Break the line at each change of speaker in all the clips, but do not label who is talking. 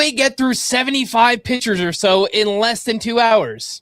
we get through 75 pitchers or so in less than 2 hours?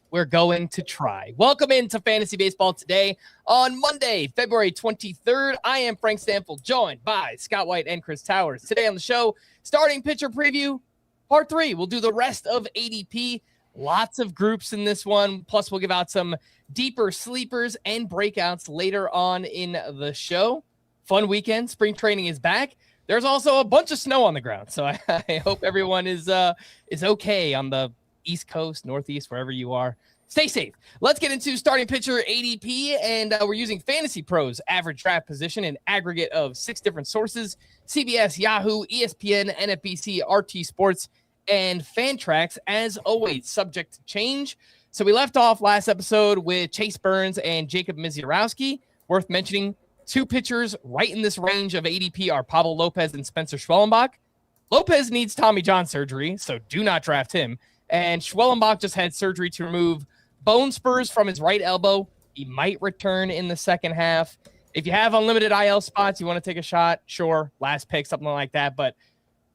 We're going to try. Welcome into Fantasy Baseball today on Monday, February 23rd. I am Frank Stanfield, joined by Scott White and Chris Towers. Today on the show, starting pitcher preview, part 3. We'll do the rest of ADP. Lots of groups in this one. Plus, we'll give out some deeper sleepers and breakouts later on in the show. Fun weekend. Spring training is back. There's also a bunch of snow on the ground, so I hope everyone is okay on the East Coast, Northeast, wherever you are. Stay safe. Let's get into starting pitcher ADP, and we're using Fantasy Pros average draft position, an aggregate of 6 different sources: CBS, Yahoo, ESPN, NFBC, RT Sports, and Fantrax. As always, subject to change. So we left off last episode with Chase Burns and Jacob Misiorowski. Worth mentioning, 2 pitchers right in this range of ADP are Pablo Lopez and Spencer Schwellenbach. Lopez needs Tommy John surgery, so do not draft him. And Schwellenbach just had surgery to remove bone spurs from his right elbow. He might return in the second half. If you have unlimited IL spots, you want to take a shot, sure, last pick, something like that. But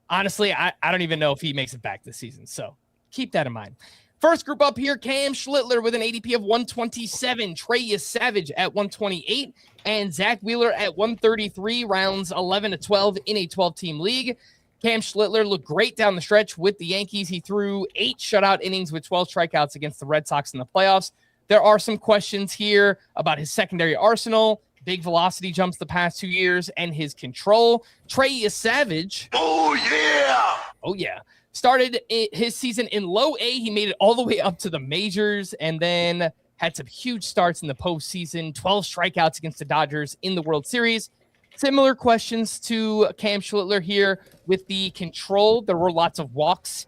honestly, I don't even know if he makes it back this season, so keep that in mind. First group up here, Cam Schlittler with an ADP of 127, Trey Yesavage at 128, and Zack Wheeler at 133, rounds 11 to 12 in a 12-team league. Cam Schlittler looked great down the stretch with the Yankees. He threw 8 shutout innings with 12 strikeouts against the Red Sox in the playoffs. There are some questions here about his secondary arsenal, big velocity jumps the past 2 years, and his control. Trey Yesavage. Oh, yeah. Started his season in low A. He made it all the way up to the majors and then had some huge starts in the postseason, 12 strikeouts against the Dodgers in the World Series. Similar questions to Cam Schlittler here with the control. There were lots of walks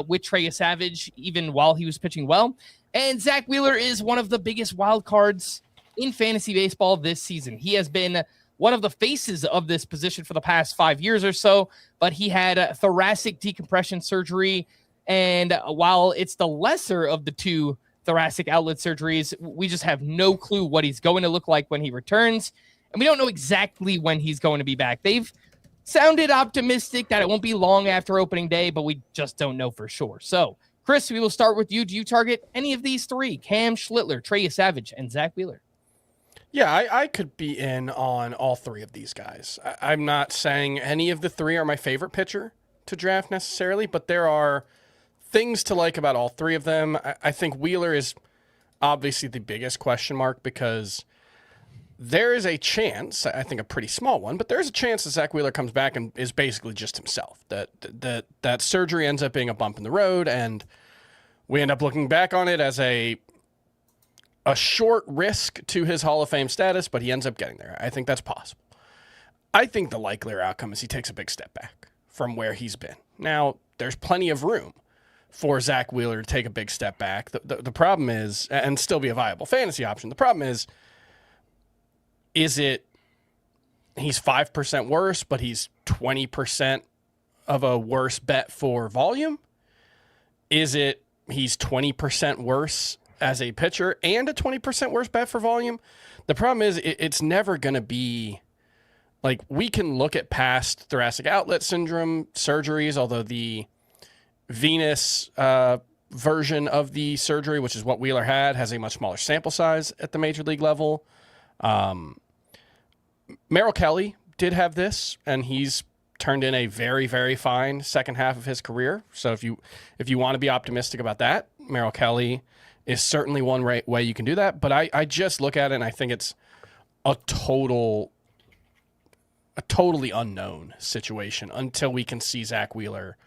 with Trey Yesavage, even while he was pitching well. And Zack Wheeler is one of the biggest wild cards in fantasy baseball this season. He has been one of the faces of this position for the past 5 years or so, but he had thoracic decompression surgery. And while it's the lesser of the 2 thoracic outlet surgeries, we just have no clue what he's going to look like when he returns. And we don't know exactly when he's going to be back. They've sounded optimistic that it won't be long after opening day, but we just don't know for sure. So, Chris, we will start with you. Do you target any of these 3? Cam Schlittler, Trey Yesavage, and Zack Wheeler?
Yeah, I could be in on all 3 of these guys. I'm not saying any of the 3 are my favorite pitcher to draft necessarily, but there are things to like about all 3 of them. I think Wheeler is obviously the biggest question mark because there is a chance, I think a pretty small one, but there's a chance that Zack Wheeler comes back and is basically just himself. That surgery ends up being a bump in the road, and we end up looking back on it as a short risk to his Hall of Fame status, but he ends up getting there. I think that's possible. I think the likelier outcome is he takes a big step back from where he's been. Now, there's plenty of room for Zack Wheeler to take a big step back. The problem is, and still be a viable fantasy option, the problem is it he's 5% worse, but he's 20% of a worse bet for volume? Is it he's 20% worse as a pitcher and a 20% worse bet for volume? The problem is it's never going to be like, we can look at past thoracic outlet syndrome surgeries, although the venous version of the surgery, which is what Wheeler had, has a much smaller sample size at the major league level. Merrill Kelly did have this, and he's turned in a very, very fine second half of his career. So if you want to be optimistic about that, Merrill Kelly is certainly one way you can do that. But I just look at it and I think it's a totally unknown situation until we can see Zack Wheeler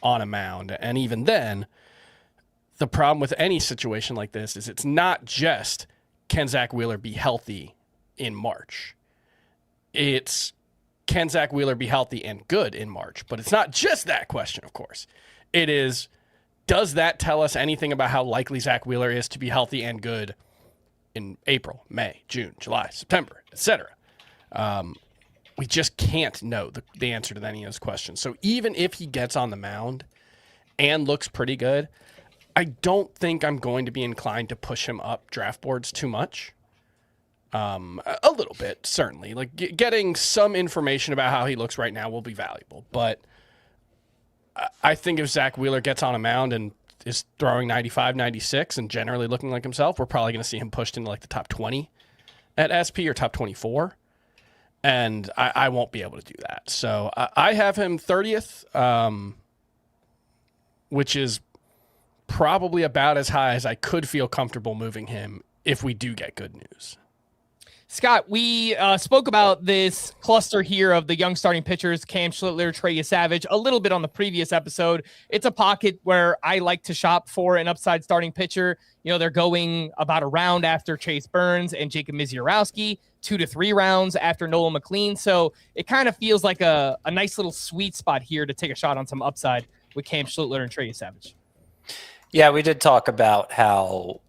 on a mound. And even then, the problem with any situation like this is it's not just, can Zack Wheeler be healthy in March? It's, can Zack Wheeler be healthy and good in March? But it's not just that question, of course. It is, does that tell us anything about how likely Zack Wheeler is to be healthy and good in April, May, June, July, September, etc.? We just can't know the answer to any of those questions. So even if he gets on the mound and looks pretty good, I don't think I'm going to be inclined to push him up draft boards too much. A little bit, certainly. Like, getting some information about how he looks right now will be valuable. But I think if Zach Wheeler gets on a mound and is throwing 95, 96 and generally looking like himself, we're probably going to see him pushed into like the top 20 at SP or top 24. And I won't be able to do that. So I have him 30th, which is probably about as high as I could feel comfortable moving him if we do get good news.
Scott, we spoke about this cluster here of the young starting pitchers, Cam Schlittler, Trey Yesavage, a little bit on the previous episode. It's a pocket where I like to shop for an upside starting pitcher. You know, they're going about a round after Chase Burns and Jacob Misiorowski, 2 to 3 rounds after Nolan McLean. So it kind of feels like a nice little sweet spot here to take a shot on some upside with Cam Schlittler and Trey Yesavage.
Yeah, we did talk about how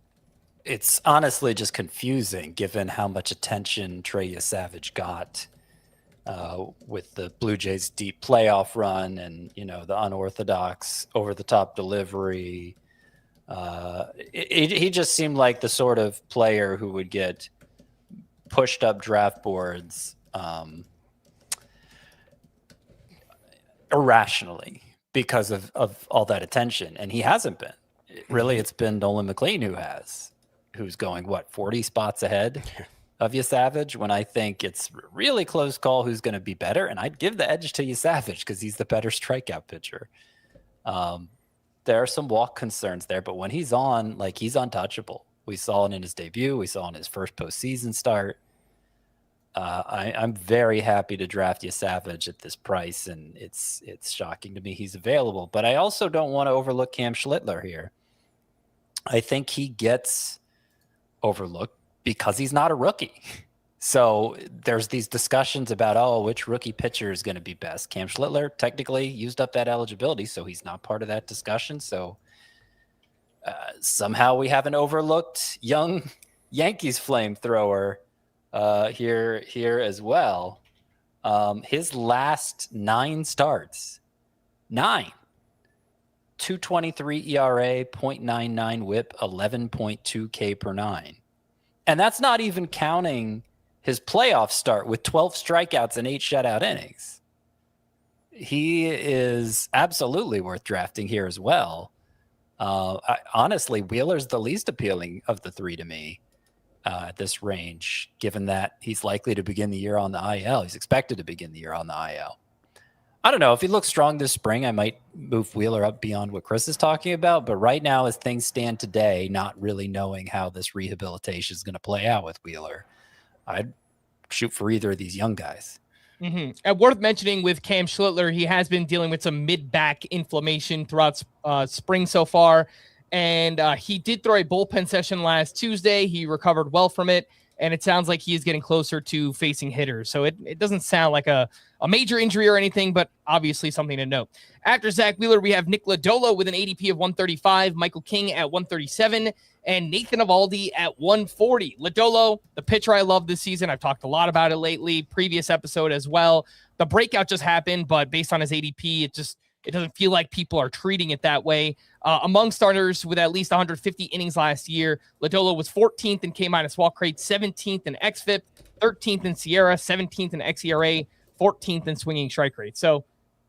it's honestly just confusing given how much attention Trey Yesavage got with the Blue Jays' deep playoff run and, you know, the unorthodox over-the-top delivery. He just seemed like the sort of player who would get pushed up draft boards irrationally because of all that attention. And he hasn't been. Really, it's been Nolan McLean who's going, 40 spots ahead of Yesavage, when I think it's really close call who's going to be better. And I'd give the edge to Yesavage because he's the better strikeout pitcher. There are some walk concerns there, but when he's on, like, he's untouchable. We saw it in his debut. We saw it in his first postseason start. I'm very happy to draft Yesavage at this price, and it's shocking to me he's available. But I also don't want to overlook Cam Schlittler here. I think he gets overlooked because he's not a rookie. So there's these discussions about, which rookie pitcher is going to be best. Cam Schlittler technically used up that eligibility, so he's not part of that discussion. So somehow we have an overlooked young Yankees flamethrower here as well. His last 9 starts, 2.23 ERA, 0.99 whip, 11.2 K per 9. And that's not even counting his playoff start with 12 strikeouts and 8 shutout innings. He is absolutely worth drafting here as well. Honestly, Wheeler's the least appealing of the 3 to me at this range, given that he's likely to begin the year on the IL. He's expected to begin the year on the IL. I don't know. If he looks strong this spring, I might move Wheeler up beyond what Chris is talking about. But right now, as things stand today, not really knowing how this rehabilitation is going to play out with Wheeler, I'd shoot for either of these young guys.
Mm-hmm. And worth mentioning with Cam Schlittler, he has been dealing with some mid-back inflammation throughout spring so far. And he did throw a bullpen session last Tuesday. He recovered well from it. And it sounds like he is getting closer to facing hitters. So it doesn't sound like a major injury or anything, but obviously something to note. After Zach Wheeler, we have Nick Lodolo with an ADP of 135, Michael King at 137, and Nathan Eovaldi at 140. Lodolo, the pitcher I love this season. I've talked a lot about it lately, previous episode as well. The breakout just happened, but based on his ADP, it doesn't feel like people are treating it that way. Among starters with at least 150 innings last year, Lodolo was 14th in K-minus walk rate, 17th in xFIP, 13th in Sierra, 17th in xERA, 14th in swinging strike rate. So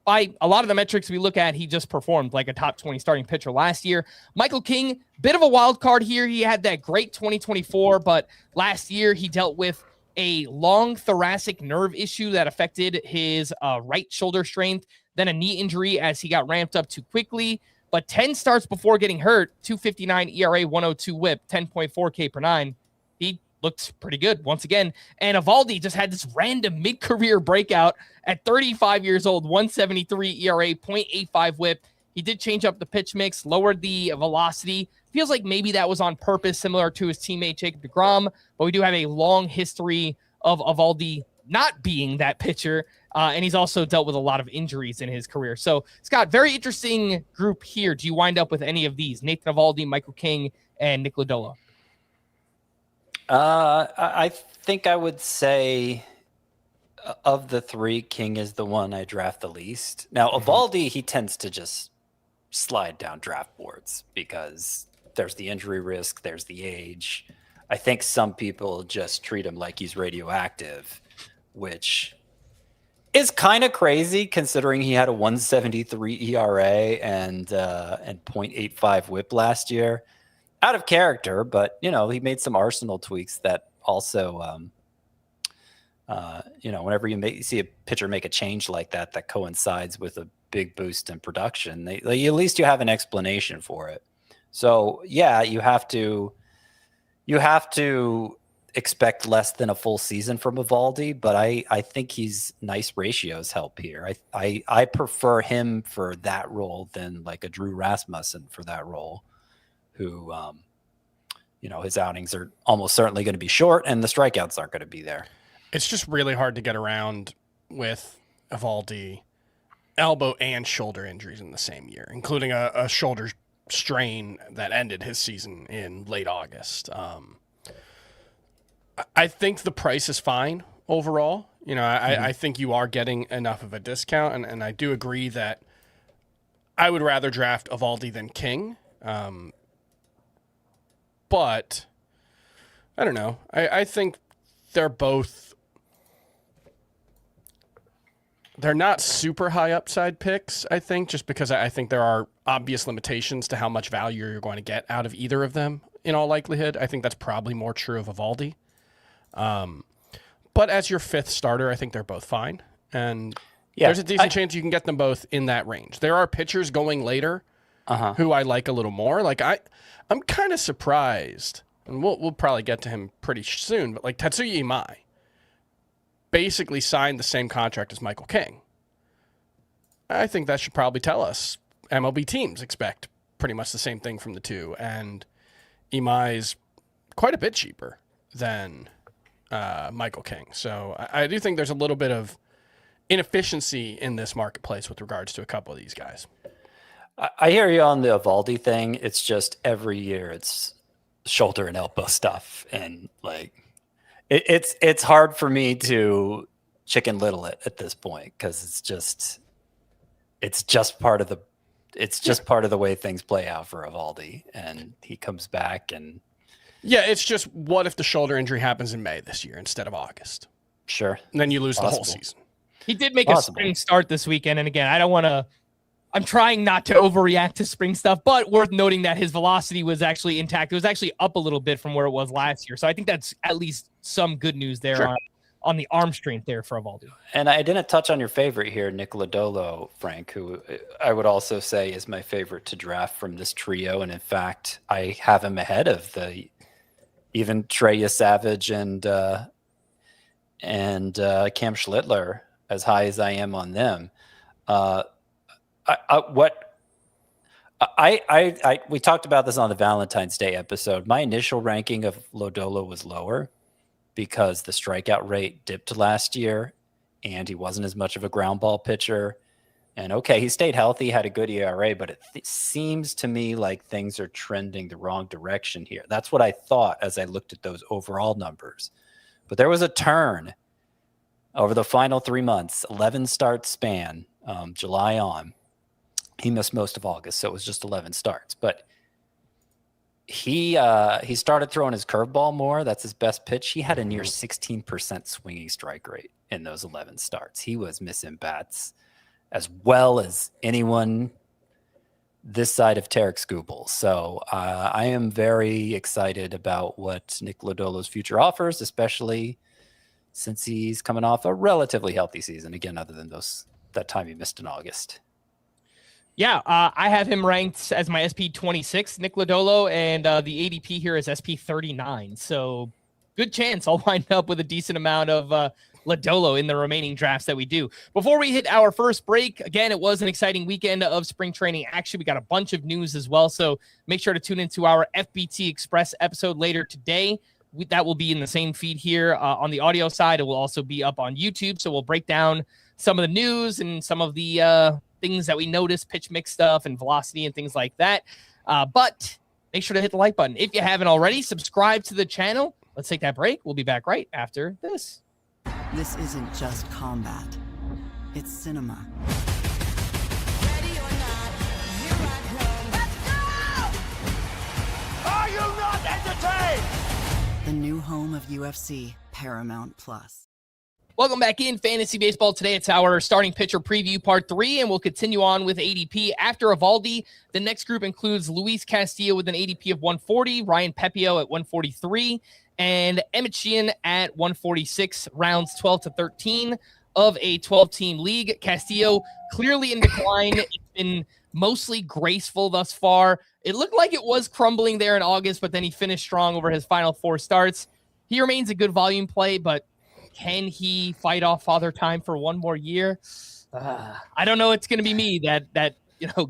by a lot of the metrics we look at, he just performed like a top 20 starting pitcher last year. Michael King, bit of a wild card here. He had that great 2024, but last year he dealt with a long thoracic nerve issue that affected his right shoulder strength, then a knee injury as he got ramped up too quickly. But 10 starts before getting hurt, 2.59 ERA, 102 whip, 10.4 K per 9. He looked pretty good once again. And Eovaldi just had this random mid-career breakout at 35 years old, 173 ERA, 0.85 whip. He did change up the pitch mix, lowered the velocity. Feels like maybe that was on purpose, similar to his teammate Jacob deGrom. But we do have a long history of Eovaldi not being that pitcher. And he's also dealt with a lot of injuries in his career. So, Scott, very interesting group here. Do you wind up with any of these? Nathan Eovaldi, Michael King, and Nick Lodolo?
I think I would say of the 3, King is the one I draft the least. Now, Eovaldi, he tends to just slide down draft boards because there's the injury risk, there's the age. I think some people just treat him like he's radioactive, which is kind of crazy considering he had a 1.73 ERA and 0.85 WHIP last year. Out of character, but he made some arsenal tweaks that also, whenever you see a pitcher make a change like that coincides with a big boost in production, at least you have an explanation for it. So yeah, you have to expect less than a full season from Eovaldi, but I think he's nice ratios help here. I prefer him for that role than like a Drew Rasmussen for that role, who his outings are almost certainly going to be short and the strikeouts aren't going to be there.
It's just really hard to get around with Eovaldi elbow and shoulder injuries in the same year, including a shoulder strain that ended his season in late August. I think the price is fine overall. I think you are getting enough of a discount, and I do agree that I would rather draft Eovaldi than King. But I don't know. I think they're not super high upside picks, I think, just because I think there are obvious limitations to how much value you're going to get out of either of them in all likelihood. I think that's probably more true of Eovaldi. But as your fifth starter, I think they're both fine. And there's a decent chance you can get them both in that range. There are pitchers going later who I like a little more. Like I'm kind of surprised, and we'll probably get to him pretty soon, but like Tatsuya Imai basically signed the same contract as Michael King. I think that should probably tell us MLB teams expect pretty much the same thing from the two, and Imai's quite a bit cheaper than Michael King. So I do think there's a little bit of inefficiency in this marketplace with regards to a couple of these guys.
I hear you on the Eovaldi thing. It's just every year it's shoulder and elbow stuff, and like it's hard for me to Chicken Little it at this point because it's just part of the way things play out for Eovaldi, and he comes back and
it's just what if the shoulder injury happens in May this year instead of August?
Sure,
and then you lose the whole season.
He did make a spring start this weekend, and again, I'm trying not to overreact to spring stuff, but worth noting that his velocity was actually intact. It was actually up a little bit from where it was last year. So I think that's at least some good news there on the arm strength there for Eovaldi.
And I didn't touch on your favorite here, Nick Lodolo, Frank, who I would also say is my favorite to draft from this trio. And in fact, I have him ahead of even Trey Yesavage and Cam Schlittler, as high as I am on them. We talked about this on the Valentine's Day episode. My initial ranking of Lodolo was lower because the strikeout rate dipped last year and he wasn't as much of a ground ball pitcher. And okay, he stayed healthy, had a good ERA, but it seems to me like things are trending the wrong direction here. That's what I thought as I looked at those overall numbers. But there was a turn over the final 3 months, 11 start span, July on. He missed most of August, so it was just 11 starts. But he started throwing his curveball more. That's his best pitch. He had a near 16% swinging strike rate in those 11 starts. He was missing bats as well as anyone this side of Tarek Skubal. So I am very excited about what Nick Lodolo's future offers, especially since he's coming off a relatively healthy season. Again, other than that time he missed in August.
Yeah, I have him ranked as my SP 26, Nick Lodolo, and the ADP here is SP 39. So good chance I'll wind up with a decent amount of Lodolo in the remaining drafts that we do. Before we hit our first break, again, it was an exciting weekend of spring training action. We got a bunch of news as well, so make sure to tune into our FBT Express episode later today. That will be in the same feed here on the audio side. It will also be up on YouTube, so we'll break down some of the news and some of the things that we noticed, pitch mix stuff and velocity and things like that. But make sure to hit the like button. If you haven't already, subscribe to the channel. Let's take that break. We'll be back right after this.
This isn't just combat. It's cinema.
Ready or not, here I come. Let's go!
Are you not entertained?
The new home of UFC, Paramount Plus.
Welcome back in Fantasy Baseball. Today it's our starting pitcher preview part 3, and we'll continue on with ADP. After Eovaldi, the next group includes Luis Castillo with an ADP of 140, Ryan Pepiot at 143, and Emmet Sheehan at 146, rounds 12 to 13 of a 12-team league. Castillo clearly in decline. It's been mostly graceful thus far. It looked like it was crumbling there in August, but then he finished strong over his final 4 starts. He remains a good volume play, but can he fight off Father Time for one more year? I don't know. It's going to be me that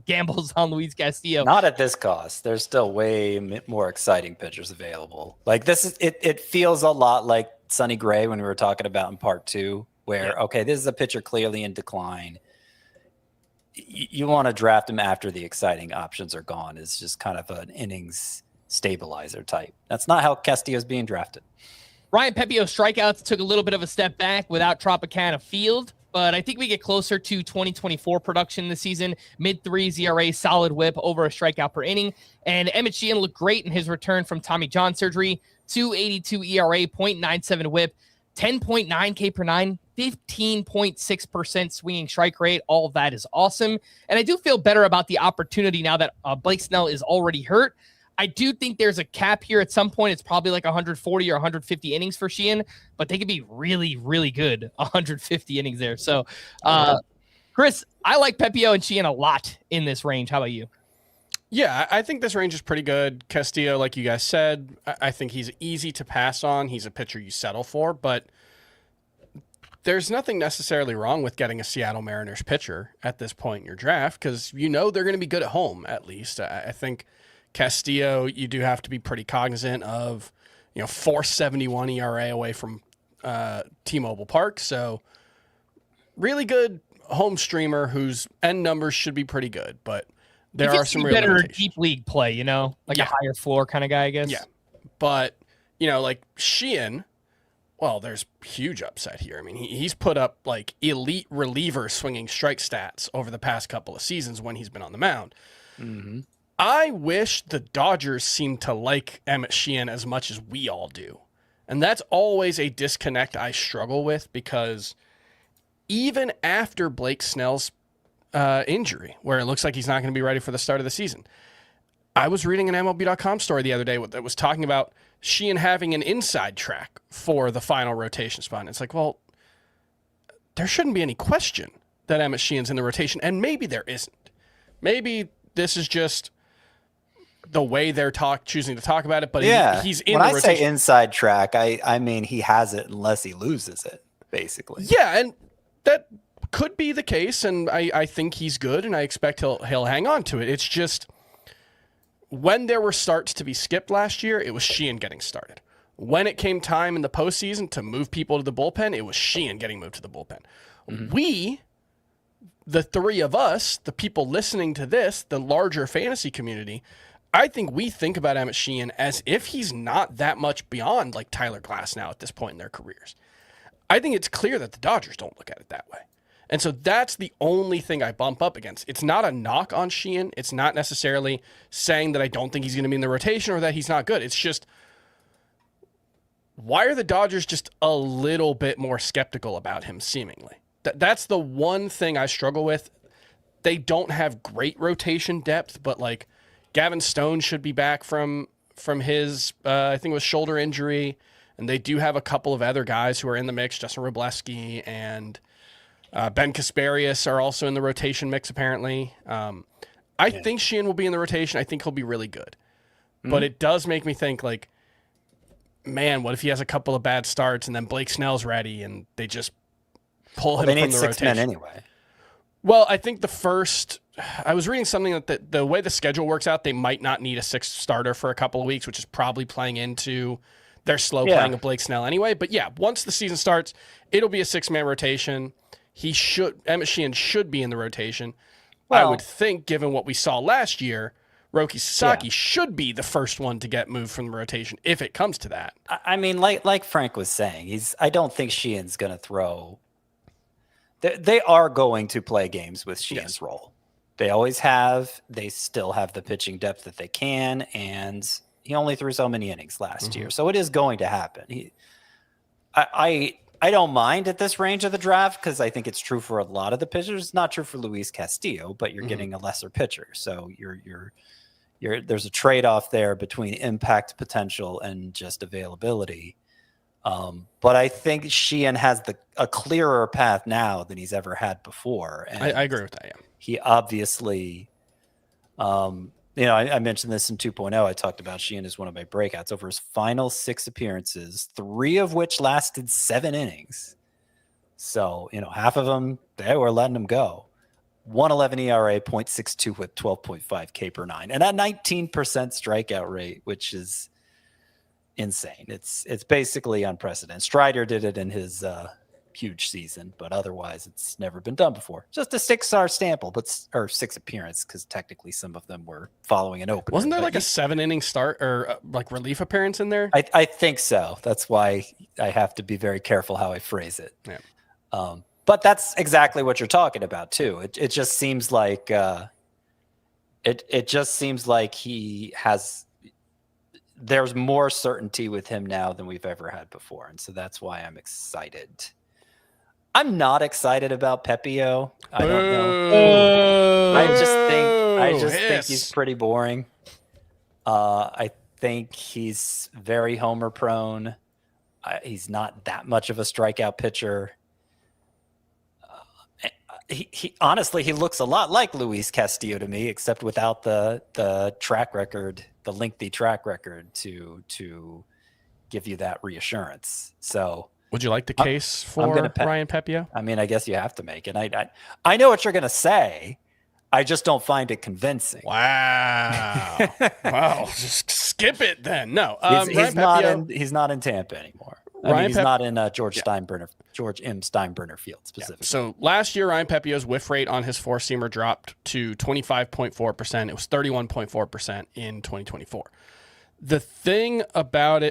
gambles on Luis Castillo.
Not at this cost. There's still way more exciting pitchers available. Like this is it feels a lot like Sonny Gray when we were talking about in part 2, where okay, this is a pitcher clearly in decline. You want to draft him after the exciting options are gone. It's just kind of an innings stabilizer type. That's not how Castillo's being drafted.
Ryan Pepiot strikeouts took a little bit of a step back without Tropicana Field, but I think we get closer to 2024 production this season. Mid-3s ERA, solid whip, over a strikeout per inning. And Emmet Sheehan looked great in his return from Tommy John surgery. 2.82 ERA, 0.97 whip, 10.9 K per 9, 15.6% swinging strike rate. All of that is awesome. And I do feel better about the opportunity now that Blake Snell is already hurt. I do think there's a cap here at some point. It's probably like 140 or 150 innings for Sheehan, but they could be really, really good 150 innings there. So, Chris, I like Pepiot and Sheehan a lot in this range. How about you?
Yeah, I think this range is pretty good. Castillo, like you guys said, I think he's easy to pass on. He's a pitcher you settle for, but there's nothing necessarily wrong with getting a Seattle Mariners pitcher at this point in your draft because they're going to be good at home, at least. I think Castillo, you do have to be pretty cognizant of, 4.71 ERA away from T-Mobile Park. So really good home streamer whose end numbers should be pretty good, but there are some real
better
limitations.
deep league play, like a higher floor kind of guy, I guess.
Yeah, but like Sheehan, well, there's huge upside here. I mean, he's put up like elite reliever swinging strike stats over the past couple of seasons when he's been on the mound.
Mm-hmm.
I wish the Dodgers seemed to like Emmet Sheehan as much as we all do. And that's always a disconnect I struggle with because even after Blake Snell's injury, where it looks like he's not going to be ready for the start of the season, I was reading an MLB.com story the other day that was talking about Sheehan having an inside track for the final rotation spot. And it's like, well, there shouldn't be any question that Emmet Sheehan's in the rotation, and maybe there isn't. Maybe this is just the way they're choosing to talk about it, but he's in the rotation.
When I say inside track, I mean he has it unless he loses it, basically.
Yeah, and that could be the case, and I think he's good, and I expect he'll hang on to it. It's just when there were starts to be skipped last year, it was Sheehan getting started. When it came time in the postseason to move people to the bullpen, it was Sheehan getting moved to the bullpen. Mm-hmm. The three of us, the people listening to this, the larger fantasy community, I think we think about Emmet Sheehan as if he's not that much beyond like Tyler Glass now at this point in their careers. I think it's clear that the Dodgers don't look at it that way. And so that's the only thing I bump up against. It's not a knock on Sheehan. It's not necessarily saying that I don't think he's going to be in the rotation or that he's not good. It's just, why are the Dodgers just a little bit more skeptical about him seemingly? That's the one thing I struggle with. They don't have great rotation depth, but like Gavin Stone should be back from his, I think it was shoulder injury. And they do have a couple of other guys who are in the mix. Justin Robleski and Ben Kasparius are also in the rotation mix, apparently. I think Sheehan will be in the rotation. I think he'll be really good. Mm-hmm. But it does make me think, like, man, what if he has a couple of bad starts and then Blake Snell's ready and they just pull him from the rotation?
They need 6 men anyway.
Well, I think I was reading something that the way the schedule works out, they might not need a 6th starter for a couple of weeks, which is probably playing into their slow playing of Blake Snell anyway. But yeah, once the season starts, it'll be a 6-man rotation. Emmet Sheehan should be in the rotation. Well, I would think, given what we saw last year, Roki Sasaki should be the first one to get moved from the rotation if it comes to that.
I mean, like Frank was saying, I don't think Sheehan's going to throw. They are going to play games with Sheehan's role. They always have. They still have the pitching depth that they can, and he only threw so many innings last year, so it is going to happen. I I don't mind at this range of the draft because I think it's true for a lot of the pitchers. It's not true for Luis Castillo, but you're getting a lesser pitcher. So there's a trade-off there between impact potential and just availability. But I think Sheehan has a clearer path now than he's ever had before. And
I agree with that. Yeah.
he obviously, I mentioned this in 2.0. I talked about Sheehan as one of my breakouts. Over his final 6 appearances, 3 of which lasted 7 innings. So, half of them, they were letting him go. 1.11 ERA, 0.62 with 12.5 K per 9. And a 19% strikeout rate, which is insane. It's basically unprecedented. Strider did it in his huge season, but otherwise it's never been done before. Just a 6-star sample, or 6 appearance, because technically some of them were following an opener.
Wasn't there like a 7-inning start or like relief appearance in there?
I think so. That's why I have to be very careful how I phrase it.
Yeah.
But that's exactly what you're talking about too. It just seems like there's more certainty with him now than we've ever had before, and so that's why I'm excited. I'm not excited about Pepiot. I don't know. I just think he's pretty boring. I think he's very homer prone. He's not that much of a strikeout pitcher. He honestly, he looks a lot like Luis Castillo to me, except without the track record, the lengthy track record to give you that reassurance. So,
would you like the case for Ryan Pepiot?
I mean, I guess you have to make it. I know what you're going to say. I just don't find it convincing.
Wow. Wow. Just skip it then. No,
he's not in Tampa anymore. He's not in George M. Steinbrenner Field specifically.
Yeah. So last year, Ryan Pepiot's whiff rate on his 4-seamer dropped to 25.4%. It was 31.4% in 2024. The thing about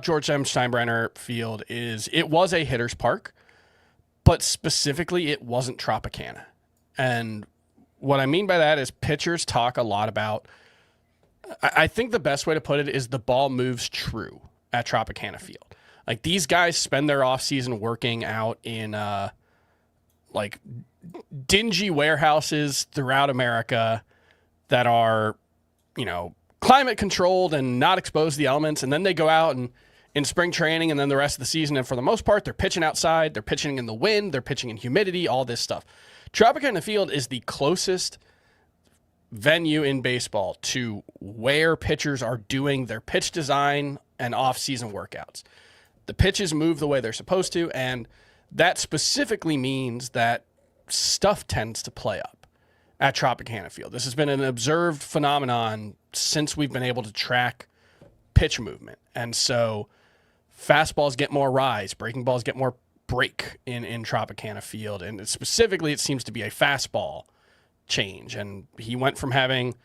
George M. Steinbrenner Field is it was a hitter's park, but specifically it wasn't Tropicana. And what I mean by that is pitchers talk a lot about, I think the best way to put it is the ball moves true at Tropicana Field. Like, these guys spend their offseason working out in like dingy warehouses throughout America that are, climate controlled and not exposed to the elements. And then they go out and in spring training and then the rest of the season. And for the most part, they're pitching outside, they're pitching in the wind, they're pitching in humidity, all this stuff. Tropicana Field is the closest venue in baseball to where pitchers are doing their pitch design and off-season workouts. The pitches move the way they're supposed to, and that specifically means that stuff tends to play up at Tropicana Field. This has been an observed phenomenon since we've been able to track pitch movement. And so fastballs get more rise, breaking balls get more break in Tropicana Field. And specifically, it seems to be a fastball change. And he went from having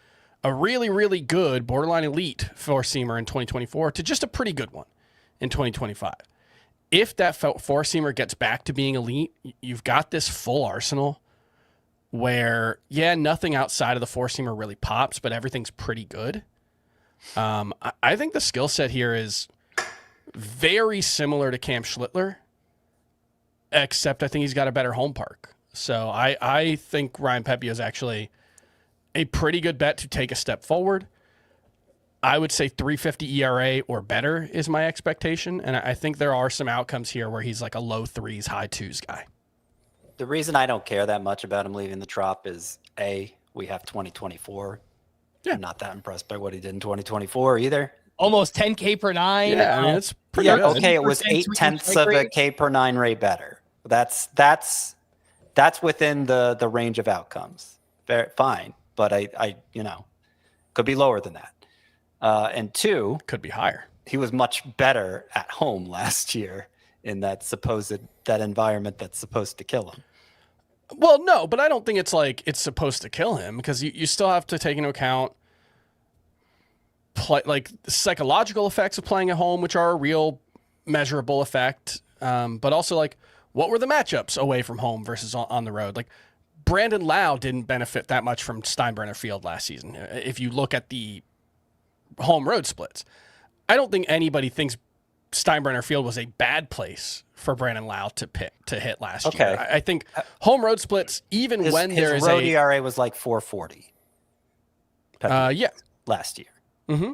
a really, really good, borderline elite 4-seamer in 2024 to just a pretty good one in 2025. If that 4-seamer gets back to being elite, you've got this full arsenal where, nothing outside of the 4-seamer really pops, but everything's pretty good. I think the skill set here is very similar to Cam Schlittler, except I think he's got a better home park. So I think Ryan Pepiot is actually a pretty good bet to take a step forward. I would say 3.50 ERA or better is my expectation, and I think there are some outcomes here where he's like a low 3s, high 2s guy.
The reason I don't care that much about him leaving the Trop is, we have 2024. Yeah. I'm not that impressed by what he did in 2024 either.
Almost 10K per 9.
Yeah, I mean, it's pretty good.
Okay, it was 0.8 of a K per 9 rate better. That's within the range of outcomes. Fine, but I could be lower than that. And 2,
could be higher.
He was much better at home last year in that environment that's supposed to kill him.
Well, no, but I don't think it's like it's supposed to kill him, because you still have to take into account like the psychological effects of playing at home, which are a real measurable effect. But also, like, what were the matchups away from home versus on the road? Like, Brandon Lau didn't benefit that much from Steinbrenner Field last season. If you look at the home road splits, I don't think anybody thinks Steinbrenner Field was a bad place for Brandon Lau to hit last
Okay.
year. I think home road splits, even when
his
there is
road ERA was like 4.40.
yeah.
Last year.
Mm-hmm.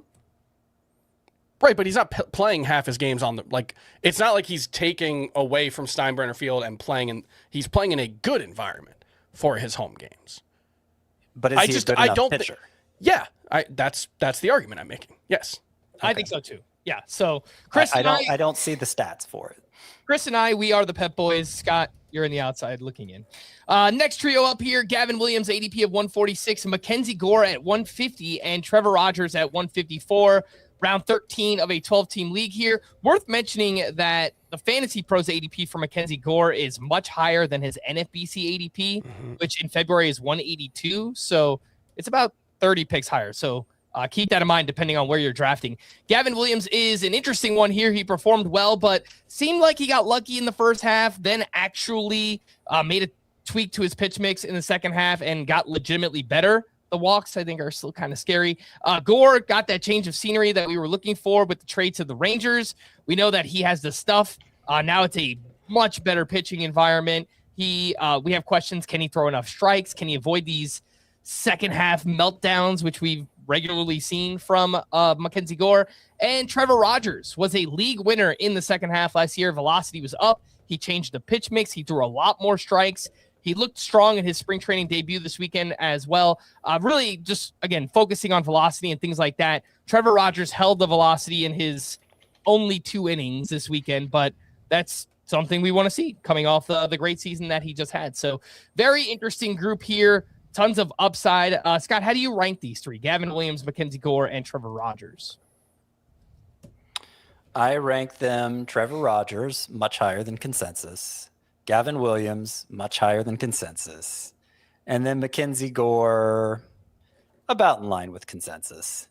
Right, but he's not playing half his games on the it's not like he's taking away from Steinbrenner Field and he's playing in a good environment for his home games.
But is he a good enough pitcher?
That's the argument I'm making. Yes.
I think so too. Yeah. So Chris,
I don't see the stats for it.
Chris and I, we are the Pep Boys. Scott, you're in the outside looking in. Next trio up here, Gavin Williams, ADP of 146, MacKenzie Gore at 150, and Trevor Rogers at 154. Round 13 of a 12-team league here. Worth mentioning that the Fantasy Pros ADP for MacKenzie Gore is much higher than his NFBC ADP, which in February is 182. So it's about 30 picks higher. So keep that in mind depending on where you're drafting. Gavin Williams is an interesting one here. He performed well, but seemed like he got lucky in the first half, then actually made a tweak to his pitch mix in the second half and got legitimately better. The walks, I think, are still kind of scary. Gore got that change of scenery that we were looking for with the trade to the Rangers. We know that he has the stuff. Now it's a much better pitching environment. We have questions. Can he throw enough strikes? Can he avoid these second half meltdowns, which we've regularly seen from MacKenzie Gore? And Trevor Rogers was a league winner in the second half last year. Velocity was up. He changed the pitch mix. He threw a lot more strikes. He looked strong in his spring training debut this weekend as well. Really just, again, focusing on velocity and things like that. Trevor Rogers held the velocity in his only 2 innings this weekend, but that's something we want to see coming off the great season that he just had. So very interesting group here. Tons of upside. Scott, how do you rank these three? Gavin Williams, MacKenzie Gore, and Trevor Rogers.
I rank them Trevor Rogers, much higher than consensus. Gavin Williams, much higher than consensus. And then MacKenzie Gore, about in line with consensus.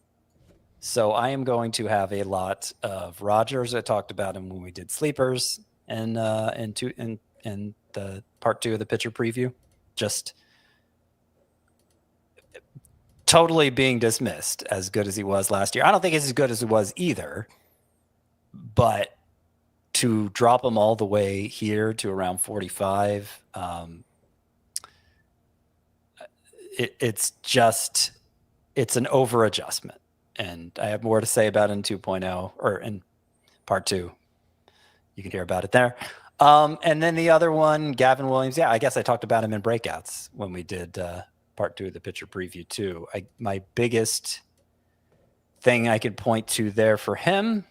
So I am going to have a lot of Rogers. I talked about him when we did sleepers and in the part 2 of the pitcher preview. Just totally being dismissed as good as he was last year. I don't think he's as good as he was either, but to drop him all the way here to around 45, it's an over adjustment. And I have more to say about it in 2.0 or in part 2. You can hear about it there. And then the other one, Gavin Williams. Yeah, I guess I talked about him in breakouts when we did part 2 of the pitcher preview too. My biggest thing I could point to there for him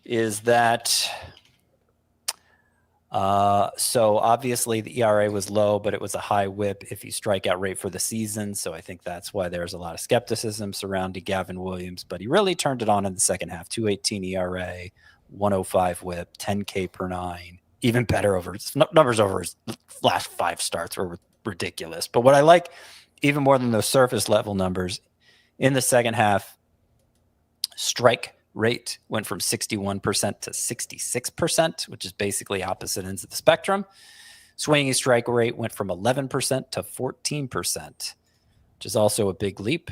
is that so obviously the ERA was low, but it was a high whip if you strikeout rate for the season. So I think that's why there's a lot of skepticism surrounding Gavin Williams, but he really turned it on in the second half. 2.18 ERA, 105 whip, 10K per 9, even better over numbers over his last 5 starts were ridiculous. But what I like even more than those surface level numbers in the second half, strike rate went from 61% to 66%, which is basically opposite ends of the spectrum. Swinging strike rate went from 11% to 14%, which is also a big leap.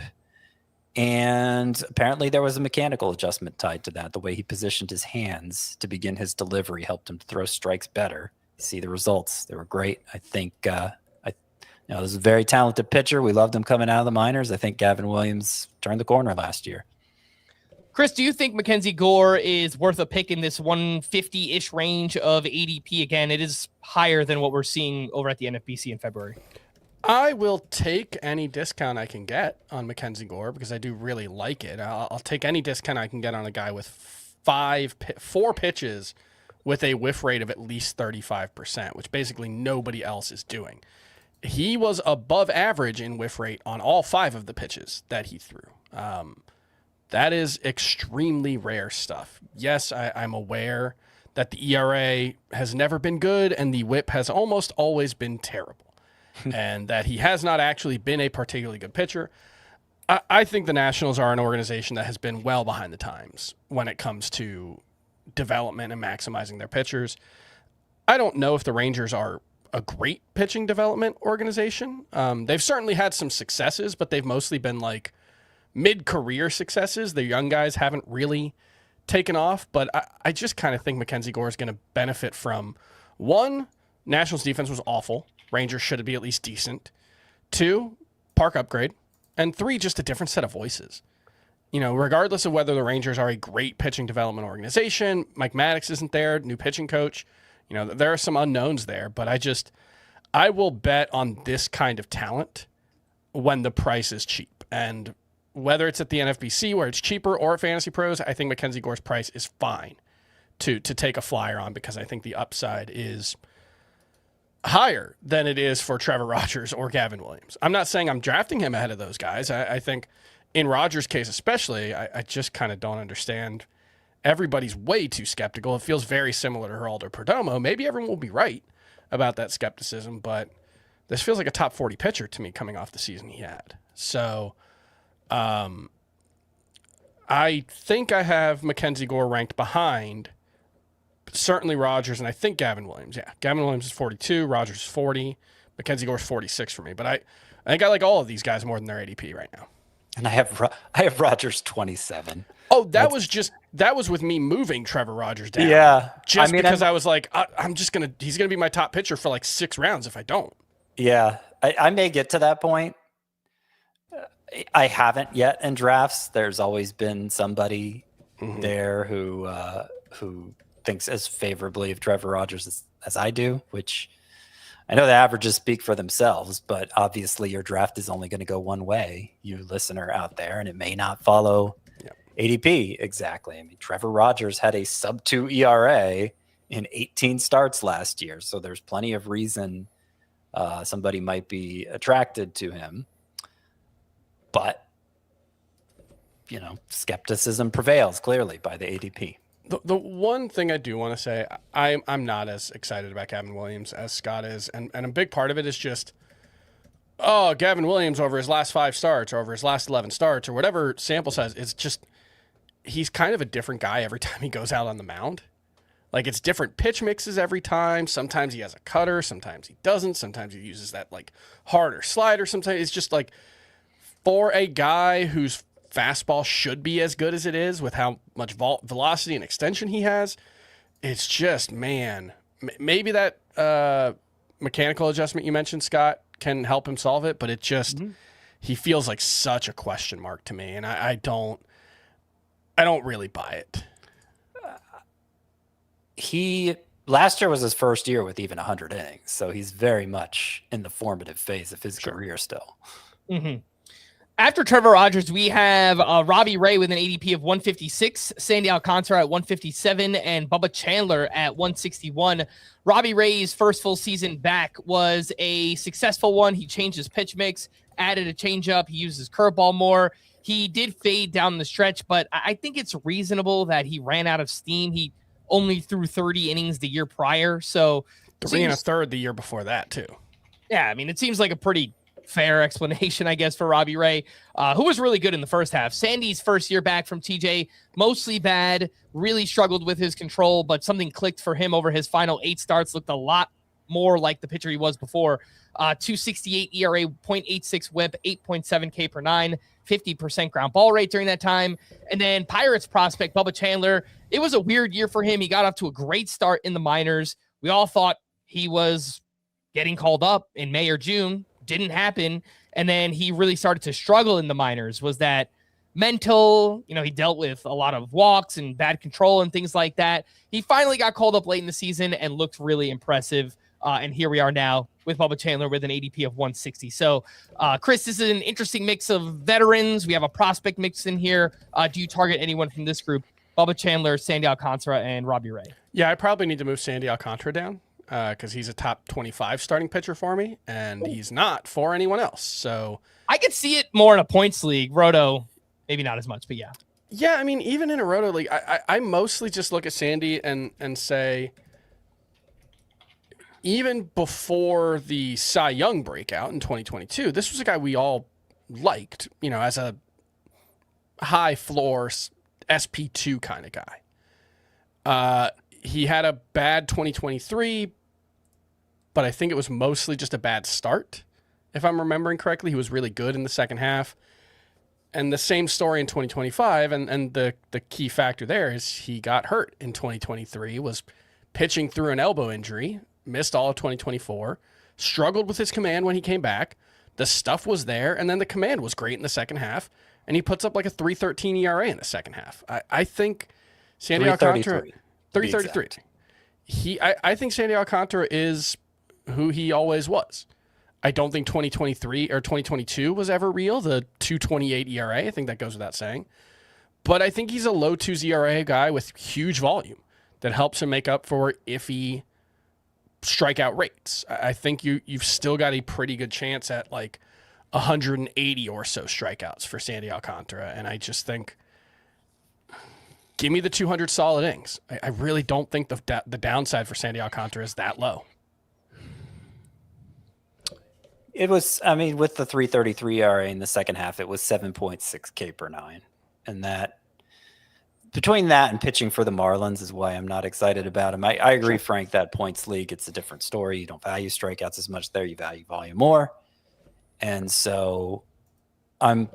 And apparently there was a mechanical adjustment tied to that. The way he positioned his hands to begin his delivery helped him to throw strikes better. You see the results. They were great. I think this is a very talented pitcher. We loved him coming out of the minors. I think Gavin Williams turned the corner last year.
Chris, do you think MacKenzie Gore is worth a pick in this 150-ish range of ADP? Again, it is higher than what we're seeing over at the NFBC in February.
I will take any discount I can get on MacKenzie Gore because I do really like it. I'll take any discount I can get on a guy with 4 pitches with a whiff rate of at least 35%, which basically nobody else is doing. He was above average in whiff rate on all 5 of the pitches that he threw. That is extremely rare stuff. Yes, I'm aware that the ERA has never been good and the whip has almost always been terrible and that he has not actually been a particularly good pitcher. I think the Nationals are an organization that has been well behind the times when it comes to development and maximizing their pitchers. I don't know if the Rangers are a great pitching development organization. They've certainly had some successes, but they've mostly been like mid-career successes. The young guys haven't really taken off, but I just kind of think MacKenzie Gore is going to benefit from, one, Nationals defense was awful. Rangers should be at least decent. Two, park upgrade. And three, just a different set of voices. You know, regardless of whether the Rangers are a great pitching development organization, Mike Maddox isn't there, new pitching coach. You know, there are some unknowns there, but I will bet on this kind of talent when the price is cheap. And whether it's at the NFBC where it's cheaper or at Fantasy Pros, I think MacKenzie Gore's price is fine to take a flyer on, because I think the upside is higher than it is for Trevor Rogers or Gavin Williams. I'm not saying I'm drafting him ahead of those guys. I think in Rogers' case especially, I just kind of don't understand. Everybody's way too skeptical. It feels very similar to Geraldo Perdomo. Maybe everyone will be right about that skepticism, but this feels like a top 40 pitcher to me coming off the season he had. So I think I have MacKenzie Gore ranked behind certainly Rogers, and I think Gavin Williams. Yeah, Gavin Williams is 42, Rogers is 40, MacKenzie Gore is 46 for me. But I think I like all of these guys more than their ADP right now.
And I have Rogers 27.
Oh, that was with me moving Trevor Rogers down.
Yeah,
just because I was like, he's gonna be my top pitcher for like 6 rounds if I don't.
Yeah, I may get to that point. I haven't yet in drafts. There's always been somebody there who thinks as favorably of Trevor Rogers as I do, which I know the averages speak for themselves, but obviously your draft is only going to go one way, you listener out there, and it may not follow ADP exactly. I mean, Trevor Rogers had a sub-2 ERA in 18 starts last year, so there's plenty of reason somebody might be attracted to him. But, you know, skepticism prevails clearly by the ADP.
The one thing I do want to say, I'm not as excited about Gavin Williams as Scott is, and a big part of it is just, Gavin Williams over his last 5 starts or over his last 11 starts or whatever sample size, it's just, he's kind of a different guy every time he goes out on the mound. Like, it's different pitch mixes every time. Sometimes he has a cutter, sometimes he doesn't, sometimes he uses that like harder slider, sometimes it's just like, for a guy whose fastball should be as good as it is with how much velocity and extension he has, it's just, man, maybe that mechanical adjustment you mentioned, Scott, can help him solve it, but it just, he feels like such a question mark to me, and I don't really buy it.
Last year was his first year with even 100 innings, so he's very much in the formative phase of his career still.
After Trevor Rogers, we have Robbie Ray with an ADP of 156, Sandy Alcantara at 157, and Bubba Chandler at 161. Robbie Ray's first full season back was a successful one. He changed his pitch mix, added a changeup. He used his curveball more. He did fade down the stretch, but I think it's reasonable that he ran out of steam. He only threw 30 innings the year prior, so
3 1/3 the year before that too.
Yeah, I mean, it seems like a pretty fair explanation, I guess, for Robbie Ray, who was really good in the first half. Sandy's first year back from TJ, mostly bad, really struggled with his control, but something clicked for him over his final 8 starts, looked a lot more like the pitcher he was before. 268 ERA, 0.86 whip, 8.7 K per 9, 50% ground ball rate during that time. And then Pirates prospect Bubba Chandler, it was a weird year for him. He got off to a great start in the minors. We all thought he was getting called up in May or June. Didn't happen. And then he really started to struggle in the minors. Was that mental? You know, he dealt with a lot of walks and bad control and things like that. He finally got called up late in the season and looked really impressive. And here we are now with Bubba Chandler with an ADP of 160. So, Chris, this is an interesting mix of veterans. We have a prospect mix in here. Do you target anyone from this group? Bubba Chandler, Sandy Alcantara, and Robbie Ray.
Yeah, I probably need to move Sandy Alcantara down, because he's a top 25 starting pitcher for me, and he's not for anyone else. So
I could see it more in a points league. Roto, maybe not as much, but yeah.
Yeah, I mean, even in a Roto league, I mostly just look at Sandy and say, even before the Cy Young breakout in 2022, this was a guy we all liked, you know, as a high floor SP2 kind of guy. He had a bad 2023, but I think it was mostly just a bad start. If I'm remembering correctly, he was really good in the second half. And the same story in 2025, and the key factor there is he got hurt in 2023, was pitching through an elbow injury, missed all of 2024, struggled with his command when he came back. The stuff was there, and then the command was great in the second half, and he puts up like a 3.13 ERA in the second half. I think Sandy Alcantara... 3.33. I think Sandy Alcantara is who he always was. I don't think 2023 or 2022 was ever real, the 2.28 ERA. I think that goes without saying. But I think he's a low 2s ERA guy with huge volume that helps him make up for iffy strikeout rates. I think you've still got a pretty good chance at like 180 or so strikeouts for Sandy Alcantara. And I just think, give me the 200 solid innings. I really don't think the downside for Sandy Alcantara is that low.
It was, I mean, with the 3.33 ERA in the second half, it was 7.6 K per 9. And that, between that and pitching for the Marlins is why I'm not excited about him. I agree, Frank, that points league, it's a different story. You don't value strikeouts as much there. You value volume more. And so I'm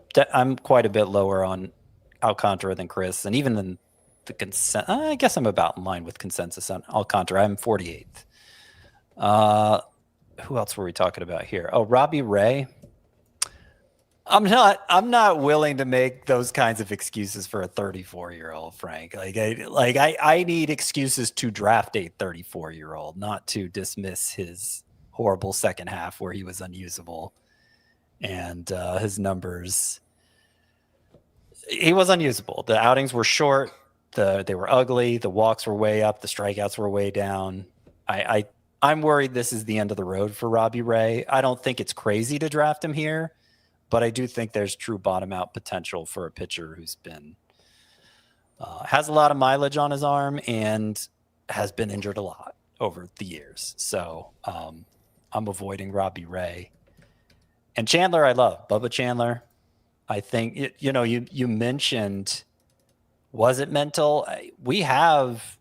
quite a bit lower on Alcantara than Chris, and even than the consent. I guess I'm about in line with consensus on Alcantara. I'm 48th. Who else were we talking about here? Oh, Robbie Ray. I'm not willing to make those kinds of excuses for a 34-year-old, Frank. I need excuses to draft a 34-year-old, not to dismiss his horrible second half where he was unusable and his numbers. He was unusable. The outings were short. They were ugly. The walks were way up. The strikeouts were way down. I'm worried this is the end of the road for Robbie Ray. I don't think it's crazy to draft him here, but I do think there's true bottom out potential for a pitcher who's been has a lot of mileage on his arm and has been injured a lot over the years. So I'm avoiding Robbie Ray. And Chandler, I love Bubba Chandler. I think you mentioned, was it mental? We have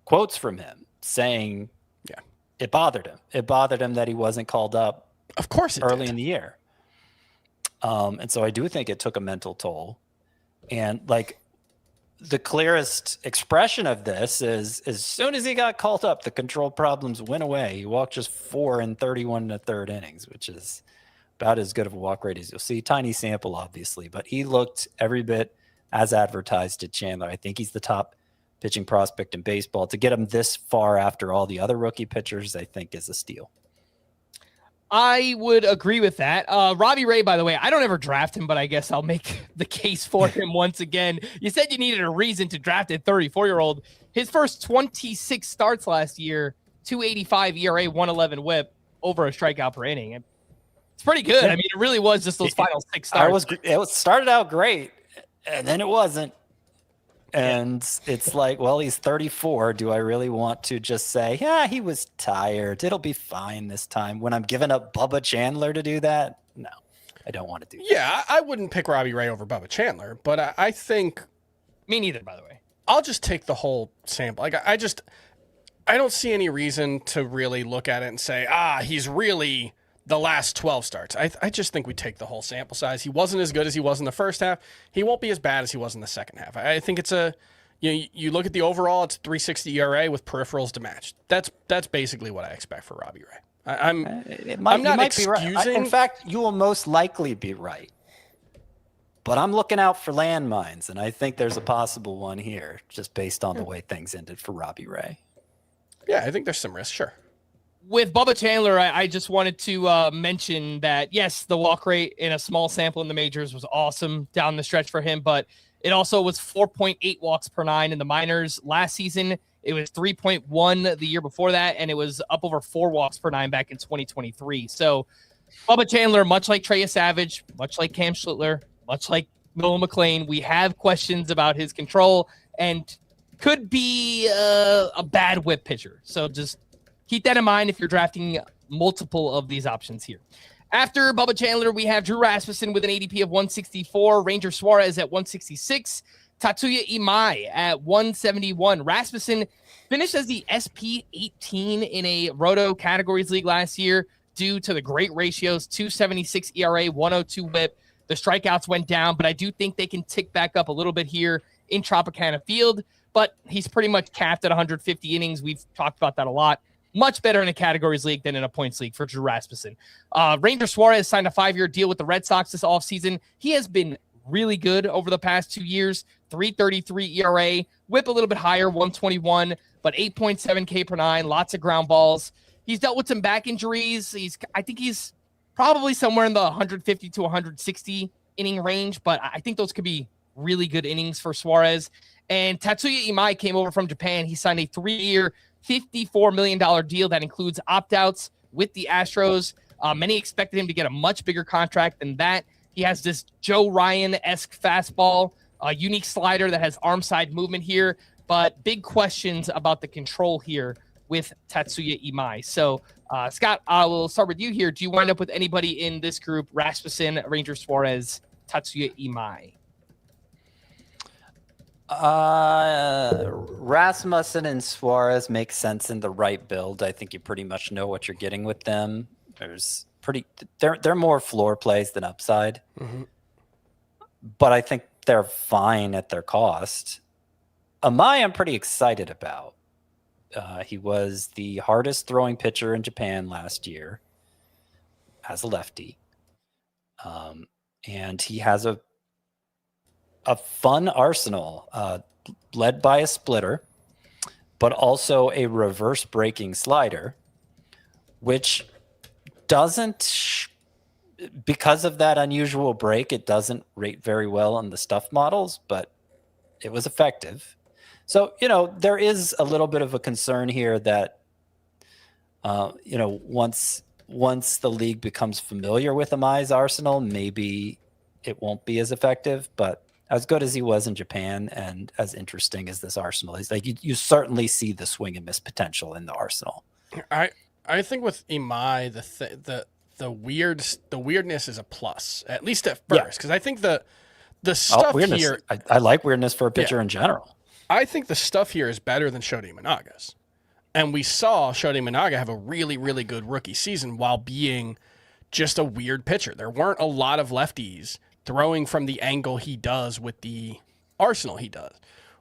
quotes from him saying, yeah, it bothered him. It bothered him that he wasn't called up.
Of course,
early in the year. And so I do think it took a mental toll. And like the clearest expression of this is as soon as he got called up, the control problems went away. He walked just 4 in 31 and a third innings, which is about as good of a walk rate as you'll see. Tiny sample, obviously, but he looked every bit as advertised to Chandler. I think he's the top pitching prospect in baseball. To get him this far after all the other rookie pitchers, I think is a steal.
I would agree with that. Robbie Ray, by the way, I don't ever draft him, but I guess I'll make the case for him once again. You said you needed a reason to draft a 34-year-old. His first 26 starts last year, 2.85 ERA, 1.11 WHIP, over a strikeout per inning. It's pretty good. I mean, it really was just those final 6 starts.
It started out great, and then it wasn't. And it's like, well, he's 34. Do I really want to just say, yeah, he was tired, it'll be fine this time, when I'm giving up Bubba Chandler to do that? No, I don't want to do that.
Yeah, I wouldn't pick Robbie Ray over Bubba Chandler, but I think...
Me neither, by the way.
I'll just take the whole sample. Like, I don't see any reason to really look at it and say, he's really the last 12 starts. I just think we take the whole sample size. He wasn't as good as he was in the first half. He won't be as bad as he was in the second half. I think it's you look at the overall, it's 3.60 ERA with peripherals to match. That's basically what I expect for Robbie Ray. I'm not excusing.
Be right. In fact, you will most likely be right. But I'm looking out for landmines, and I think there's a possible one here, just based on the way things ended for Robbie Ray.
Yeah, I think there's some risk, sure.
With Bubba Chandler, I just wanted to mention that, yes, the walk rate in a small sample in the majors was awesome down the stretch for him, but it also was 4.8 walks per 9 in the minors last season. It was 3.1 the year before that, and it was up over 4 walks per 9 back in 2023. So Bubba Chandler, much like Trey Yesavage, much like Cam Schlittler, much like Noah McLean, we have questions about his control and could be a bad whip pitcher. So just keep that in mind if you're drafting multiple of these options here. After Bubba Chandler, we have Drew Rasmussen with an ADP of 164, Ranger Suarez at 166, Tatsuya Imai at 171. Rasmussen finished as the SP 18 in a Roto categories league last year due to the great ratios, 276 ERA, 102 WHIP. The strikeouts went down, but I do think they can tick back up a little bit here in Tropicana Field. But he's pretty much capped at 150 innings. We've talked about that a lot. Much better in a categories league than in a points league for Drew Rasmussen. Ranger Suarez signed a 5-year deal with the Red Sox this offseason. He has been really good over the past 2 years. 3.33 ERA, whip a little bit higher, 121, but 8.7 K per nine, lots of ground balls. He's dealt with some back injuries. I think he's probably somewhere in the 150 to 160 inning range, but I think those could be really good innings for Suarez. And Tatsuya Imai came over from Japan. He signed a 3-year, $54 million deal that includes opt-outs with the Astros. Many expected him to get a much bigger contract than that. He has this Joe Ryan-esque fastball, a unique slider that has arm side movement here, but big questions about the control here with Tatsuya Imai. So, Scott, I will start with you here. Do you wind up with anybody in this group, Rasmussen, Ranger Suarez, Tatsuya Imai?
Rasmussen and Suarez make sense in the right build. I think you pretty much know what you're getting with them. They're more floor plays than upside, but I think they're fine at their cost. Imai, I'm pretty excited about. He was the hardest throwing pitcher in Japan last year as a lefty, and he has a fun arsenal, led by a splitter, but also a reverse breaking slider, which doesn't, because of that unusual break, it doesn't rate very well on the stuff models, but it was effective. So, there is a little bit of a concern here that, once the league becomes familiar with Imai's arsenal, maybe it won't be as effective, but as good as he was in Japan and as interesting as this arsenal is, like you certainly see the swing and miss potential in the arsenal.
I think with Imai, the weirdness is a plus, at least at first, because I think the stuff here.
I like weirdness for a pitcher in general.
I think the stuff here is better than Shota Imanaga's, and we saw Shota Imanaga have a really, really good rookie season while being just a weird pitcher. There weren't a lot of lefties throwing from the angle he does with the arsenal he does.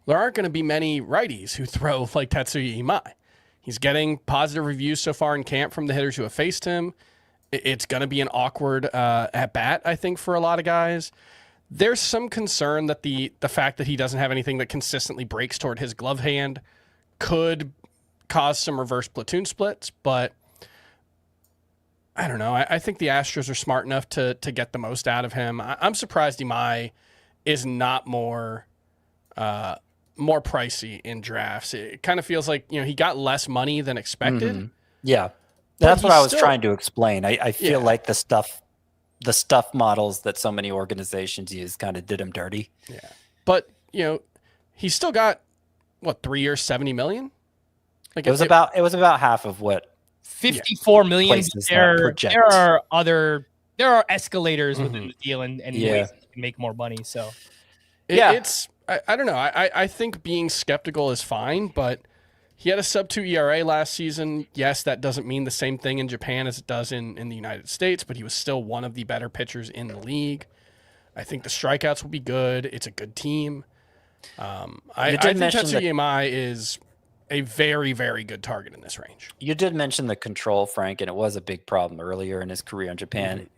There aren't going to be many righties who throw like Tatsuya Imai. He's getting positive reviews so far in camp from the hitters who have faced him. It's going to be an awkward at-bat, I think, for a lot of guys. There's some concern that the fact that he doesn't have anything that consistently breaks toward his glove hand could cause some reverse platoon splits, but I don't know. I think the Astros are smart enough to get the most out of him. I'm surprised Imai is not more pricey in drafts. It kind of feels like, he got less money than expected.
Mm-hmm. Yeah. That's what I was trying to explain. I feel like the stuff models that so many organizations use kind of did him dirty.
Yeah. But, he's still got 3 years, 70 million? Like
it was about half of what
54 million. There are escalators within the deal and ways you can make more money. So
it's I don't know. I think being skeptical is fine, but he had a sub-2 ERA last season. Yes, that doesn't mean the same thing in Japan as it does in the United States, but he was still one of the better pitchers in the league. I think the strikeouts will be good. It's a good team. I think Tatsuya Imai is a very, very good target in this range.
You did mention the control, Frank, and it was a big problem earlier in his career in Japan.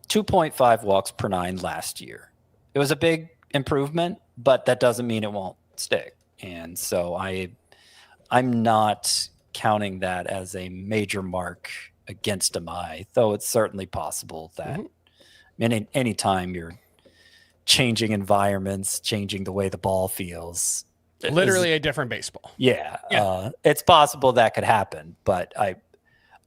2.5 walks per 9 last year. It was a big improvement, but that doesn't mean it won't stick. And so I'm not counting that as a major mark against Imai, though it's certainly possible that any time you're changing environments, changing the way the ball feels.
Literally a different baseball.
Yeah. It's possible that could happen, but I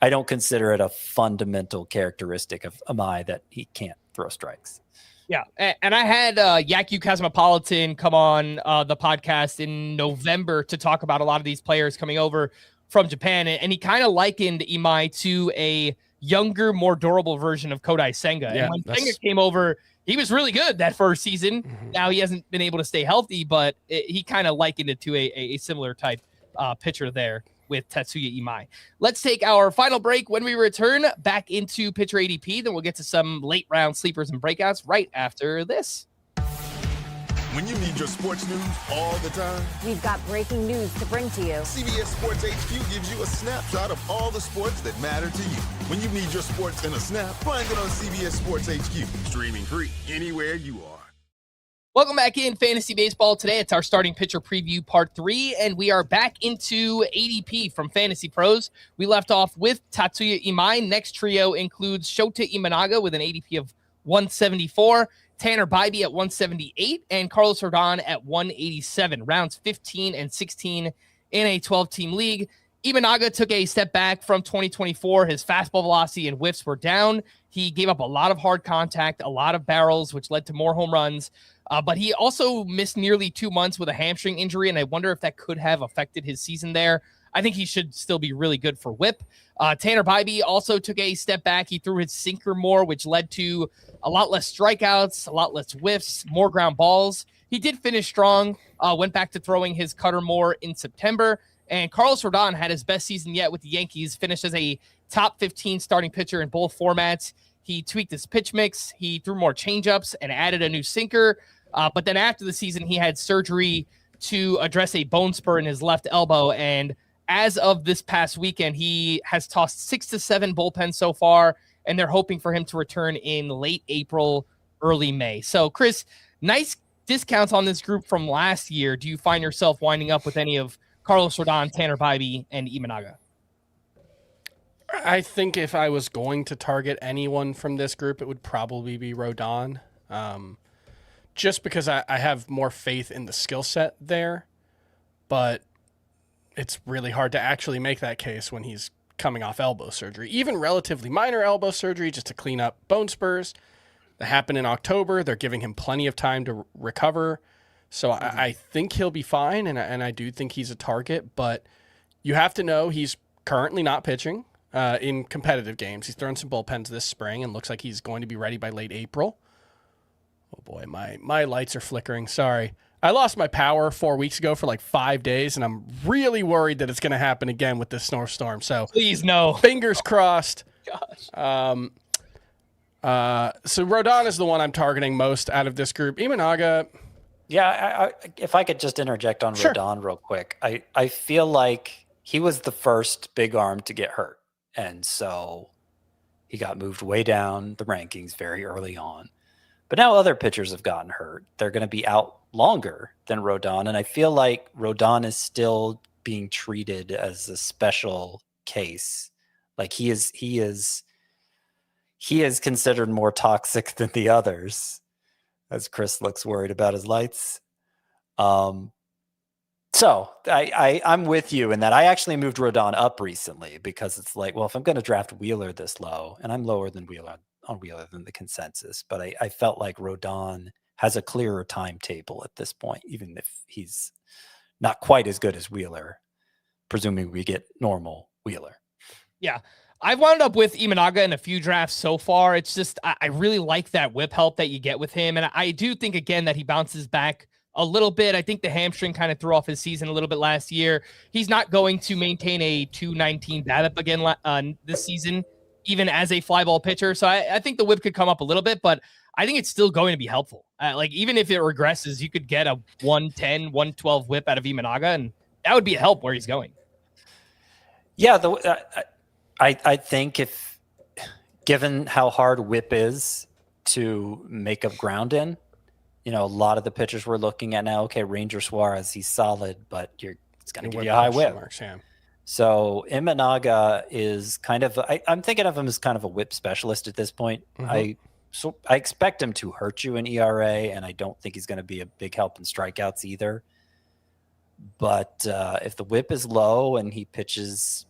don't consider it a fundamental characteristic of Imai that he can't throw strikes.
Yeah, and I had Yaku Cosmopolitan come on the podcast in November to talk about a lot of these players coming over from Japan, and he kind of likened Imai to a younger, more durable version of Kodai Senga.
Yeah,
and when Senga came over, he was really good that first season. Now he hasn't been able to stay healthy, but he kind of likened it to a similar type pitcher there with Tatsuya Imai. Let's take our final break. When we return back into pitcher ADP, then we'll get to some late round sleepers and breakouts right after this.
When you need your sports news all the time,
We've got breaking news to bring to you.
CBS Sports HQ gives you a snapshot of all the sports that matter to you. When you need your sports in a snap, find it on CBS Sports HQ, streaming free anywhere you are.
Welcome back in Fantasy Baseball. Today it's our starting pitcher preview part 3, and we are back into ADP from Fantasy Pros. We left off with Tatsuya Imai. Next trio includes Shota Imanaga with an ADP of 174, Tanner Bibee at 178, and Carlos Rodon at 187. Rounds 15 and 16 in a 12-team league. Imanaga took a step back from 2024. His fastball velocity and whiffs were down. He gave up a lot of hard contact, a lot of barrels, which led to more home runs. But he also missed nearly 2 months with a hamstring injury, and I wonder if that could have affected his season there. I think he should still be really good for whip. Tanner Bibee also took a step back. He threw his sinker more, which led to a lot less strikeouts, a lot less whiffs, more ground balls. He did finish strong, went back to throwing his cutter more in September. And Carlos Rodon had his best season yet with the Yankees, finished as a top 15 starting pitcher in both formats. He tweaked his pitch mix. He threw more changeups and added a new sinker. But then after the season, he had surgery to address a bone spur in his left elbow. And as of this past weekend, he has tossed 6 to 7 bullpens so far, and they're hoping for him to return in late April, early May. So, Chris, nice discounts on this group from last year. Do you find yourself winding up with any of Carlos Rodon, Tanner Bibee, and Imanaga?
I think if I was going to target anyone from this group, it would probably be Rodon. Just because I have more faith in the skill set there, but it's really hard to actually make that case when he's coming off elbow surgery, even relatively minor elbow surgery just to clean up bone spurs that happened in October. They're giving him plenty of time to recover. So I think he'll be fine. And I do think he's a target, but you have to know he's currently not pitching in competitive games. He's thrown some bullpens this spring and looks like he's going to be ready by late April. Oh boy, my lights are flickering. Sorry. I lost my power 4 weeks ago for like 5 days, and I'm really worried that it's going to happen again with this snowstorm. So
Please, no.
fingers crossed.
Gosh.
So Rodon is the one I'm targeting most out of this group. Imanaga.
Yeah, if I could just interject on
Sure.
Rodon real quick. I feel like he was the first big arm to get hurt. And so he got moved way down the rankings very early on. But now other pitchers have gotten hurt. They're going to be out longer than Rodon. And I feel like Rodon is still being treated as a special case. Like he is considered more toxic than the others, as Chris looks worried about his lights. So I'm with you in that. I actually moved Rodon up recently because it's like, well, if I'm going to draft Wheeler this low, and I'm lower than Wheeler than the consensus, but I felt like Rodon has a clearer timetable at this point, even if he's not quite as good as Wheeler, presuming we get normal Wheeler.
Yeah. I've wound up with Imanaga in a few drafts so far. It's just, I really like that whip help that you get with him. And I do think, again, that he bounces back a little bit. I think the hamstring kind of threw off his season a little bit last year. He's not going to maintain a 219 BABIP again this season, even as a fly ball pitcher. So I think the whip could come up a little bit, but I think it's still going to be helpful. Like, even if it regresses, you could get a 110, 112 whip out of Imanaga, and that would be a help where he's going.
Yeah, I think if given how hard whip is to make up ground in, a lot of the pitchers we're looking at now, okay, Ranger Suarez, he's solid, but it's going to give you a high whip. So Imanaga is kind of, I'm thinking of him as kind of a whip specialist at this point. I expect him to hurt you in ERA, and I don't think he's going to be a big help in strikeouts either. But if the whip is low and he pitches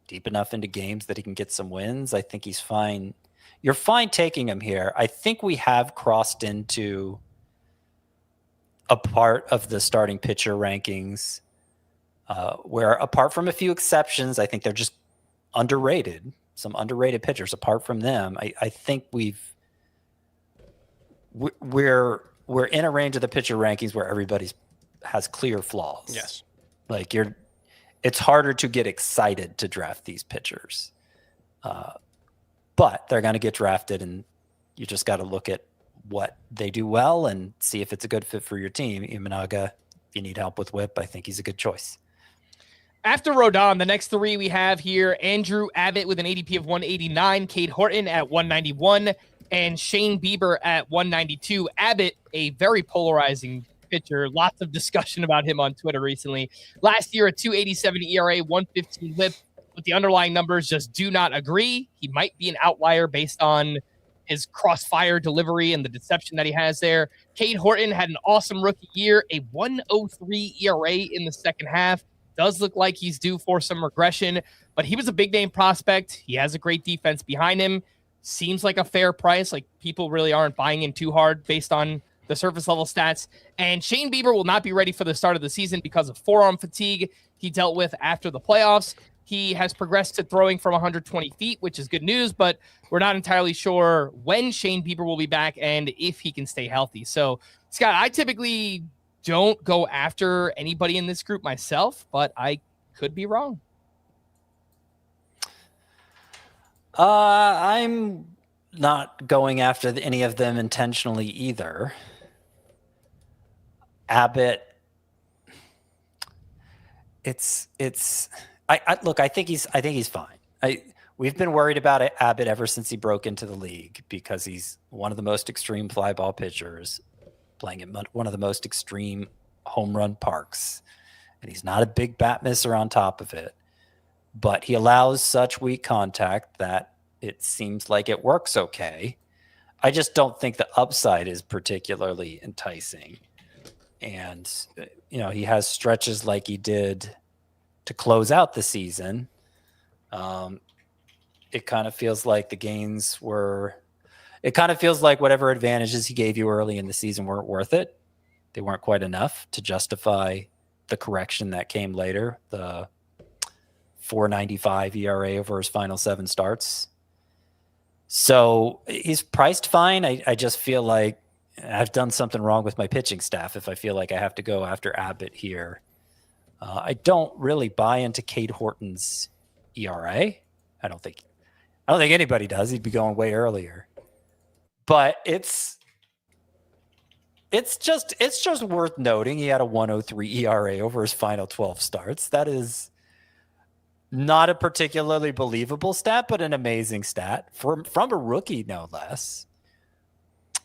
deep enough into games that he can get some wins, I think he's fine. You're fine taking him here. I think we have crossed into a part of the starting pitcher rankings where, apart from a few exceptions, I think they're just underrated. Some underrated pitchers. Apart from them, I think we're in a range of the pitcher rankings where everybody's has clear flaws.
Yes,
like it's harder to get excited to draft these pitchers. But they're going to get drafted, and you just got to look at what they do well and see if it's a good fit for your team. Imanaga, if you need help with whip, I think he's a good choice.
After Rodon, the next three we have here, Andrew Abbott with an ADP of 189, Cade Horton at 191, and Shane Bieber at 192. Abbott, a very polarizing pitcher. Lots of discussion about him on Twitter recently. Last year, a 287 ERA, 115 whip, but the underlying numbers just do not agree. He might be an outlier based on his crossfire delivery and the deception that he has there. Cade Horton had an awesome rookie year, a 103 ERA in the second half. Does look like he's due for some regression, but he was a big name prospect. He has a great defense behind him. Seems like a fair price. Like, people really aren't buying in too hard based on the surface level stats. And Shane Bieber will not be ready for the start of the season because of forearm fatigue he dealt with after the playoffs. He has progressed to throwing from 120 feet, which is good news, but we're not entirely sure when Shane Bieber will be back and if he can stay healthy. So, Scott, I typically don't go after anybody in this group myself, but I could be wrong.
I'm not going after any of them intentionally either. Abbott, I think he's fine. We've been worried about Abbott ever since he broke into the league because he's one of the most extreme fly ball pitchers, playing at one of the most extreme home run parks. And he's not a big bat misser on top of it, but he allows such weak contact that it seems like it works okay. I just don't think the upside is particularly enticing. And, he has stretches like he did to close out the season. It kind of feels like whatever advantages he gave you early in the season weren't worth it. They weren't quite enough to justify the correction that came later, the 4.95 ERA over his final 7 starts. So he's priced fine. I just feel like I've done something wrong with my pitching staff if I feel like I have to go after Abbott here. I don't really buy into Cade Horton's ERA. I don't think anybody does. He'd be going way earlier. But it's just worth noting he had a 103 ERA over his final 12 starts. That is not a particularly believable stat, but an amazing stat from a rookie, no less.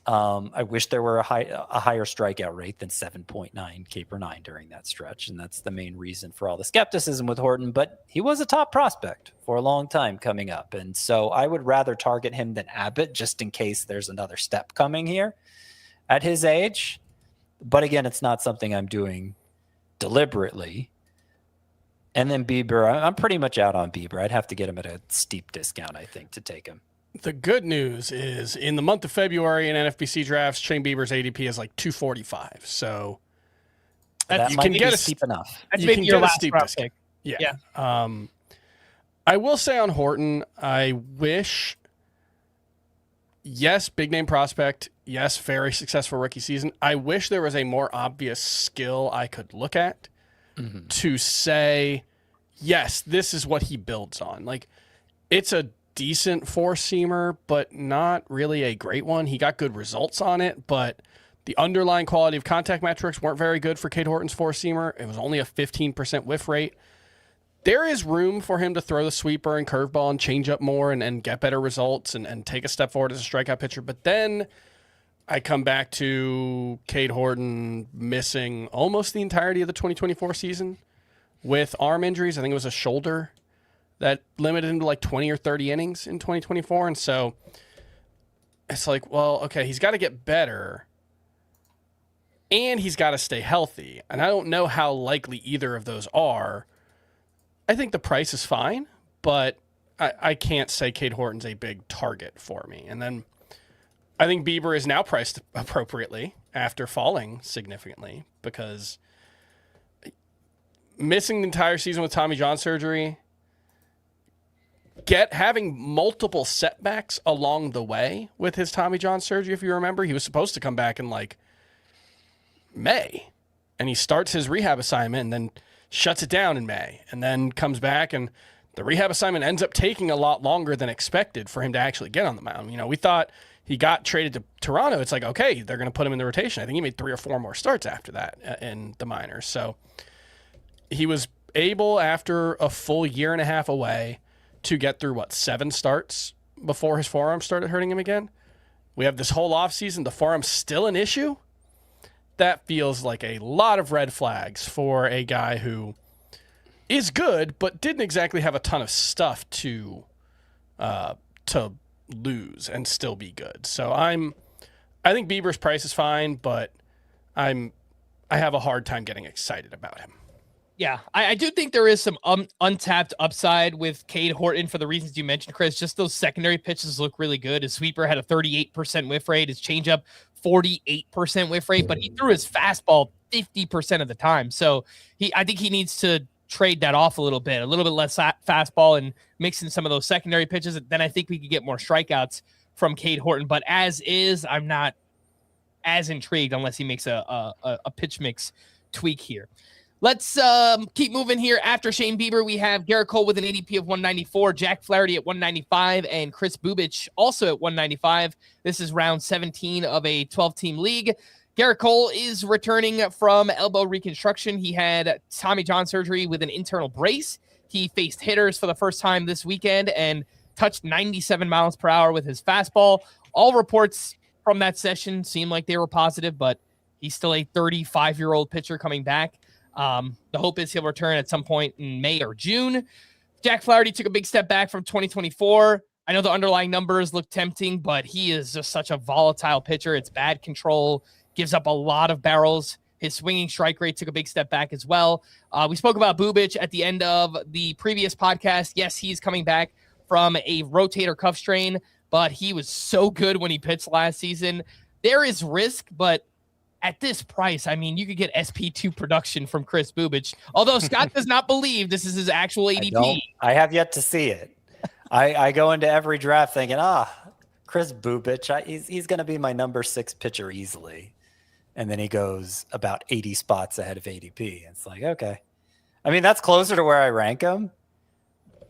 I wish there were a higher strikeout rate than 7.9 K per 9 during that stretch, and that's the main reason for all the skepticism with Horton. But he was a top prospect for a long time coming up, and so I would rather target him than Abbott just in case there's another step coming here at his age. But again, it's not something I'm doing deliberately. And then Bieber, I'm pretty much out on Bieber. I'd have to get him at a steep discount, I think, to take him.
The good news is in the month of February in NFBC drafts, Shane Bieber's ADP is like 245. So
That
you
might
can
be
get a
steep enough.
That's
You
maybe
can
your
get a
last
steep
round
discount.
pick.
Yeah.
Yeah.
I will say on Horton, I wish, yes, big name prospect. Yes, very successful rookie season. I wish there was a more obvious skill I could look at to say, yes, this is what he builds on. Like, it's a decent four-seamer, but not really a great one. He got good results on it, but the underlying quality of contact metrics weren't very good for Cade Horton's four-seamer. It was only a 15% whiff rate. There is room for him to throw the sweeper and curveball and change up more and get better results and take a step forward as a strikeout pitcher. But then I come back to Cade Horton missing almost the entirety of the 2024 season with arm injuries. I think it was a shoulder that limited him to like 20 or 30 innings in 2024. And so it's like, well, okay, he's got to get better and he's got to stay healthy. And I don't know how likely either of those are. I think the price is fine, but I can't say Cade Horton's a big target for me. And then I think Bieber is now priced appropriately after falling significantly because missing the entire season with Tommy John surgery, having multiple setbacks along the way with his Tommy John surgery. If you remember, he was supposed to come back in like May, and he starts his rehab assignment and then shuts it down in May, and then comes back, and the rehab assignment ends up taking a lot longer than expected for him to actually get on the mound. You know, we thought he got traded to Toronto. It's like, okay, they're going to put him in the rotation. I think he made 3 or 4 more starts after that in the minors. So he was able, after a full year and a half away, to get through, 7 starts before his forearm started hurting him again. We have this whole offseason, the forearm's still an issue. That feels like a lot of red flags for a guy who is good, but didn't exactly have a ton of stuff to lose and still be good. So I think Bieber's price is fine, but I have a hard time getting excited about him.
Yeah, I do think there is some untapped upside with Cade Horton for the reasons you mentioned, Chris. Just those secondary pitches look really good. His sweeper had a 38% whiff rate. His changeup, 48% whiff rate, but he threw his fastball 50% of the time. So I think he needs to trade that off a little bit less fastball and mix in some of those secondary pitches. Then I think we could get more strikeouts from Cade Horton. But as is, I'm not as intrigued unless he makes a pitch mix tweak here. Let's keep moving here. After Shane Bieber, we have Gerrit Cole with an ADP of 194, Jack Flaherty at 195, and Chris Bubich also at 195. This is round 17 of a 12-team league. Gerrit Cole is returning from elbow reconstruction. He had Tommy John surgery with an internal brace. He faced hitters for the first time this weekend and touched 97 miles per hour with his fastball. All reports from that session seem like they were positive, but he's still a 35-year-old pitcher coming back. The hope is he'll return at some point in May or June. Jack Flaherty took a big step back from 2024. I know the underlying numbers look tempting, but he is just such a volatile pitcher. It's bad control, gives up a lot of barrels. His swinging strike rate took a big step back as well. We spoke about Bubich at the end of the previous podcast. Yes, he's coming back from a rotator cuff strain, but he was so good when he pitched last season. There is risk, but at this price, I mean, you could get SP2 production from Chris Bubich, although Scott does not believe this is his actual ADP.
I have yet to see it. I go into every draft thinking, Chris Bubich, he's going to be my number 6 pitcher easily. And then he goes about 80 spots ahead of ADP. It's like, okay. I mean, that's closer to where I rank him,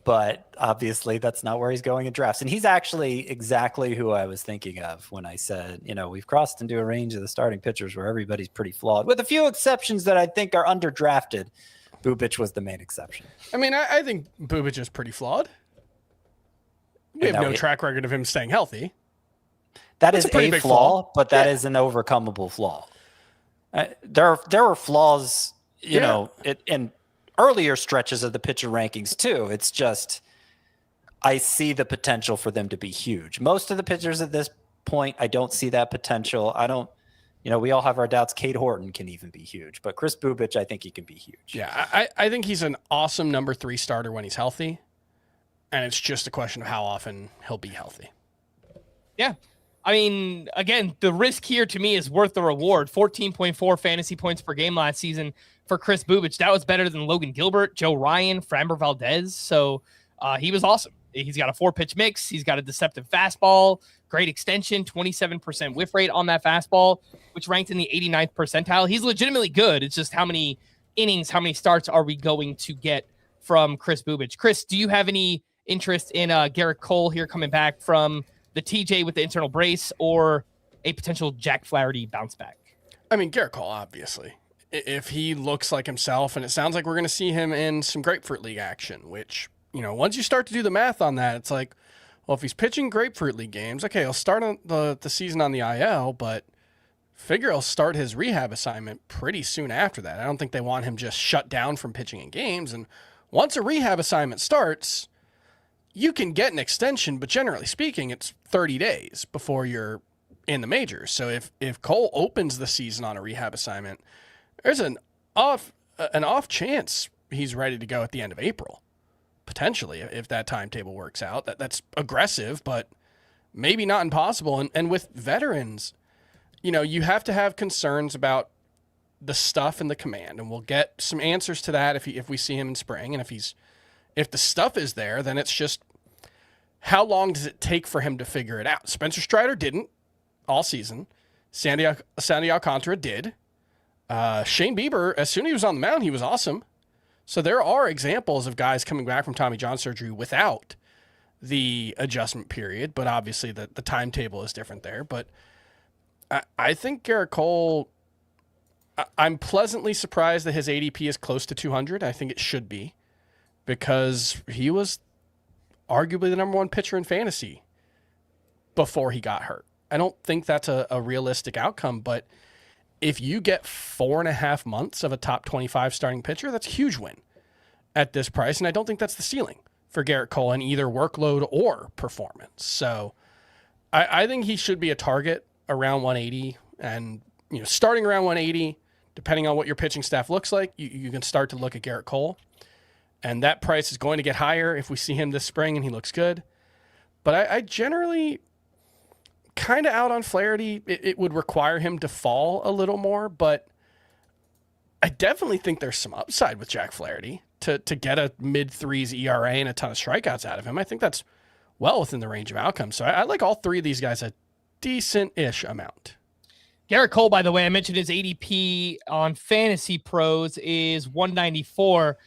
but obviously that's not where he's going in drafts. And he's actually exactly who I was thinking of when I said, we've crossed into a range of the starting pitchers where everybody's pretty flawed, with a few exceptions that I think are underdrafted. Bubich was the main exception.
I mean, I think Bubich is pretty flawed. We have no track record of him staying healthy.
That's a big flaw, but that is an overcomable flaw. There were flaws, in earlier stretches of the pitcher rankings too. It's just, I see the potential for them to be huge. Most of the pitchers at this point, I don't see that potential. I don't, we all have our doubts. Cade Horton can even be huge, but Chris Bubich, I think he can be huge.
Yeah, I think he's an awesome number 3 starter when he's healthy. And it's just a question of how often he'll be healthy.
Yeah. I mean, again, the risk here to me is worth the reward. 14.4 fantasy points per game last season for Chris Bubich. That was better than Logan Gilbert, Joe Ryan, Framber Valdez. So he was awesome. He's got a 4-pitch mix. He's got a deceptive fastball, great extension, 27% whiff rate on that fastball, which ranked in the 89th percentile. He's legitimately good. It's just how many innings, how many starts are we going to get from Chris Bubich? Chris, do you have any interest in Gerrit Cole here coming back from the TJ with the internal brace, or a potential Jack Flaherty bounce back?
I mean, Gerrit Cole, obviously. If he looks like himself, and it sounds like we're going to see him in some Grapefruit League action, which, once you start to do the math on that, it's like, well, if he's pitching Grapefruit League games, okay, he'll start on the season on the IL, but figure he'll start his rehab assignment pretty soon after that. I don't think they want him just shut down from pitching in games. And once a rehab assignment starts, you can get an extension, but generally speaking, it's 30 days before you're in the majors. So if Cole opens the season on a rehab assignment, there's an off chance he's ready to go at the end of April, potentially, if that timetable works out. That's aggressive, but maybe not impossible. And with veterans, you have to have concerns about the stuff and the command, and we'll get some answers to that if we see him in spring. And if the stuff is there, then it's just, how long does it take for him to figure it out? Spencer Strider didn't all season. Sandy Alcantara did. Shane Bieber, as soon as he was on the mound, he was awesome. So there are examples of guys coming back from Tommy John surgery without the adjustment period, but obviously the timetable is different there. But I think Garrett Cole, I'm pleasantly surprised that his ADP is close to 200. I think it should be, because he was arguably the number one pitcher in fantasy before he got hurt. I don't think that's a realistic outcome, but if you get 4.5 months of a top 25 starting pitcher, that's a huge win at this price. And I don't think that's the ceiling for Garrett Cole in either workload or performance. So I think he should be a target around 180, and starting around 180, depending on what your pitching staff looks like, you can start to look at Garrett Cole. And that price is going to get higher if we see him this spring and he looks good. But I generally kind of out on Flaherty. It would require him to fall a little more, but I definitely think there's some upside with Jack Flaherty to get a mid-threes ERA and a ton of strikeouts out of him. I think that's well within the range of outcomes. So I like all three of these guys a decent-ish amount.
Garrett Cole, by the way, I mentioned his ADP on Fantasy Pros is 194.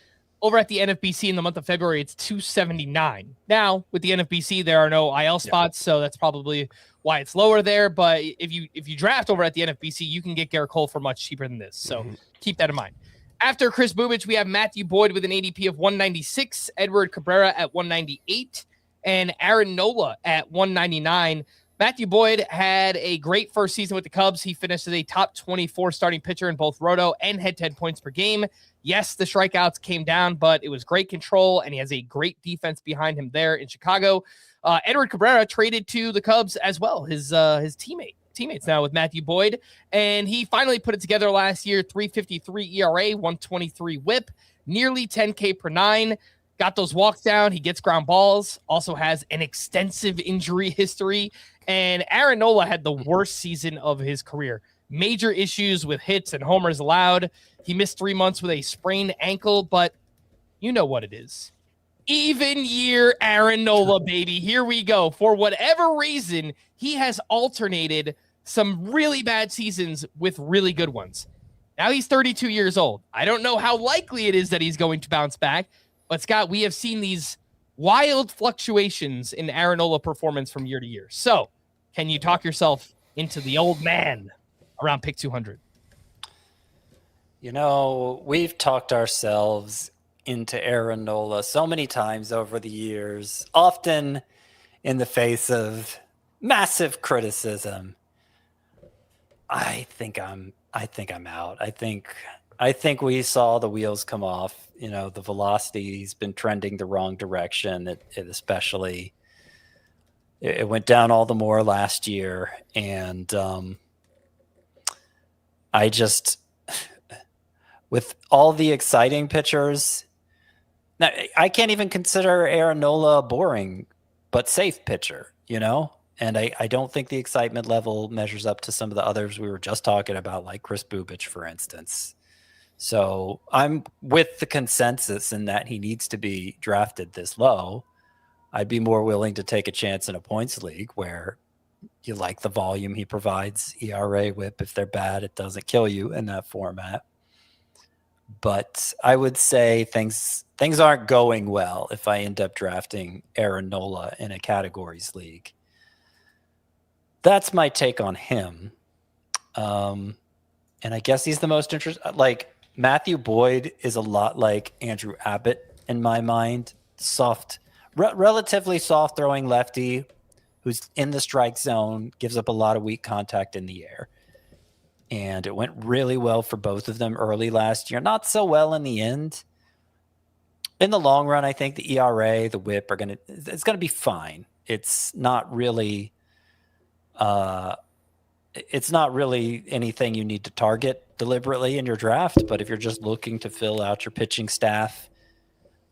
Over at the NFBC in the month of February, it's 279. Now, with the NFBC, there are no IL spots, so that's probably why it's lower there. But if you draft over at the NFBC, you can get Garrett Cole for much cheaper than this. So keep that in mind. After Chris Bubich, we have Matthew Boyd with an ADP of 196, Edward Cabrera at 198, and Aaron Nola at 199. Matthew Boyd had a great first season with the Cubs. He finished as a top 24 starting pitcher in both roto and head-to-head points per game. Yes, the strikeouts came down, but it was great control, and he has a great defense behind him there in Chicago. Edward Cabrera traded to the Cubs as well, his teammates now with Matthew Boyd, and he finally put it together last year. 3.53 ERA, 123 WHIP, nearly 10K per nine. Got those walks down. He gets ground balls. Also has an extensive injury history. And Aaron Nola had the worst season of his career. Major issues with hits and homers allowed. He missed 3 months with a sprained ankle, but you know what it is. Even year Aaron Nola, baby. Here we go. For whatever reason, he has alternated some really bad seasons with really good ones. Now he's 32 years old. I don't know how likely it is that he's going to bounce back, but Scott, we have seen these wild fluctuations in Aaron Nola performance from year to year. So can you talk yourself into the old man around pick 200?
We've talked ourselves into Aaron Nola so many times over the years, often in the face of massive criticism. I think I'm out. I think we saw the wheels come off. The velocity's been trending the wrong direction. It went down all the more last year. And I just, with all the exciting pitchers, now I can't even consider Aaron Nola a boring but safe pitcher, And I don't think the excitement level measures up to some of the others we were just talking about, like Chris Bubich, for instance. So I'm with the consensus in that he needs to be drafted this low. I'd be more willing to take a chance in a points league where you like the volume he provides. ERA, WHIP, if they're bad, it doesn't kill you in that format. But I would say things aren't going well if I end up drafting Aaron Nola in a categories league. That's my take on him. And I guess he's the most interesting. Like, Matthew Boyd is a lot like Andrew Abbott in my mind. Relatively soft throwing lefty who's in the strike zone, gives up a lot of weak contact in the air. And it went really well for both of them early last year. Not so well in the end. In the long run, I think the ERA, the WHIP it's going to be fine. It's not really anything you need to target deliberately in your draft. But if you're just looking to fill out your pitching staff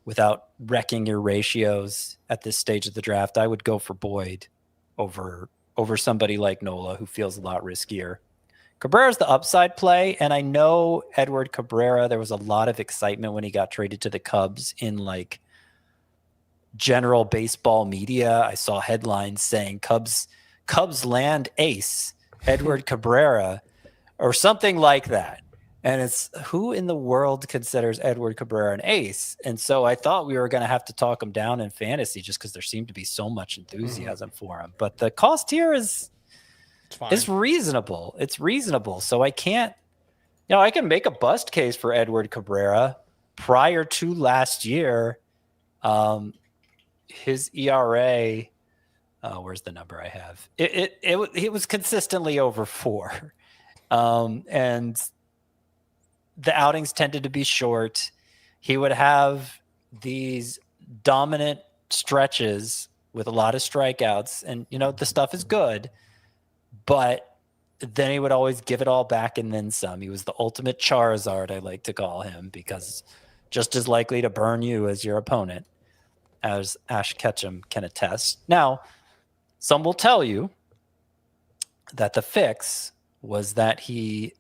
without wrecking your ratios at this stage of the draft, I would go for Boyd over somebody like Nola, who feels a lot riskier. Cabrera's the upside play, and I know Edward Cabrera, there was a lot of excitement when he got traded to the Cubs in like general baseball media. I saw headlines saying Cubs land ace Edward Cabrera or something like that. And it's who in the world considers Edward Cabrera an ace? And so I thought we were going to have to talk him down in fantasy just because there seemed to be so much enthusiasm for him. But the cost here is reasonable. It's reasonable. So I can't, I can make a bust case for Edward Cabrera. Prior to last year, his ERA, where's the number I have? It was consistently over 4. And the outings tended to be short. He would have these dominant stretches with a lot of strikeouts, and the stuff is good, but then he would always give it all back and then some. He was the ultimate Charizard, I like to call him, because just as likely to burn you as your opponent, as Ash Ketchum can attest. Now, some will tell you that the fix was that he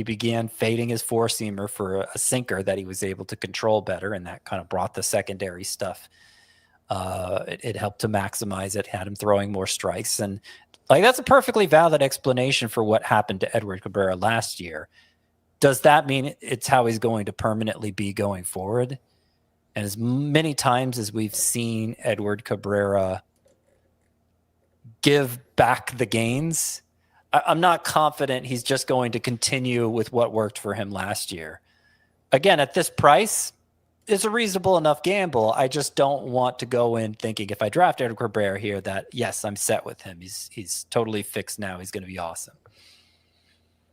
began fading his four-seamer for a sinker that he was able to control better, and that kind of brought the secondary stuff. It helped to maximize it, had him throwing more strikes. And that's a perfectly valid explanation for what happened to Edward Cabrera last year. Does that mean it's how he's going to permanently be going forward? And as many times as we've seen Edward Cabrera give back the gains, I'm not confident he's just going to continue with what worked for him last year. Again, at this price, it's a reasonable enough gamble. I just don't want to go in thinking if I draft Edward Cabrera here that, yes, I'm set with him. He's totally fixed now. He's going to be awesome.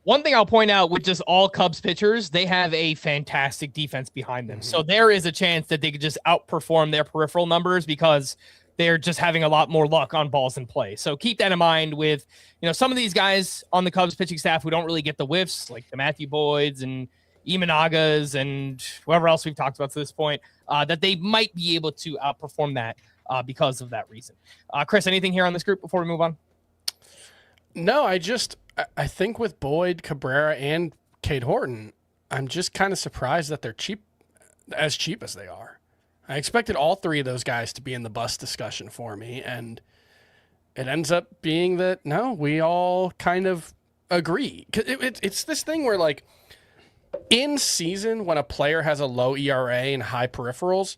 One thing I'll point out with just all Cubs pitchers, they have a fantastic defense behind them. So there is a chance that they could just outperform their peripheral numbers because they're just having a lot more luck on balls in play. So keep that in mind with, some of these guys on the Cubs pitching staff who don't really get the whiffs, like the Matthew Boyds and Imanagas and whoever else we've talked about to this point, that they might be able to outperform that because of that reason. Chris, anything here on this group before we move on?
No, I think with Boyd, Cabrera, and Cade Horton, I'm just kind of surprised that they're cheap as they are. I expected all three of those guys to be in the bust discussion for me, and it ends up being that, no, we all kind of agree. It's this thing where, in season, when a player has a low ERA and high peripherals,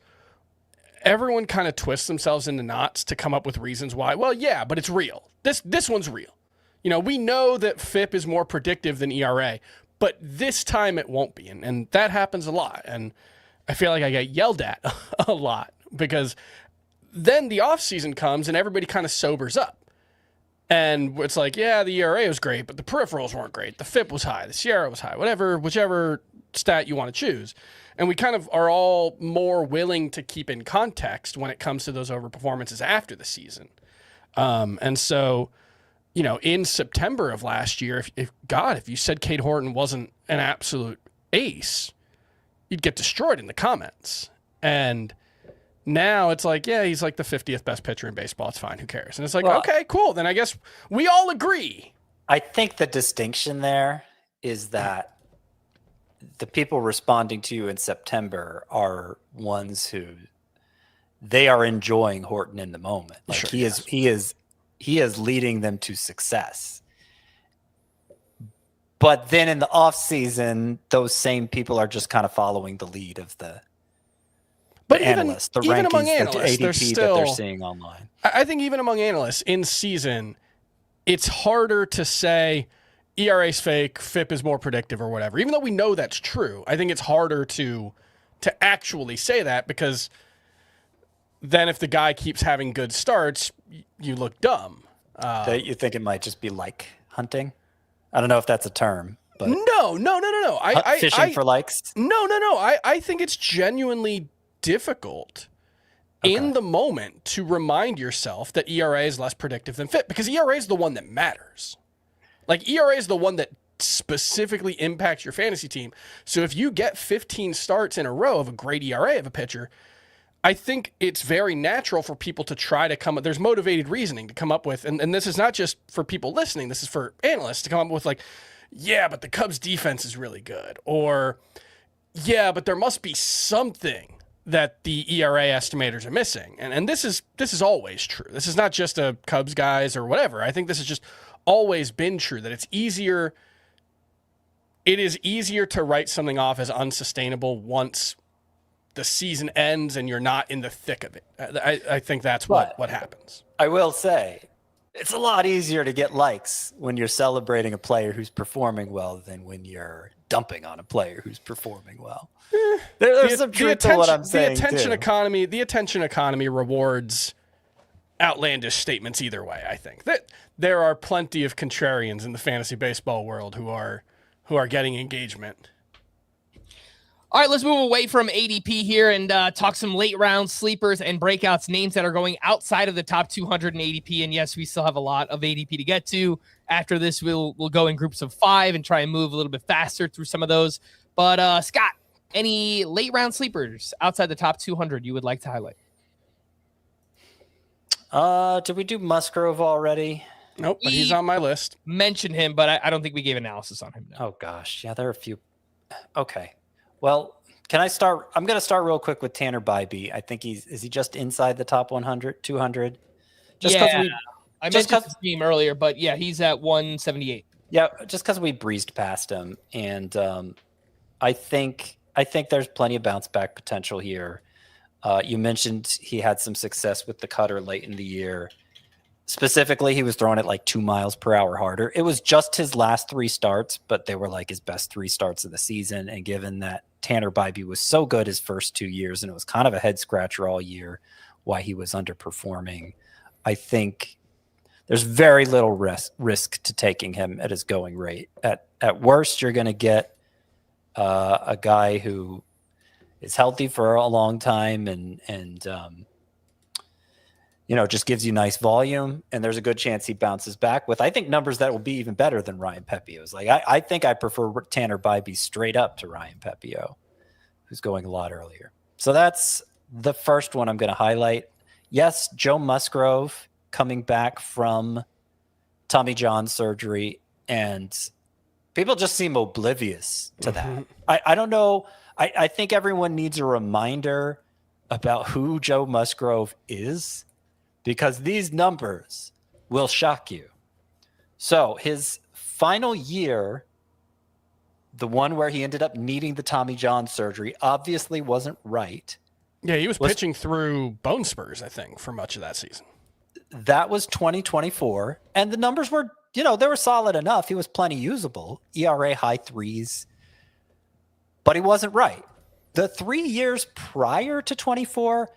everyone kind of twists themselves into knots to come up with reasons why. Well, yeah, but it's real. This one's real. We know that FIP is more predictive than ERA, but this time it won't be. And that happens a lot. And I feel like I get yelled at a lot because then the offseason comes and everybody kind of sobers up. And it's like, yeah, the ERA was great, but the peripherals weren't great. The FIP was high. The Sierra was high. Whichever stat you want to choose. And we kind of are all more willing to keep in context when it comes to those overperformances after the season. And so, in September of last year, if you said Cade Horton wasn't an absolute ace, you'd get destroyed in the comments. And now it's like, yeah, he's like the 50th best pitcher in baseball. It's fine. Who cares? And it's like, okay, cool. Then I guess we all agree.
I think the distinction there is that the people responding to you in September are ones who they are enjoying Horton in the moment. Like he is leading them to success. But then in the off season, those same people are just kind of following the lead of the analysts, the rankings,
among analysts,
the ADP that they're seeing online.
I think even among analysts in season, it's harder to say ERA's fake, FIP is more predictive or whatever. Even though we know that's true, I think it's harder to actually say that because then if the guy keeps having good starts, you look dumb.
You think it might just be like hunting? I don't know if that's a term. But
No.
Fishing for likes?
No. I think it's genuinely difficult in the moment to remind yourself that ERA is less predictive than FIP because ERA is the one that matters. Like ERA is the one that specifically impacts your fantasy team. So if you get 15 starts in a row of a great ERA of a pitcher, I think it's very natural for people to try to come up. There's motivated reasoning to come up with, and this is not just for people listening. This is for analysts to come up with like, yeah, but the Cubs defense is really good. Or, yeah, but there must be something that the ERA estimators are missing. And this is always true. This is not just a Cubs guys or whatever. I think this has just always been true, that it's easier it is easier to write something off as unsustainable once the season ends and you're not in the thick of it. I think that's what happens.
I will say, it's a lot easier to get likes when you're celebrating a player who's performing well than when you're dumping on a player who's performing well. There's some truth to what I'm saying.
The attention economy rewards outlandish statements either way. I think that there are plenty of contrarians in the fantasy baseball world who are getting engagement.
All right, let's move away from ADP here and talk some late round sleepers and breakouts, names that are going outside of the top 200 in ADP. And yes, we still have a lot of ADP to get to. After this, we'll go in groups of 5 and try and move a little bit faster through some of those. But Scott, any late round sleepers outside the top 200 you would like to highlight?
Did we do Musgrove already?
Nope, but he's on my list.
Mention him, but I don't think we gave analysis on him. No.
Oh gosh, yeah, there are a few. Okay, well, can I start? I'm going to start real quick with Tanner Bibee. I think is he just inside the top 100, 200?
I mentioned his team earlier, but yeah, he's at 178.
Yeah, just because we breezed past him, and I think there's plenty of bounce back potential here. You mentioned he had some success with the cutter late in the year. Specifically, he was throwing it like 2 miles per hour harder. It was just his last 3 starts, but they were like his best 3 starts of the season. And given that Tanner Bibee was so good his first 2 years, and it was kind of a head scratcher all year why he was underperforming, I think there's very little risk to taking him at his going rate. At worst, you're going to get a guy who is healthy for a long time and just gives you nice volume, and there's a good chance he bounces back with, I think, numbers that will be even better than Ryan Pepiot's. Like, I think I prefer Tanner Bibee straight up to Ryan Pepiot, who's going a lot earlier. So that's the first one I'm going to highlight. Yes, Joe Musgrove coming back from Tommy John surgery, and people just seem oblivious to that. I don't know. I think everyone needs a reminder about who Joe Musgrove is, because these numbers will shock you. So his final year, the one where he ended up needing the Tommy John surgery, obviously wasn't right.
Yeah, he was pitching through bone spurs, I think, for much of that season.
That was 2024, and the numbers were, they were solid enough. He was plenty usable, ERA high 3s, but he wasn't right. The 3 years prior to 24,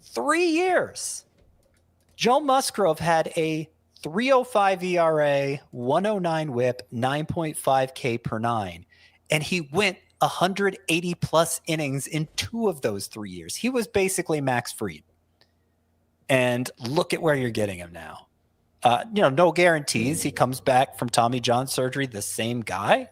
3 years, Joe Musgrove had a 3.05 ERA, 109 WHIP, 9.5 K per 9, and he went 180 plus innings in 2 of those 3 years. He was basically Max Fried. And look at where you're getting him now. No guarantees. He comes back from Tommy John surgery, the same guy.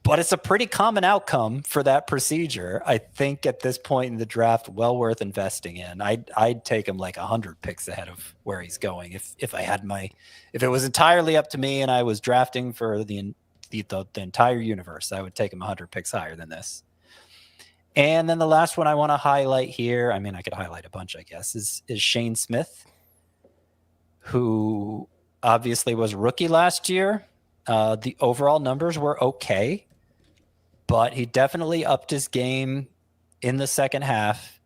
But it's a pretty common outcome for that procedure. I think at this point in the draft, well worth investing in. I'd take him like 100 picks ahead of where he's going. If it was entirely up to me and I was drafting for the entire universe, I would take him 100 picks higher than this. And then the last one I want to highlight here, I mean, I could highlight a bunch, I guess, is Shane Smith, who obviously was rookie last year. The overall numbers were okay, but he definitely upped his game in the second half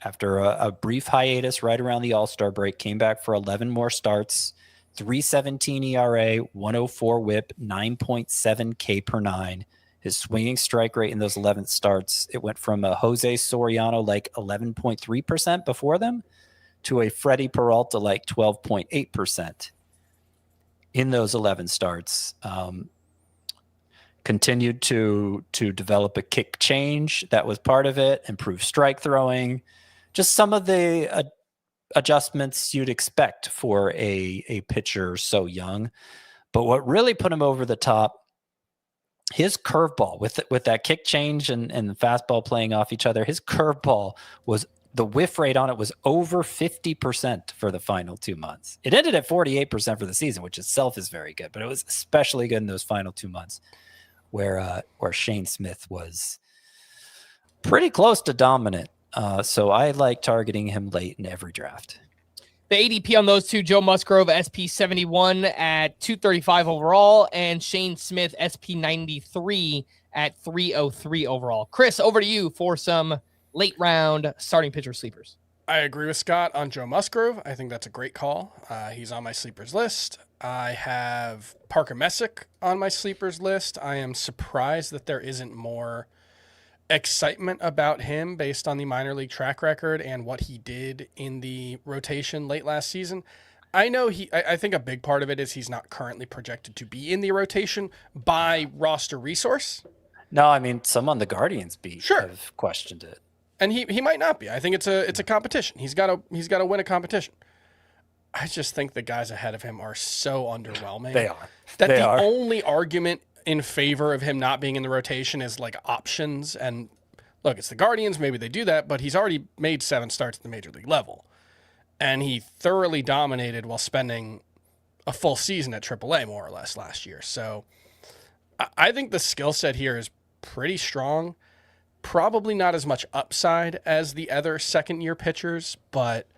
after a brief hiatus right around the All-Star break, came back for 11 more starts, 3.17 ERA, 104 WHIP, 9.7 K per 9. His swinging strike rate in those 11 starts, it went from a Jose Soriano like 11.3% before them to a Freddie Peralta like 12.8% in those 11 starts. Continued to develop a kick change. That was part of it. Improved strike throwing. Just some of the adjustments you'd expect for a pitcher so young. But what really put him over the top, his curveball with that kick change and the fastball playing off each other, his curveball was, the whiff rate on it was over 50% for the final 2 months. It ended at 48% for the season, which itself is very good, but it was especially good in those final 2 months where Shane Smith was pretty close to dominant. So I like targeting him late in every draft.
The ADP on those two, Joe Musgrove, SP 71 at 235 overall, and Shane Smith, SP 93 at 303 overall. Chris, over to you for some late round starting pitcher sleepers.
I agree with Scott on Joe Musgrove. I think that's a great call. He's on my sleepers list. I have Parker Messick on my sleepers list. I am surprised that there isn't more excitement about him based on the minor league track record and what he did in the rotation late last season. I know I think a big part of it is he's not currently projected to be in the rotation by roster resource.
No, I mean, some on the Guardians beat have questioned it.
And he might not be. I think it's a competition. He's got to win a competition. I just think the guys ahead of him are so underwhelming.
They are.
That the only argument in favor of him not being in the rotation is like options. And look, it's the Guardians. Maybe they do that, but he's already made 7 starts at the major league level. And he thoroughly dominated while spending a full season at AAA more or less last year. So I think the skill set here is pretty strong. Probably not as much upside as the other second-year pitchers, but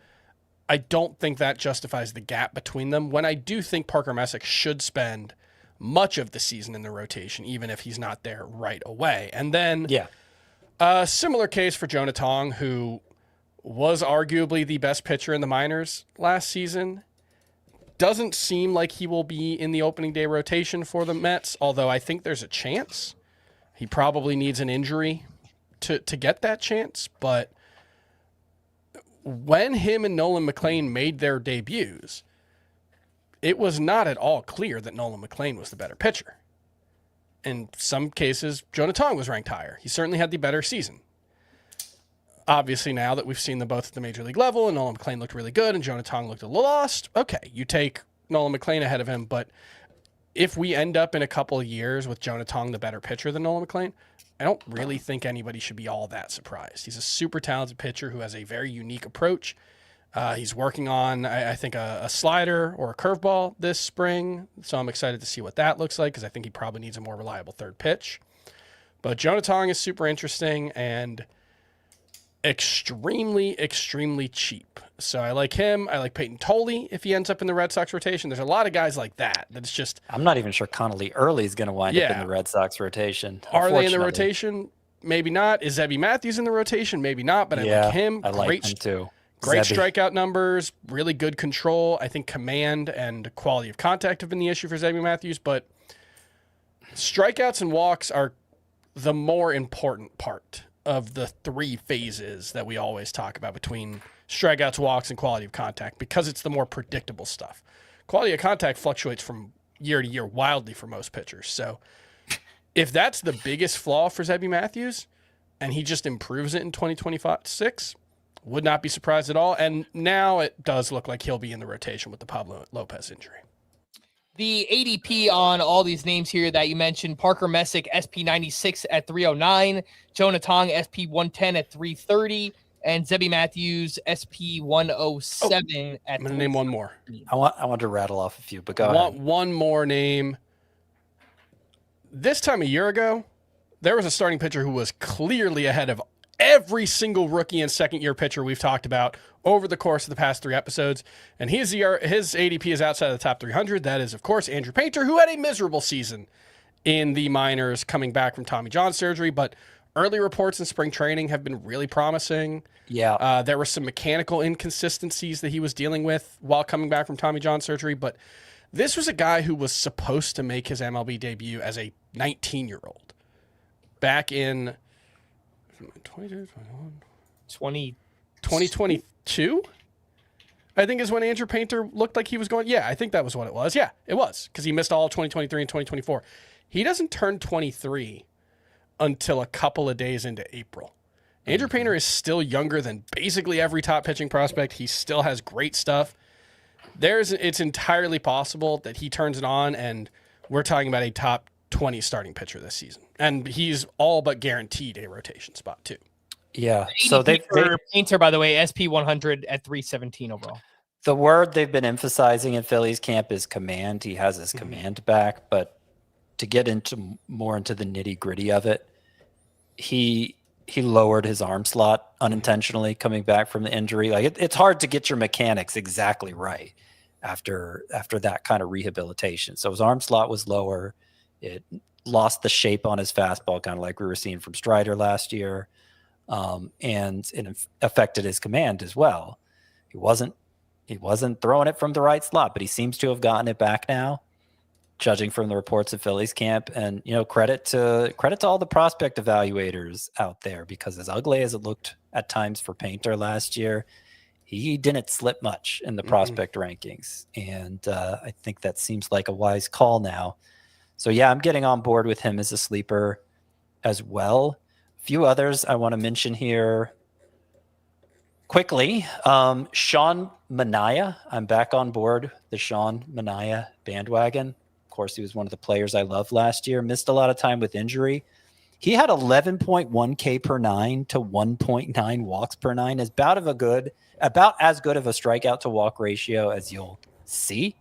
I don't think that justifies the gap between them, when I do think Parker Messick should spend much of the season in the rotation, even if he's not there right away. And then a similar case for Jonah Tong, who was arguably the best pitcher in the minors last season. Doesn't seem like he will be in the opening day rotation for the Mets, although I think there's a chance. He probably needs an injury to get that chance, but when him and Nolan McLean made their debuts, it was not at all clear that Nolan McLean was the better pitcher. In some cases, Jonah Tong was ranked higher. He certainly had the better season. Obviously, now that we've seen them both at the major league level, and Nolan McLean looked really good and Jonah Tong looked a little lost, okay, you take Nolan McLean ahead of him, but if we end up in a couple of years with Jonah Tong the better pitcher than Nolan McLean, I don't really think anybody should be all that surprised. He's a super talented pitcher who has a very unique approach. He's working on, I think, a slider or a curveball this spring, so I'm excited to see what that looks like because I think he probably needs a more reliable third pitch. But Jonah Tong is super interesting and extremely, extremely cheap. So I like him. I like Peyton Tolley if he ends up in the Red Sox rotation. There's a lot of guys like that. That's just...
I'm not even sure Connolly Early is going to wind up in the Red Sox rotation.
Are they in the rotation? Maybe not. Is Zebby Matthews in the rotation? Maybe not, but I like him.
I like him too.
Great
Zebby.
strikeout numbers, really good control. I think command and quality of contact have been the issue for Zebby Matthews, but strikeouts and walks are the more important part of the 3 phases that we always talk about between strikeouts, walks, and quality of contact, because it's the more predictable stuff. Quality of contact fluctuates from year to year wildly for most pitchers. So if that's the biggest flaw for Zebby Matthews and he just improves it in 2025-6, would not be surprised at all. And now it does look like he'll be in the rotation with the Pablo Lopez injury.
The ADP on all these names here that you mentioned: Parker Messick, SP 96 at 309, Jonah Tong, SP 110 at 330, and Zebby Matthews, SP 107 at...
I'm going to name one more.
I want to rattle off a few, but go ahead.
I want one more name. This time a year ago, there was a starting pitcher who was clearly ahead of every single rookie and second-year pitcher we've talked about over the course of the past 3 episodes, and his ADP is outside of the top 300. That is, of course, Andrew Painter, who had a miserable season in the minors coming back from Tommy John surgery, but early reports in spring training have been really promising.
Yeah.
There were some mechanical inconsistencies that he was dealing with while coming back from Tommy John surgery, but this was a guy who was supposed to make his MLB debut as a 19-year-old back in 2022, I think, is when Andrew Painter looked like he was going. Yeah, I think that was what it was. Yeah, it was, because he missed all of 2023 and 2024. He doesn't turn 23 until a couple of days into April. Andrew Painter is still younger than basically every top pitching prospect. He still has great stuff. It's entirely possible that he turns it on, and we're talking about a top 20 starting pitcher this season. And he's all but guaranteed a rotation spot too.
Yeah. So they
Painter, by the way, SP 100 at 317 overall.
The word they've been emphasizing in Phillies camp is command. He has his command back, but to get more into the nitty gritty of it, he he lowered his arm slot unintentionally coming back from the injury. Like it's hard to get your mechanics exactly right after that kind of rehabilitation. So his arm slot was lower. It lost the shape on his fastball, kind of like we were seeing from Strider last year. And it affected his command as well. He wasn't throwing it from the right slot, but he seems to have gotten it back now, judging from the reports of Phillies camp. And, credit to all the prospect evaluators out there, because as ugly as it looked at times for Painter last year, he didn't slip much in the prospect rankings. And I think that seems like a wise call now. So yeah, I'm getting on board with him as a sleeper as well. Few others I want to mention here quickly. Sean Manaea. I'm back on board the Sean Manaea bandwagon. Of course, he was one of the players I loved last year. Missed a lot of time with injury. He had 11.1 K per nine to 1.9 walks per nine. Is about as good of a strikeout to walk ratio as you'll see.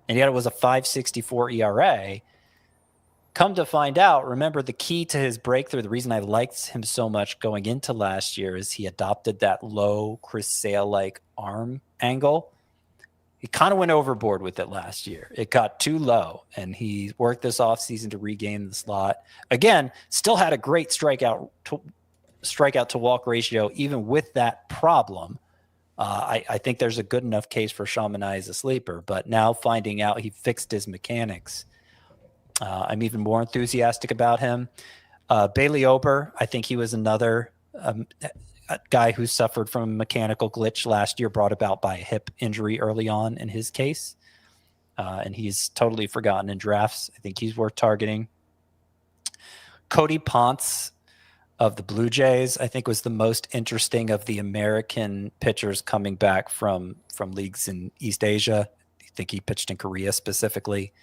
And yet it was a 5.64 ERA. Come to find out, remember the key to his breakthrough, the reason I liked him so much going into last year is he adopted that low Chris Sale-like arm angle. He kind of went overboard with it last year. It got too low, and he worked this offseason to regain the slot. Again, still had a great strikeout to walk ratio, even with that problem. I think there's a good enough case for Sean Manaea as a sleeper, but now finding out he fixed his mechanics, I'm even more enthusiastic about him. Bailey Ober, I think he was another a guy who suffered from a mechanical glitch last year brought about by a hip injury early on in his case. And he's totally forgotten in drafts. I think he's worth targeting. Cody Ponce of the Blue Jays, I think, was the most interesting of the American pitchers coming back from leagues in East Asia. I think he pitched in Korea specifically.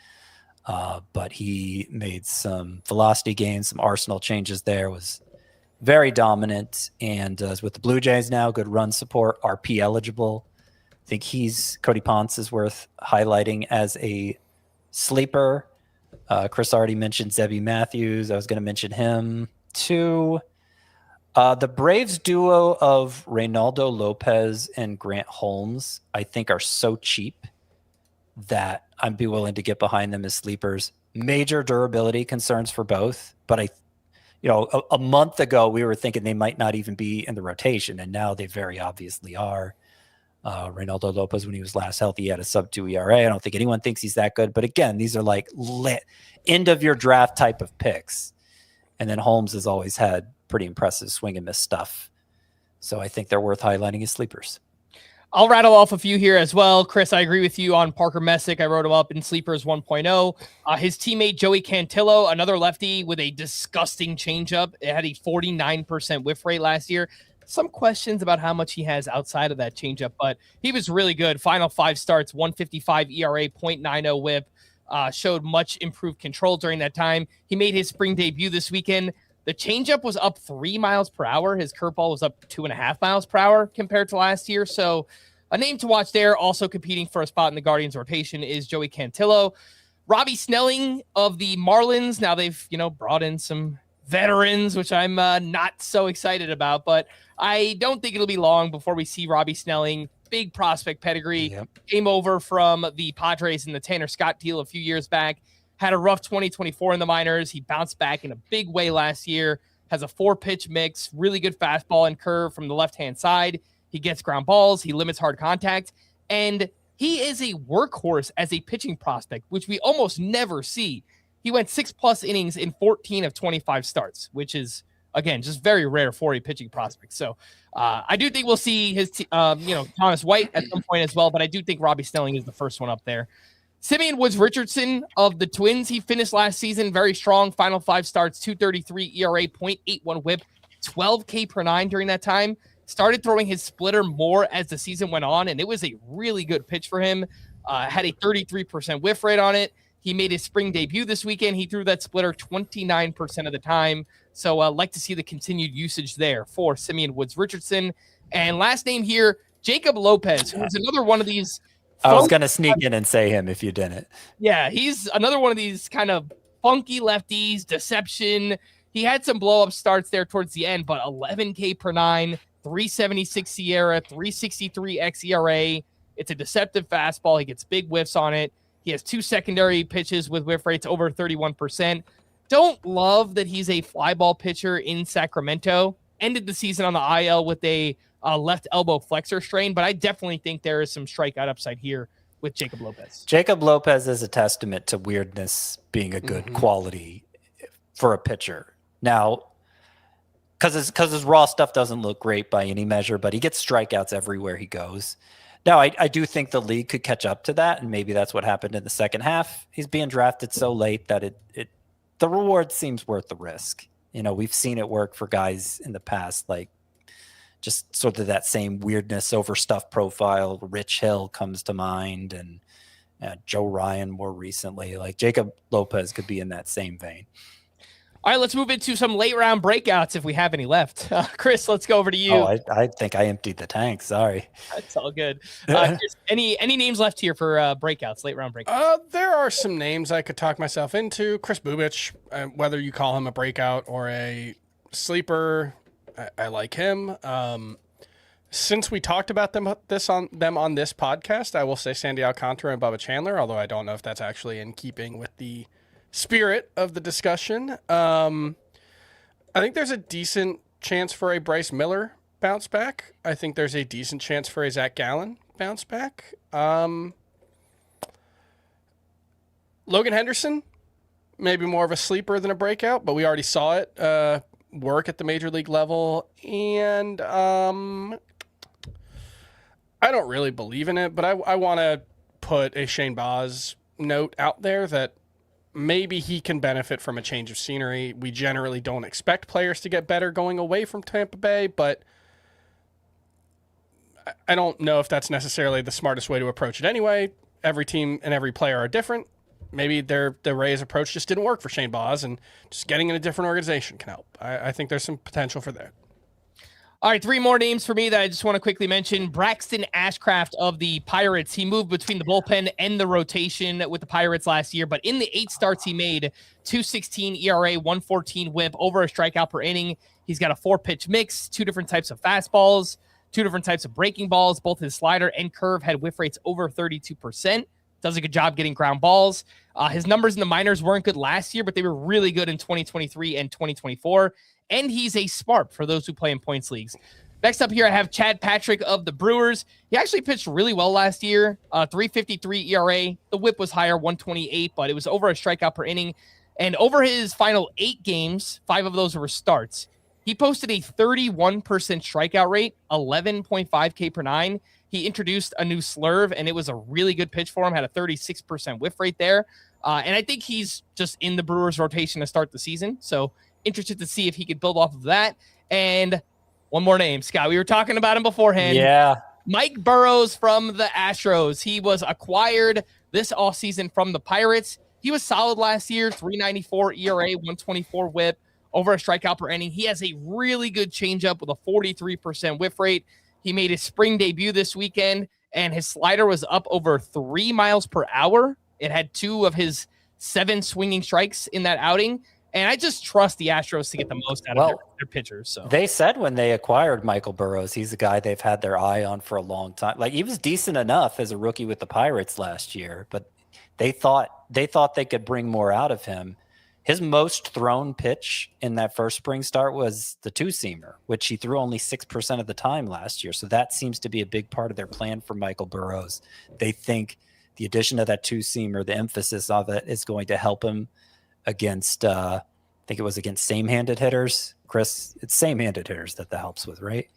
But he made some velocity gains, some arsenal changes there, was very dominant, and is with the Blue Jays now, good run support, RP eligible. I think Cody Ponce is worth highlighting as a sleeper. Chris already mentioned Zebby Matthews. I was going to mention him too. The Braves duo of Reynaldo Lopez and Grant Holmes, I think, are so cheap that I'd be willing to get behind them as sleepers. Major durability concerns for both, but a month ago we were thinking they might not even be in the rotation, and now they very obviously are. Reynaldo Lopez, when he was last healthy, had a sub-2 ERA. I don't think anyone thinks he's that good, but again, these are like end of your draft type of picks. And then Holmes has always had pretty impressive swing and miss stuff. So I think they're worth highlighting as sleepers.
I'll rattle off a few here as well. Chris, I agree with you on Parker Messick. I wrote him up in Sleepers 1.0. His teammate Joey Cantillo, another lefty with a disgusting changeup. It had a 49% whiff rate last year. Some questions about how much he has outside of that changeup, but he was really good. Final 5 starts, 155 ERA, 0.90 whip. Showed much improved control during that time. He made his spring debut this weekend. The changeup was up 3 miles per hour. His curveball was up 2.5 miles per hour compared to last year. So a name to watch there. Also competing for a spot in the Guardians rotation is Joey Cantillo. Robbie Snelling of the Marlins. Now they've, brought in some veterans, which I'm not so excited about, but I don't think it'll be long before we see Robbie Snelling. Big prospect pedigree.
Yep.
Came over from the Padres in the Tanner Scott deal a few years back. Had a rough 2024 in the minors. He bounced back in a big way last year. Has a 4-pitch mix, really good fastball and curve from the left-hand side. He gets ground balls. He limits hard contact. And he is a workhorse as a pitching prospect, which we almost never see. He went 6+ innings in 14 of 25 starts, which is, again, just very rare for a pitching prospect. So I do think we'll see his, Thomas White at some point as well, but I do think Robbie Snelling is the first one up there. Simeon Woods Richardson of the Twins. He finished last season very strong. Final 5 starts, 2.33 ERA, 0.81 whip, 12 K per 9 during that time. Started throwing his splitter more as the season went on, and it was a really good pitch for him. Had a 33% whiff rate on it. He made his spring debut this weekend. He threw that splitter 29% of the time. So I'd like to see the continued usage there for Simeon Woods Richardson. And last name here, Jacob Lopez, who's another one of these.
I was going to sneak in and say him if you didn't.
Yeah, he's another one of these kind of funky lefties, deception. He had some blow-up starts there towards the end, but 11K per 9, 376 Sierra, 363 xERA. It's a deceptive fastball. He gets big whiffs on it. He has 2 secondary pitches with whiff rates over 31%. Don't love that he's a fly ball pitcher in Sacramento. Ended the season on the IL with a left elbow flexor strain, but I definitely think there is some strikeout upside here with Jacob Lopez.
Jacob Lopez is a testament to weirdness being a good quality for a pitcher. Now, because his raw stuff doesn't look great by any measure, but he gets strikeouts everywhere he goes. Now, I do think the league could catch up to that, and maybe that's what happened in the second half. He's being drafted so late that the reward seems worth the risk. You know, we've seen it work for guys in the past, like just sort of that same weirdness over stuff profile. Rich Hill comes to mind, and Joe Ryan more recently. Like Jacob Lopez could be in that same vein.
All right, let's move into some late round breakouts if we have any left. Chris, let's go over to you.
Oh, I think I emptied the tank. Sorry.
That's all good. Chris, any names left here for breakouts, late round breakouts?
There are some names I could talk myself into. Chris Bubich, whether you call him a breakout or a sleeper, I like him. Since we talked about them on this podcast, I will say Sandy Alcantara and Bubba Chandler, although I don't know if that's actually in keeping with the spirit of the discussion. I think there's a decent chance for a Bryce Miller bounce back. I think there's a decent chance for a Zack Gallen bounce back. Logan Henderson, maybe more of a sleeper than a breakout, but we already saw it work at the major league level. And I don't really believe in it, but I want to put a Shane Baz note out there that maybe he can benefit from a change of scenery. We generally don't expect players to get better going away from Tampa Bay, but I don't know if that's necessarily the smartest way to approach it anyway. Every team and every player are different. Maybe the Rays approach just didn't work for Shane Baz, and just getting in a different organization can help. I think there's some potential for that.
All right, 3 more names for me that I just want to quickly mention. Braxton Ashcraft of the Pirates. He moved between the bullpen and the rotation with the Pirates last year, but in the 8 starts he made, 2.16 ERA, 1.14 WHIP, over a strikeout per inning. He's got a 4-pitch mix, 2 different types of fastballs, 2 different types of breaking balls. Both his slider and curve had whiff rates over 32%. Does a good job getting ground balls. His numbers in the minors weren't good last year, but they were really good in 2023 and 2024. And he's a SMART for those who play in points leagues. Next up here, I have Chad Patrick of the Brewers. He actually pitched really well last year. 3.53 ERA. The whip was higher, 1.28, but it was over a strikeout per inning. And over his final 8 games, 5 of those were starts, he posted a 31% strikeout rate, 11.5 K per 9. He introduced a new slurve, and it was a really good pitch for him. Had a 36% whiff rate there. And I think he's just in the Brewers rotation to start the season. So interested to see if he could build off of that. And one more name, Scott. We were talking about him beforehand.
Yeah.
Mike Burrows from the Astros. He was acquired this offseason from the Pirates. He was solid last year, 3.94 ERA, 1.24 whip, over a strikeout per inning. He has a really good changeup with a 43% whiff rate. He made his spring debut this weekend, and his slider was up over 3 miles per hour. It had 2 of his 7 swinging strikes in that outing. And I just trust the Astros to get the most out of their pitchers. So
they said when they acquired Michael Burrows, he's a guy they've had their eye on for a long time. Like, he was decent enough as a rookie with the Pirates last year, but they thought they could bring more out of him. His most thrown pitch in that first spring start was the 2-seamer, which he threw only 6% of the time last year. So that seems to be a big part of their plan for Michael Burrows. They think the addition of that 2-seamer, the emphasis of it, is going to help him against, I think it was against same-handed hitters. Chris, it's same-handed hitters that helps with, right?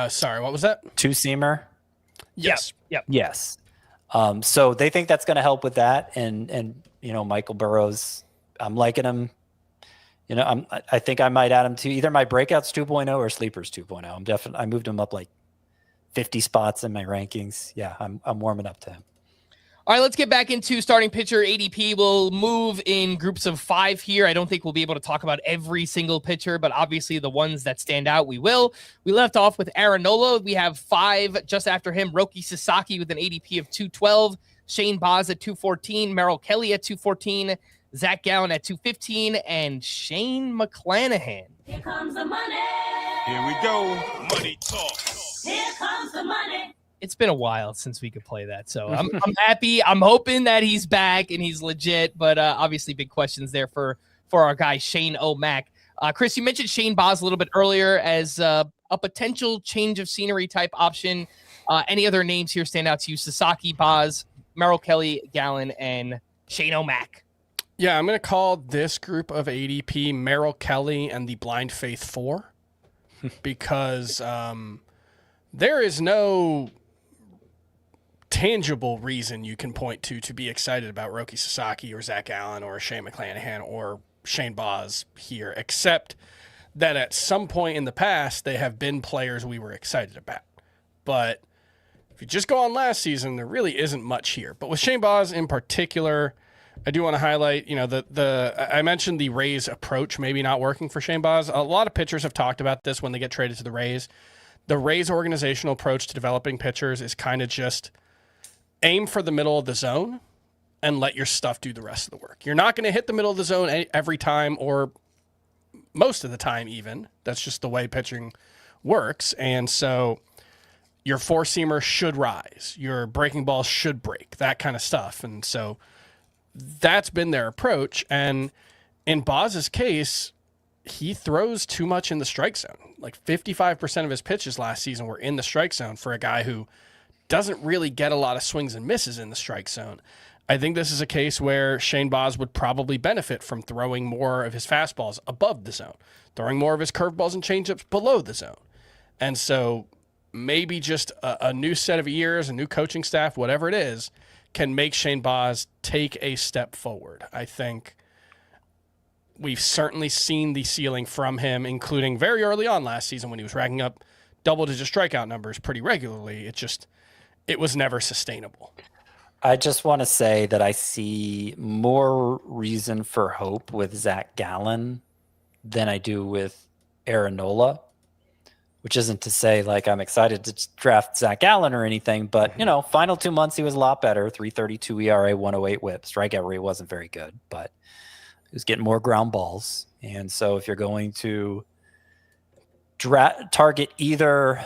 Sorry, what was that?
2-seamer?
Yes.
Yep.
Yes. So they think that's going to help with that. And you know, Michael Burrows, I'm liking him. You know, I think I might add him to either my breakouts 2.0 or sleepers 2.0. I moved him up like 50 spots in my rankings. Yeah, I'm warming up to him.
All right, let's get back into starting pitcher ADP. We'll move in groups of 5 here. I don't think we'll be able to talk about every single pitcher, but obviously the ones that stand out, we will. We left off with Aaron Nola. We have 5 just after him. Roki Sasaki with an ADP of 212. Shane Baz at 214. Merrill Kelly at 214. Zach Gallen at 215, and Shane McClanahan.
Here comes the money.
Here we go. Money talk.
Here comes the money.
It's been a while since we could play that, so I'm happy. I'm hoping that he's back and he's legit, but obviously big questions there for our guy Shane O'Mac. Chris, you mentioned Shane Boz a little bit earlier as a potential change of scenery type option. Any other names here stand out to you? Sasaki, Boz, Merrill Kelly, Gallen, and Shane O'Mac.
Yeah, I'm going to call this group of ADP Merrill Kelly and the Blind Faith 4 because there is no tangible reason you can point to be excited about Roki Sasaki or Zach Allen or Shane McClanahan or Shane Boz here, except that at some point in the past, they have been players we were excited about. But if you just go on last season, there really isn't much here. But with Shane Boz in particular, I do want to highlight, I mentioned the Rays approach maybe not working for Shane Boz. A lot of pitchers have talked about this when they get traded to the Rays. The Rays organizational approach to developing pitchers is kind of just aim for the middle of the zone and let your stuff do the rest of the work. You're not going to hit the middle of the zone every time or most of the time even. That's just the way pitching works. And so your four-seamer should rise. Your breaking ball should break, that kind of stuff. And so that's been their approach. And in Boz's case, he throws too much in the strike zone. Like 55% of his pitches last season were in the strike zone for a guy who doesn't really get a lot of swings and misses in the strike zone. I think this is a case where Shane Boz would probably benefit from throwing more of his fastballs above the zone, throwing more of his curveballs and changeups below the zone. And so maybe just a new set of ears, a new coaching staff, whatever it is, can make Shane Boz take a step forward. I think we've certainly seen the ceiling from him, including very early on last season when he was racking up double-digit strikeout numbers pretty regularly. It was never sustainable.
I just want to say that I see more reason for hope with Zach Gallen than I do with Aaron Nola, which isn't to say like I'm excited to draft Zach Gallen or anything, but final 2 months he was a lot better. 3.32 ERA, 108 WHIP. Strikeout rate wasn't very good, but he was getting more ground balls. And so if you're going to target either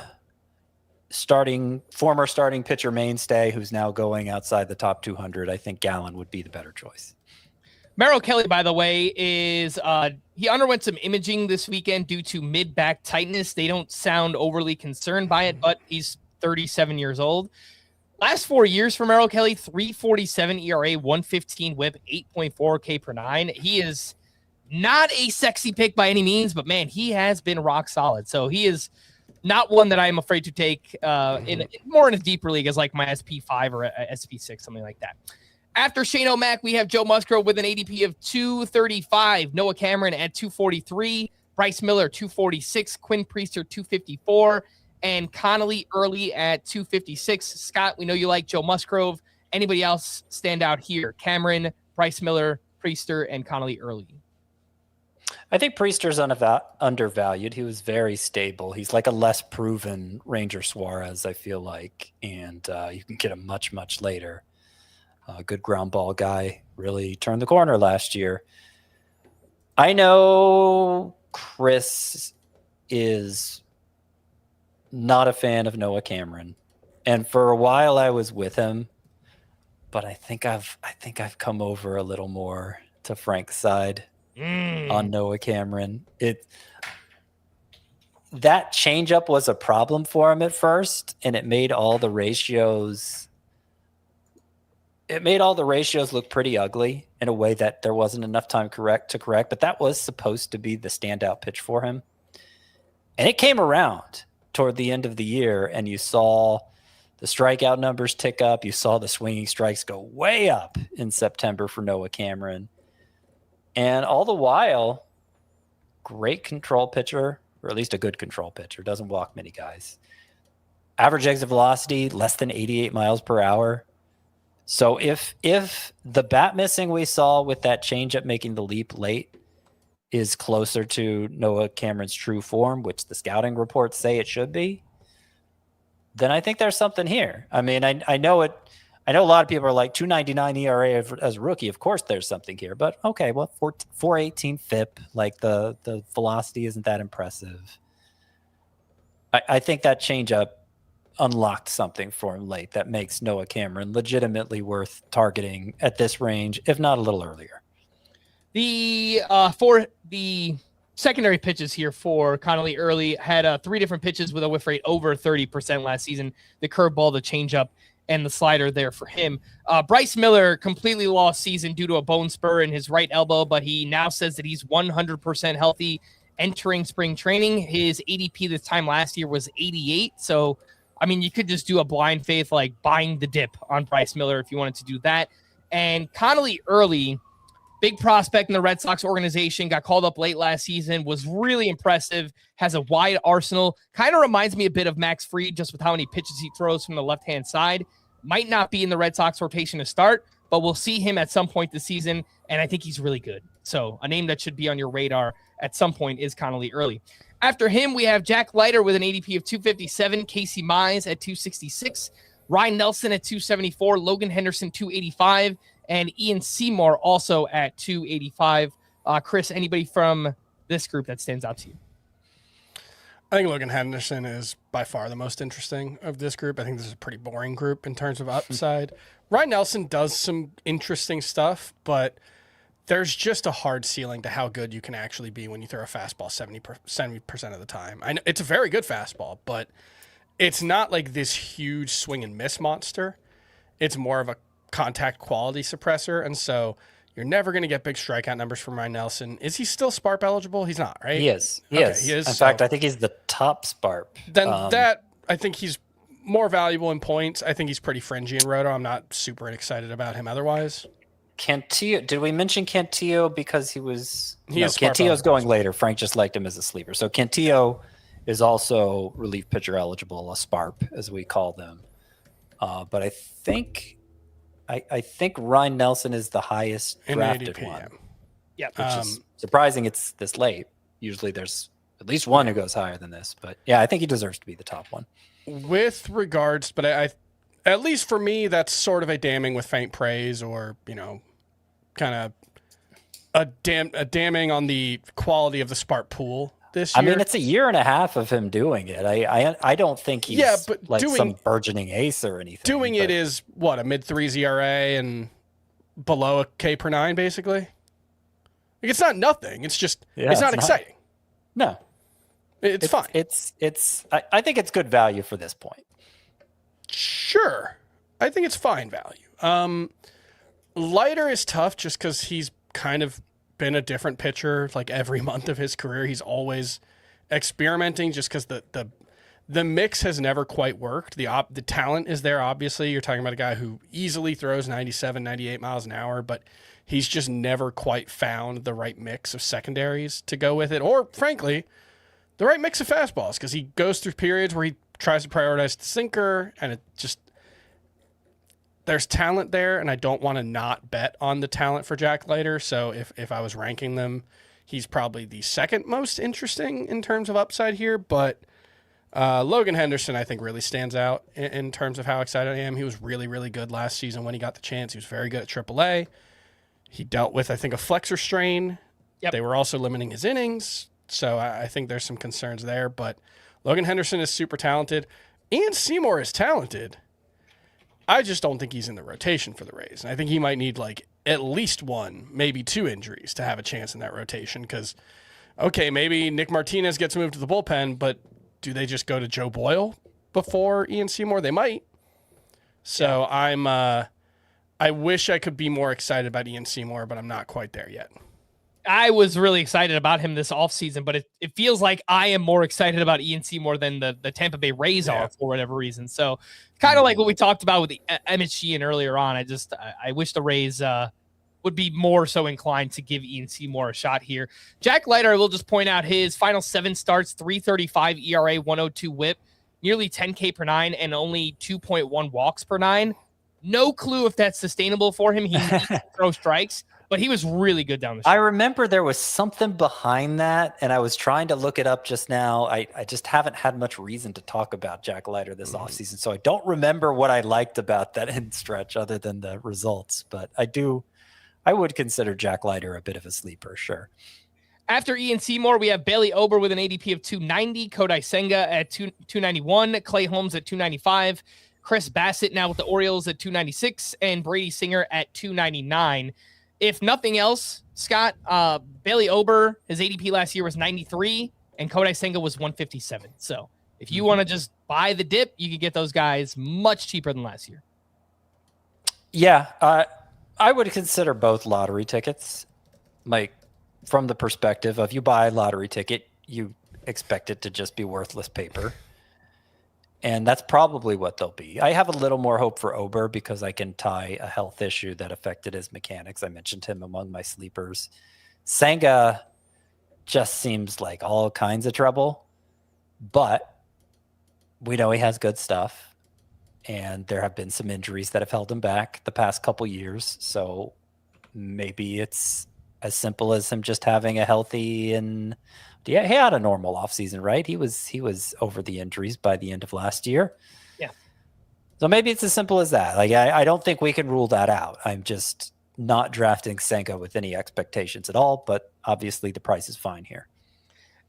former starting pitcher mainstay who's now going outside the top 200, I think Gallen would be the better choice.
Merrill Kelly, by the way, is he underwent some imaging this weekend due to mid-back tightness. They don't sound overly concerned by it, but he's 37 years old. Last 4 years for Merrill Kelly, 3.47 ERA, 115 WHIP, 8.4 K per nine. He is not a sexy pick by any means, but man, he has been rock solid. So he is not one that I'm afraid to take in a deeper league as like my SP5 or SP6, something like that. After Shane O'Mac, we have Joe Musgrove with an ADP of 235, Noah Cameron at 243, Bryce Miller 246, Quinn Priester 254, and Connolly Early at 256. Scott, we know you like Joe Musgrove. Anybody else stand out here? Cameron, Bryce Miller, Priester, and Connolly Early.
I think Priester's undervalued. He was very stable. He's like a less proven Ranger Suarez, I feel like, and you can get him much, much later. Good ground ball guy, really turned the corner last year. I know Chris is not a fan of Noah Cameron, and for a while I was with him, but I think I've come over a little more to Frank's side on Noah Cameron. That changeup was a problem for him at first, and it made all the ratios look pretty ugly in a way that there wasn't enough time to correct, but that was supposed to be the standout pitch for him. And it came around toward the end of the year, and you saw the strikeout numbers tick up. You saw the swinging strikes go way up in September for Noah Cameron. And all the while, great control pitcher, or at least a good control pitcher, doesn't walk many guys. Average exit velocity, less than 88 miles per hour. So if the bat missing we saw with that changeup making the leap late is closer to Noah Cameron's true form, which the scouting reports say it should be, then I think there's something here. I mean, I know I know a lot of people are like 2.99 ERA as a rookie. Of course, there's something here, but okay, well, 418 FIP, like the velocity isn't that impressive. I think that changeup unlocked something for him late that makes Noah Cameron legitimately worth targeting at this range, if not a little earlier.
For the secondary pitches here for Connolly early had 3 different pitches with a whiff rate over 30% last season. The curveball, the changeup, and the slider there for him. Bryce Miller completely lost season due to a bone spur in his right elbow, but he now says that he's 100% healthy entering spring training. His ADP this time last year was 88. So, I mean, you could just do a blind faith, like buying the dip on Bryce Miller if you wanted to do that. And Connolly early, big prospect in the Red Sox organization, got called up late last season, was really impressive, has a wide arsenal, kind of reminds me a bit of Max Fried just with how many pitches he throws from the left-hand side. Might not be in the Red Sox rotation to start, but we'll see him at some point this season, and I think he's really good. So a name that should be on your radar at some point is Connolly early. After him, we have Jack Leiter with an ADP of 257, Casey Mize at 266, Ryan Nelson at 274, Logan Henderson 285, and Ian Seymour also at 285. Chris, anybody from this group that stands out to you?
I think Logan Henderson is by far the most interesting of this group. I think this is a pretty boring group in terms of upside. Ryan Nelson does some interesting stuff, but there's just a hard ceiling to how good you can actually be when you throw a fastball 70% of the time. I know it's a very good fastball, but it's not like this huge swing and miss monster. It's more of a contact quality suppressor, and so you're never going to get big strikeout numbers from Ryan Nelson. Is he still SPARP eligible? He's not, right?
He is.
He is.
In fact, I think he's the top SPARP.
Then I think he's more valuable in points. I think he's pretty fringy in Roto. I'm not super excited about him otherwise.
Cantillo, did we mention Cantillo because he was...
Cantillo's
going later. Frank just liked him as a sleeper. So Cantillo is also relief pitcher eligible, a SPARP, as we call them. But I think Ryan Nelson is the highest drafted
ADP,
one.
Yeah.
Which is surprising it's this late. Usually there's at least one who goes higher than this. But yeah, I think he deserves to be the top one.
With regards, but I at least for me, that's sort of a damning with faint praise, or, kind of a damning on the quality of the SPARP pool this year.
I mean, it's a year and a half of him doing it. I don't think he's like some burgeoning ace or anything.
Doing it is what, a mid-3s ERA and below a K per 9, basically. Like, it's not nothing. It's just it's not exciting.
No,
it's fine.
I think it's good value for this point.
Sure, I think it's fine value. Leiter is tough just because he's kind of been a different pitcher like every month of his career. He's always experimenting just because the mix has never quite worked. The talent is there, obviously. You're talking about a guy who easily throws 97, 98 miles an hour, but he's just never quite found the right mix of secondaries to go with it, or frankly, the right mix of fastballs, because he goes through periods where he tries to prioritize the sinker, and it just... There's talent there, and I don't want to not bet on the talent for Jack Leiter. So if I was ranking them, he's probably the second most interesting in terms of upside here. But Logan Henderson, I think, really stands out in terms of how excited I am. He was really, really good last season when he got the chance. He was very good at AAA. He dealt with, I think, a flexor strain. Yep. They were also limiting his innings. So I think there's some concerns there. But Logan Henderson is super talented. Ian Seymour is talented. I just don't think he's in the rotation for the Rays. And I think he might need like at least one, maybe two injuries to have a chance in that rotation. Because, okay, maybe Nick Martinez gets moved to the bullpen, but do they just go to Joe Boyle before Ian Seymour? They might. So I wish I could be more excited about Ian Seymour, but I'm not quite there yet.
I was really excited about him this offseason, but it feels like I am more excited about Ian Seymour than the Tampa Bay Rays are for whatever reason. So kind of like what we talked about with the Emmet Sheehan earlier on. I wish the Rays would be more so inclined to give Ian Seymour a shot here. Jack Leiter, I will just point out his final 7 starts, 3.35 ERA, 102 whip, nearly 10 K per 9, and only 2.1 walks per 9. No clue if that's sustainable for him. He needs to throw strikes. but he was really good down the
I
stretch.
remember there was something behind that, and I was trying to look it up just now. I just haven't had much reason to talk about Jack Leiter this offseason, so I don't remember what I liked about that end stretch other than the results. But I would consider Jack Leiter a bit of a sleeper, sure.
After Ian Seymour, we have Bailey Ober with an ADP of 290, Kodai Senga at 291, Clay Holmes at 295, Chris Bassett now with the Orioles at 296, and Brady Singer at 299. If nothing else, Scott, Bailey Ober, his ADP last year was 93, and Kodai Senga was 157. So if you want to just buy the dip, you can get those guys much cheaper than last year.
Yeah, I would consider both lottery tickets. Like, from the perspective of you buy a lottery ticket, you expect it to just be worthless paper. And that's probably what they'll be. I have a little more hope for Ober because I can tie a health issue that affected his mechanics. I mentioned him among my sleepers. Senga just seems like all kinds of trouble, but we know he has good stuff. And there have been some injuries that have held him back the past couple years. So maybe it's as simple as him just having a healthy and he had a normal offseason, right? He was over the injuries by the end of last year.
Yeah.
So maybe it's as simple as that. Like I don't think we can rule that out. I'm just not drafting Senga with any expectations at all, but obviously the price is fine here.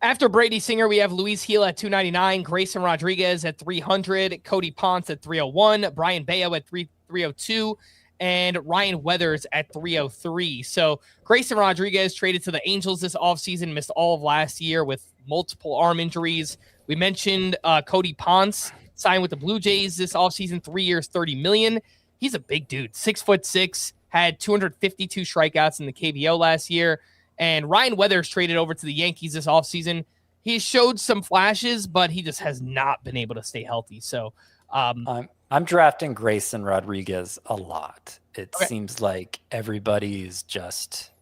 After Brady Singer, we have Luis Gil at 299, Grayson Rodriguez at 300, Cody Ponce at 301, Brian Bayo at 302, and Ryan Weathers at 303. So Grayson Rodriguez traded to the Angels this offseason, missed all of last year with multiple arm injuries. We mentioned Cody Ponce signed with the Blue Jays this offseason, 3 years, $30 million. He's a big dude, 6'6", had 252 strikeouts in the KBO last year. And Ryan Weathers traded over to the Yankees this offseason. He showed some flashes, but he just has not been able to stay healthy. So
I'm drafting Grayson Rodriguez a lot. It seems like everybody's just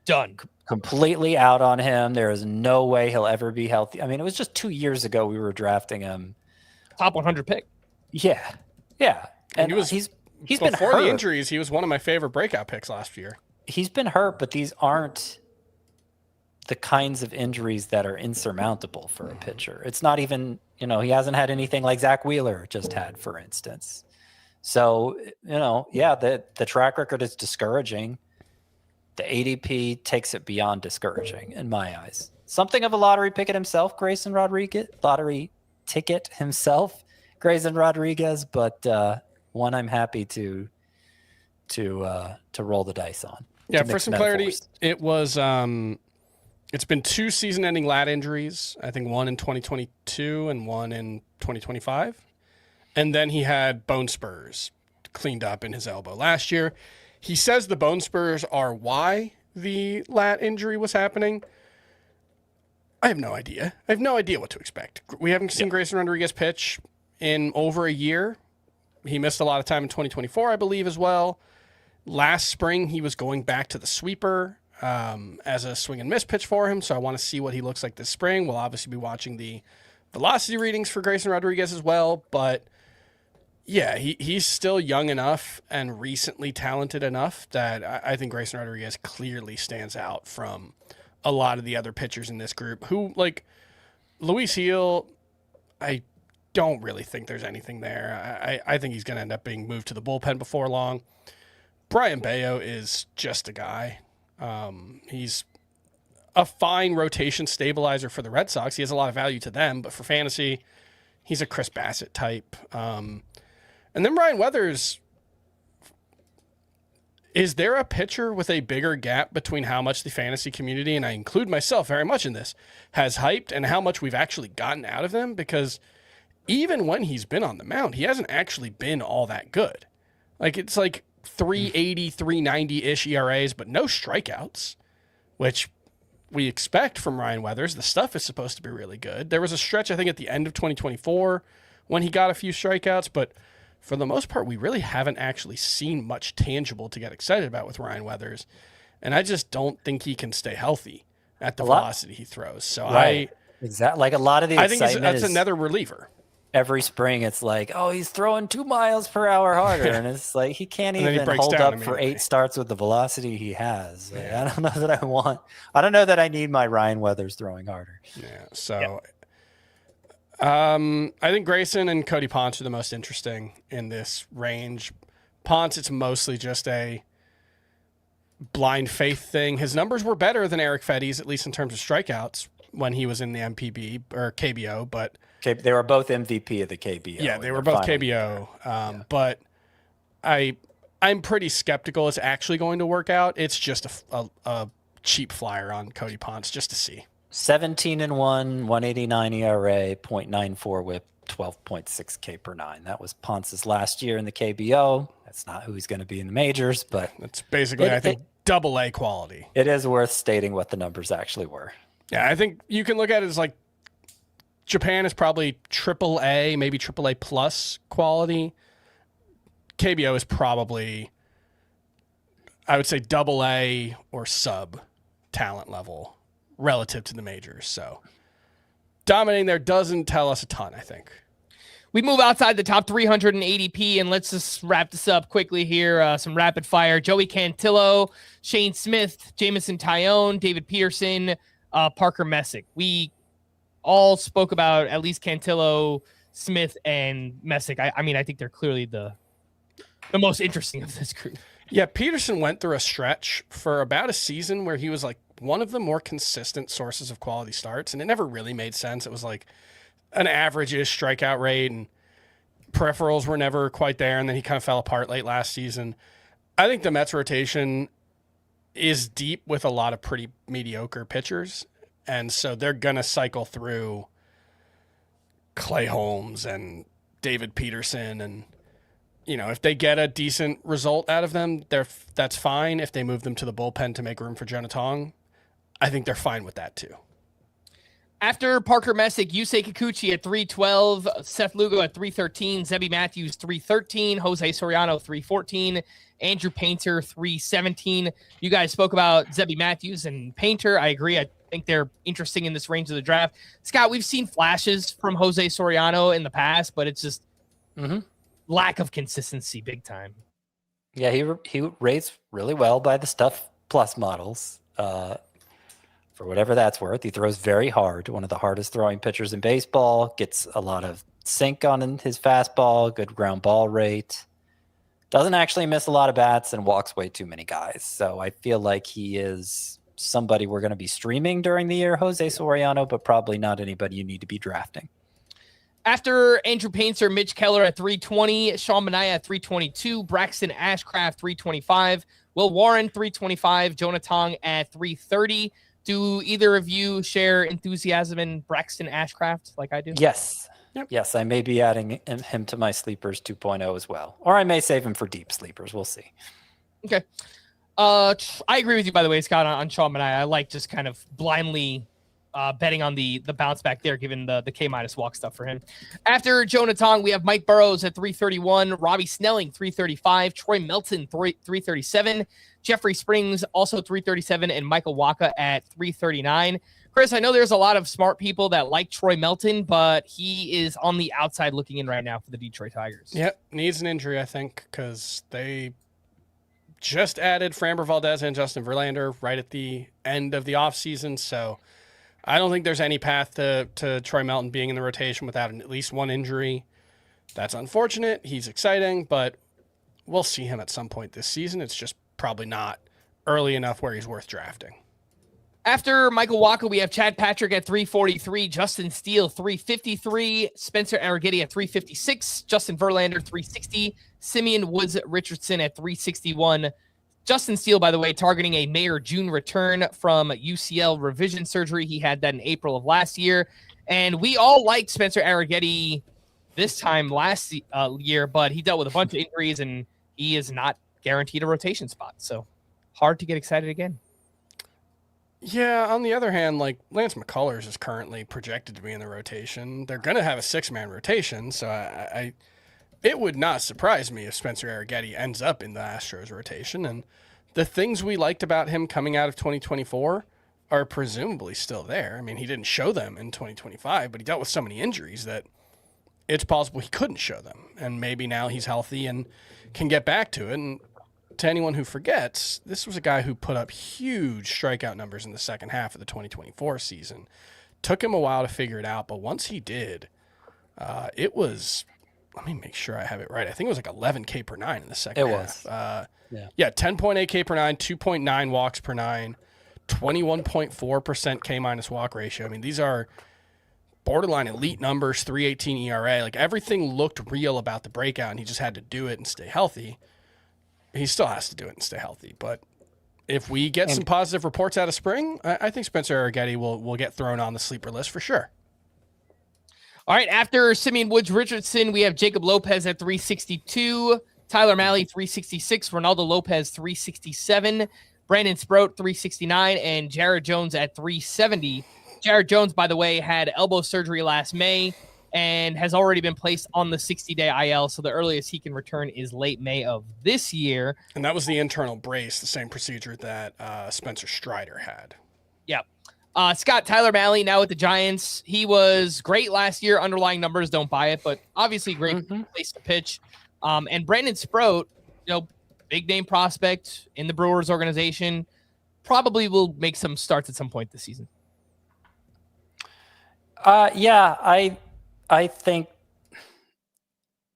done.
Completely out on him. There is no way he'll ever be healthy. I mean, it was just 2 years ago we were drafting him.
Top 100 pick.
Yeah. And he's been hurt.
Before the injuries, he was one of my favorite breakout picks last year.
He's been hurt, but these aren't the kinds of injuries that are insurmountable for a pitcher. It's not even, he hasn't had anything like Zach Wheeler just had, for instance. So, the track record is discouraging. The ADP takes it beyond discouraging in my eyes. Something of a lottery ticket himself, Grayson Rodriguez, but one I'm happy to roll the dice on.
Yeah, for some clarity, it was it's been 2 season-ending lat injuries. I think one in 2022 and one in 2025, and then he had bone spurs cleaned up in his elbow last year. He says the bone spurs are why the lat injury was happening. I have no idea. I have no idea what to expect. We haven't seen Grayson Rodriguez pitch in over a year. He missed a lot of time in 2024, I believe, as well. Last spring, he was going back to the sweeper as a swing and miss pitch for him, so I want to see what he looks like this spring. We'll obviously be watching the velocity readings for Grayson Rodriguez as well, but yeah, he's still young enough and recently talented enough that I think Grayson Rodriguez clearly stands out from a lot of the other pitchers in this group who, like Luis Gil, I don't really think there's anything there. I think he's going to end up being moved to the bullpen before long. Brian Bayo is just a guy. He's a fine rotation stabilizer for the Red Sox. He has a lot of value to them, but for fantasy, he's a Chris Bassett type. And then Ryan Weathers, is there a pitcher with a bigger gap between how much the fantasy community, and I include myself very much in this, has hyped and how much we've actually gotten out of them? Because even when he's been on the mound, he hasn't actually been all that good. Like, it's like 380, 390-ish ERAs, but no strikeouts, which we expect from Ryan Weathers. The stuff is supposed to be really good. There was a stretch, I think, at the end of 2024 when he got a few strikeouts, but for the most part, we really haven't actually seen much tangible to get excited about with Ryan Weathers. And I just don't think he can stay healthy at the velocity he throws. So
exactly. Like a lot of the
I think
excitement
that's another reliever.
every spring it's like, oh, he's throwing 2 miles per hour harder. And it's like, he can't
And then he
even
breaks
hold
down
up for
immediately.
8 starts with the velocity he has. Like, I don't know that I need my Ryan Weathers throwing harder.
Yeah. So, I think Grayson and Cody Ponce are the most interesting in this range. Ponce, it's mostly just a blind faith thing. His numbers were better than Eric Fetty's, at least in terms of strikeouts, when he was in the MPB or KBO, but
They were both MVP of the KBO.
yeah, they were both KBO. But I'm pretty skeptical it's actually going to work out. It's just a cheap flyer on Cody Ponce just to see.
17-1, 189 ERA, 0.94 WHIP, 12.6 K per 9. That was Ponce's last year in the KBO. That's not who he's going to be in the majors, but
That's basically, I think, double A quality.
it is worth stating what the numbers actually were.
Yeah, I think you can look at it as like Japan is probably triple A, maybe triple A plus quality. KBO is probably, I would say, double A or sub talent level relative to the majors. So dominating there doesn't tell us a ton, I think.
We move outside the top 300 in ADP, and let's just wrap this up quickly here. Some rapid fire. Joey Cantillo, Shane Smith, Jamison Tyone, David Peterson, Parker Messick. We all spoke about at least Cantillo, Smith, and Messick. I mean, I think they're clearly the most interesting of this group.
Yeah, Peterson went through a stretch for about a season where he was like one of the more consistent sources of quality starts, and it never really made sense. It was like an average-ish strikeout rate, and peripherals were never quite there, and then he kind of fell apart late last season. I think the Mets rotation is deep with a lot of pretty mediocre pitchers, and so they're going to cycle through Clay Holmes and David Peterson, and if they get a decent result out of them, that's fine. If they move them to the bullpen to make room for Jonah Tong, I think they're fine with that too.
After Parker Messick, Yusei Kikuchi at 312, Seth Lugo at 313, Zebby Matthews 313, Jose Soriano 314, Andrew Painter 317. You guys spoke about Zebby Matthews and Painter. I agree. I think they're interesting in this range of the draft. Scott, we've seen flashes from Jose Soriano in the past, but it's just lack of consistency big time.
Yeah, he rates really well by the Stuff Plus models. For whatever that's worth, he throws very hard. One of the hardest throwing pitchers in baseball. Gets a lot of sink on his fastball. Good ground ball rate. Doesn't actually miss a lot of bats and walks way too many guys. So I feel like he is somebody we're going to be streaming during the year, Jose Soriano, but probably not anybody you need to be drafting.
After Andrew Painter, Mitch Keller at 320, Sean Manaea at 322, Braxton Ashcraft 325, Will Warren 325, Jonah Tong at 330. Do either of you share enthusiasm in Braxton Ashcraft like I do?
Yes.
Yep.
Yes, I may be adding him to my sleepers 2.0 as well. Or I may save him for deep sleepers. We'll see.
Okay. I agree with you, by the way, Scott, on Sean Manaea. I like just kind of blindly betting on the bounce back there, given the K- walk stuff for him. After Jonah Tong, we have Mike Burrows at 331, Robbie Snelling 335, Troy Melton 337, Jeffrey Springs also 337, and Michael Wacha at 339. Chris, I know there's a lot of smart people that like Troy Melton, but he is on the outside looking in right now for the Detroit Tigers.
Yep, needs an injury, I think, because they just added Framber Valdez and Justin Verlander right at the end of the offseason, so I don't think there's any path to Troy Melton being in the rotation without at least one injury. That's unfortunate. He's exciting, but we'll see him at some point this season. It's just probably not early enough where he's worth drafting.
After Michael Wacha, we have Chad Patrick at 343, Justin Steele 353, Spencer Arrighetti at 356, Justin Verlander 360, Simeon Woods Richardson at 361. Justin Steele, by the way, targeting a May or June return from UCL revision surgery. He had that in April of last year. And we all liked Spencer Arrighetti this time last year, but he dealt with a bunch of injuries, and he is not guaranteed a rotation spot. So hard to get excited again.
Yeah, on the other hand, like Lance McCullers is currently projected to be in the rotation. They're going to have a 6-man rotation, so it would not surprise me if Spencer Arrighetti ends up in the Astros rotation. And the things we liked about him coming out of 2024 are presumably still there. I mean, he didn't show them in 2025, but he dealt with so many injuries that it's possible he couldn't show them. And maybe now he's healthy and can get back to it. And to anyone who forgets, this was a guy who put up huge strikeout numbers in the second half of the 2024 season. Took him a while to figure it out, but once he did, it was, let me make sure I have it right. I think it was like 11 K per nine in the second half. Yeah, 10.8 K per nine, 2.9 walks per nine, 21.4% K minus walk ratio. I mean, these are borderline elite numbers, 3.18 ERA. Like, everything looked real about the breakout, and he just had to do it and stay healthy. He still has to do it and stay healthy. But if we get some positive reports out of spring, I think Spencer Arrighetti will get thrown on the sleeper list for sure.
All right, after Simeon Woods Richardson, we have Jacob Lopez at 362, Tyler Mahle 366, Ronaldo Lopez 367, Brandon Sproat 369, and Jared Jones at 370. Jared Jones, by the way, had elbow surgery last May and has already been placed on the 60-day IL, so the earliest he can return is late May of this year.
And that was the internal brace, the same procedure that Spencer Strider had.
Yep. Scott, Tyler Mahle now with the Giants. He was great last year. Underlying numbers don't buy it, but obviously great place to pitch. And Brandon Sproat, big name prospect in the Brewers organization, probably will make some starts at some point this season.
I think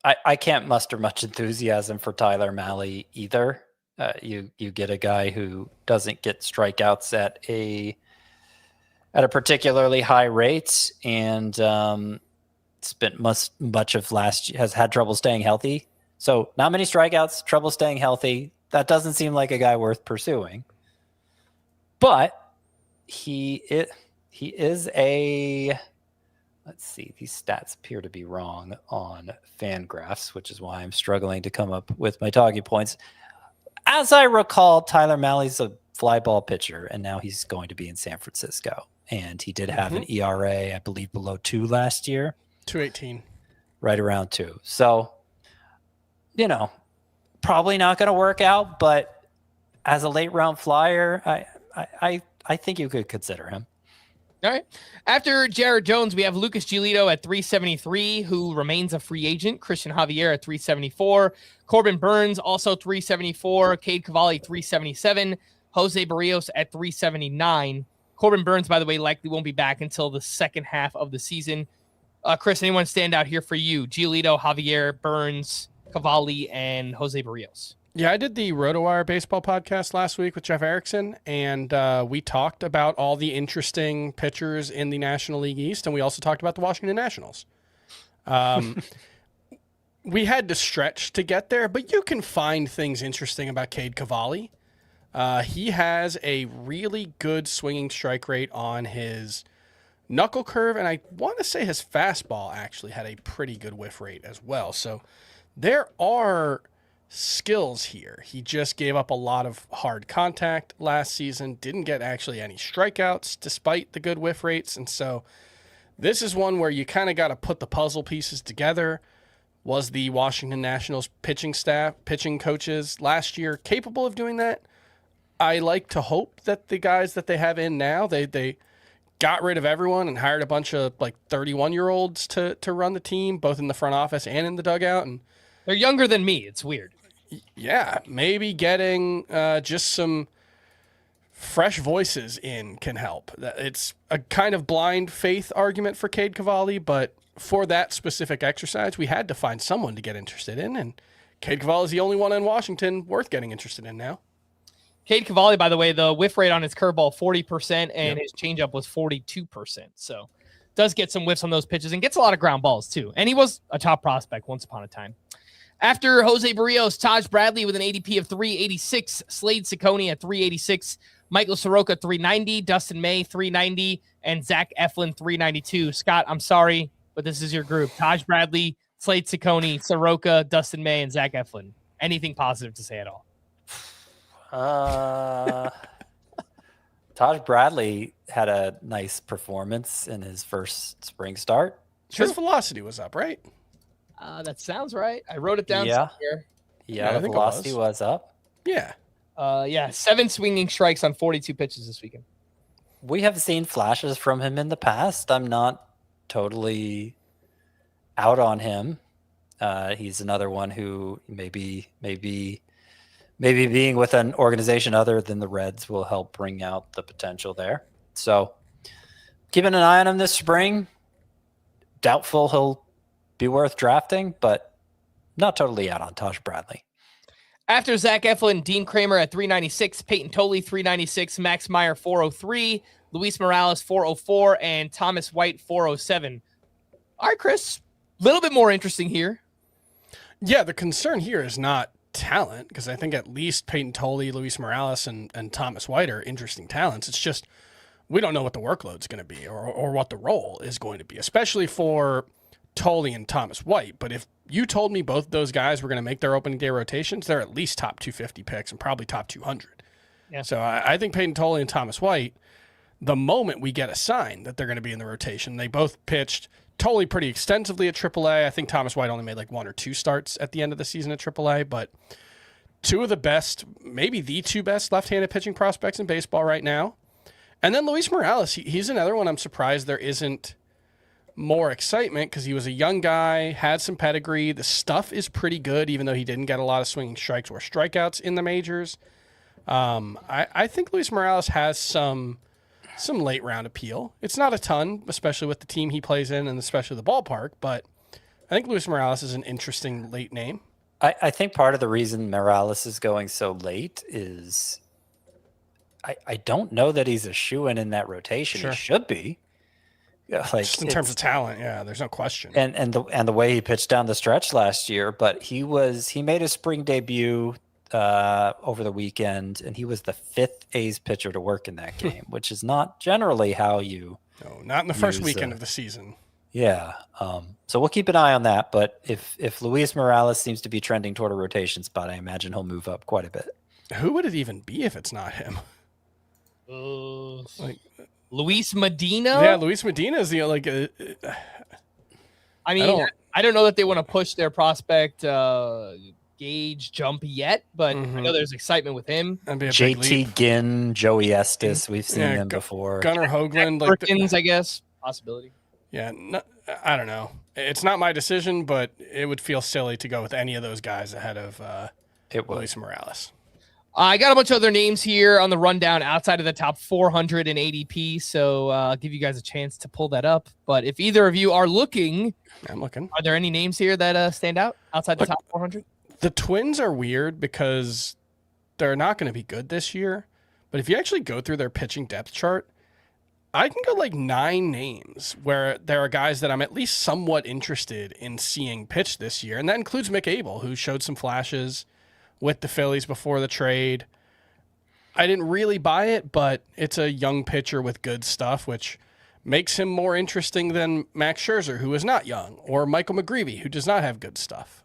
I can't muster much enthusiasm for Tyler Mahle either. You get a guy who doesn't get strikeouts at a particularly high rate, and spent much of last year, has had trouble staying healthy. So not many strikeouts, trouble staying healthy. That doesn't seem like a guy worth pursuing. But he is a, let's see, these stats appear to be wrong on Fangraphs, which is why I'm struggling to come up with my talking points. As I recall, Tyler Mahle's a fly ball pitcher, and now he's going to be in San Francisco. And he did have an ERA, I believe, below 2 last year.
2.18. Right
around 2. So, probably not going to work out, but as a late round flyer, I think you could consider him.
All right. After Jared Jones, we have Lucas Giolito at 373, who remains a free agent. Christian Javier at 374. Corbin Burns, also 374. Cade Cavalli, 377. Jose Barrios at 379. Corbin Burns, by the way, likely won't be back until the second half of the season. Chris, anyone stand out here for you? Giolito, Javier, Burns, Cavalli, and Jose Barrios.
Yeah, I did the RotoWire baseball podcast last week with Jeff Erickson, and we talked about all the interesting pitchers in the National League East, and we also talked about the Washington Nationals. We had to stretch to get there, but you can find things interesting about Cade Cavalli. He has a really good swinging strike rate on his knuckle curve, and I want to say his fastball actually had a pretty good whiff rate as well. So there are skills here. He just gave up a lot of hard contact last season, didn't get actually any strikeouts despite the good whiff rates, and so this is one where you kind of got to put the puzzle pieces together. Was the Washington Nationals pitching staff, pitching coaches last year capable of doing that? I like to hope that the guys that they have in now, they got rid of everyone and hired a bunch of 31-year-olds to run the team, both in the front office and in the dugout. And
they're younger than me. It's weird.
Yeah, maybe getting just some fresh voices in can help. It's a kind of blind faith argument for Cade Cavalli, but for that specific exercise, we had to find someone to get interested in, and Cade Cavalli is the only one in Washington worth getting interested in now.
Cade Cavalli, by the way, the whiff rate on his curveball, 40%, and his changeup was 42%. So does get some whiffs on those pitches and gets a lot of ground balls too. And he was a top prospect once upon a time. After Jose Barrios, Taj Bradley with an ADP of 386, Slade Ciccone at 386, Michael Soroka 390, Dustin May 390, and Zach Eflin 392. Scott, I'm sorry, but this is your group. Taj Bradley, Slade Ciccone, Soroka, Dustin May, and Zach Eflin. Anything positive to say at all?
Taj Bradley had a nice performance in his first spring start.
His velocity was up, right?
That sounds right. I wrote it down somewhere.
Yeah, the velocity was up.
Yeah.
7 swinging strikes on 42 pitches this weekend.
We have seen flashes from him in the past. I'm not totally out on him. He's another one who maybe being with an organization other than the Reds will help bring out the potential there. So keeping an eye on him this spring. Doubtful he'll be worth drafting, but not totally out on Tosh Bradley.
After Zach Eflin, Dean Kramer at 396, Peyton Tolley 396, Max Meyer 403, Luis Morales 404, and Thomas White 407. All right, Chris, a little bit more interesting here.
Yeah, the concern here is not talent, because I think at least Peyton Tolley, Luis Morales, and Thomas White are interesting talents. It's just we don't know what the workload's going to be or what the role is going to be, especially for Tolley and Thomas White. But if you told me both of those guys were going to make their opening day rotations, they're at least top 250 picks and probably top 200.
Yeah.
So I think Peyton Tolley and Thomas White, the moment we get a sign that they're going to be in the rotation, they both pitched Tolley pretty extensively at AAA. I think Thomas White only made like 1 or 2 starts at the end of the season at AAA, but two of the best, maybe the two best left-handed pitching prospects in baseball right now. And then Luis Morales, he's another one I'm surprised there isn't more excitement, because he was a young guy, had some pedigree. The stuff is pretty good, even though he didn't get a lot of swinging strikes or strikeouts in the majors. I think Luis Morales has some late round appeal. It's not a ton, especially with the team he plays in and especially the ballpark, but I think Luis Morales is an interesting late name.
I think part of the reason Morales is going so late is I don't know that he's a shoo-in in that rotation.
Sure.
He should be. Yeah, like
Just in terms of talent, yeah, there's no question.
And the way he pitched down the stretch last year, but he made his spring debut over the weekend, and he was the 5th A's pitcher to work in that game, which is not generally how you.
No, not in the first weekend of the season.
Yeah. So we'll keep an eye on that. But if Luis Morales seems to be trending toward a rotation spot, I imagine he'll move up quite a bit.
Who would it even be if it's not him?
Luis Medina?
Yeah, Luis Medina is the
I mean, I don't know that they want to push their prospect gauge jump yet, but I know there's excitement with him.
JT Ginn, Joey Estes, we've seen them before.
Gunnar Hoagland,
Perkins, I guess, possibility.
Yeah, no, I don't know. It's not my decision, but it would feel silly to go with any of those guys ahead of Luis Morales.
I got a bunch of other names here on the rundown outside of the top 400 in ADP, so I'll give you guys a chance to pull that up. But if either of you are looking,
I'm looking.
Are there any names here that stand out outside the top 400?
The Twins are weird because they're not going to be good this year. But if you actually go through their pitching depth chart, I can go like 9 names where there are guys that I'm at least somewhat interested in seeing pitch this year. And that includes Mick Abel, who showed some flashes with the Phillies before the trade. I didn't really buy it, but it's a young pitcher with good stuff, which makes him more interesting than Max Scherzer, who is not young, or Michael McGreevy, who does not have good stuff.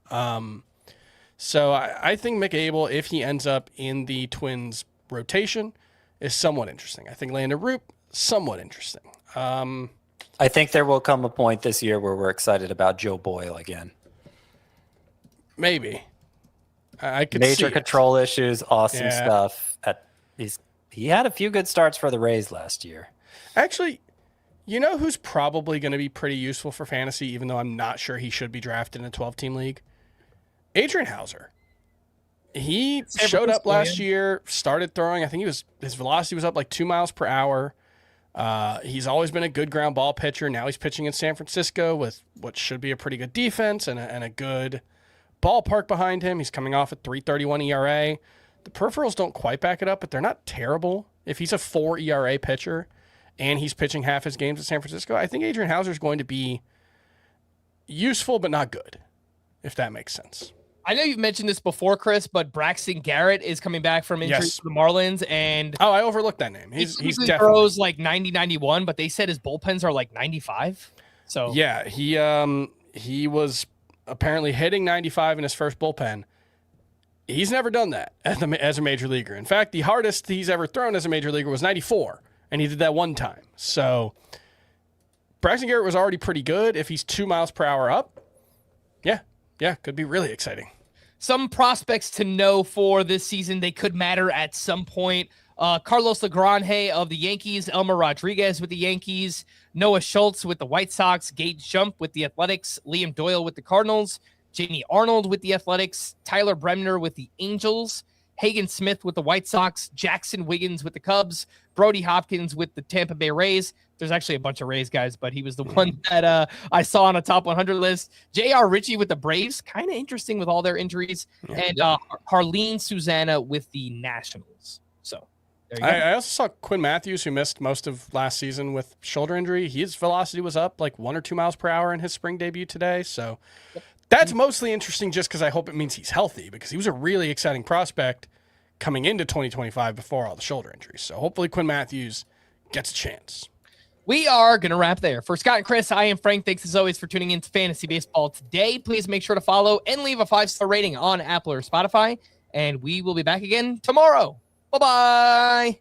So I think Mick Abel, if he ends up in the Twins rotation, is somewhat interesting. I think Landon Roop, somewhat interesting.
I think there will come a point this year where we're excited about Joe Boyle again.
Maybe. I could
Major
see
control issues, awesome stuff. He had a few good starts for the Rays last year.
Actually, you know who's probably going to be pretty useful for fantasy, even though I'm not sure he should be drafted in a 12-team league? Adrian Hauser. He showed up last year, started throwing. I think his velocity was up like 2 miles per hour. He's always been a good ground ball pitcher. Now he's pitching in San Francisco with what should be a pretty good defense and a good ballpark behind him. He's coming off a 3.31 ERA. The peripherals don't quite back it up, but they're not terrible. If he's a 4 ERA pitcher and he's pitching half his games at San Francisco, I think Adrian Hauser is going to be useful but not good, if that makes sense.
I know you've mentioned this before, Chris, but Braxton Garrett is coming back from injury to the Marlins, and
I overlooked that name. He's definitely
throws like 90, 91, but they said his bullpens are like 95. So
yeah, he was apparently hitting 95 in his first bullpen. He's never done that as a major leaguer. In fact, the hardest he's ever thrown as a major leaguer was 94, and he did that one time. So Braxton Garrett was already pretty good. If he's 2 miles per hour up, yeah, could be really exciting.
Some prospects to know for this season, they could matter at some point. Carlos Legrande of the Yankees, Elmer Rodriguez with the Yankees, Noah Schultz with the White Sox, Gage Jump with the Athletics, Liam Doyle with the Cardinals, Jamie Arnold with the Athletics, Tyler Bremner with the Angels, Hagen Smith with the White Sox, Jackson Wiggins with the Cubs, Brody Hopkins with the Tampa Bay Rays. There's actually a bunch of Rays guys, but he was the one that I saw on a top 100 list. J.R. Ritchie with the Braves, kind of interesting with all their injuries, and Harleen Susanna with the Nationals. So there you go.
I also saw Quinn Matthews, who missed most of last season with shoulder injury. His velocity was up like 1 or 2 miles per hour in his spring debut today. So that's mostly interesting just because I hope it means he's healthy, because he was a really exciting prospect coming into 2025 before all the shoulder injuries. So hopefully Quinn Matthews gets a chance.
We are going to wrap there. For Scott and Chris, I am Frank. Thanks as always for tuning in to Fantasy Baseball today. Please make sure to follow and leave a 5-star rating on Apple or Spotify. And we will be back again tomorrow. Bye-bye.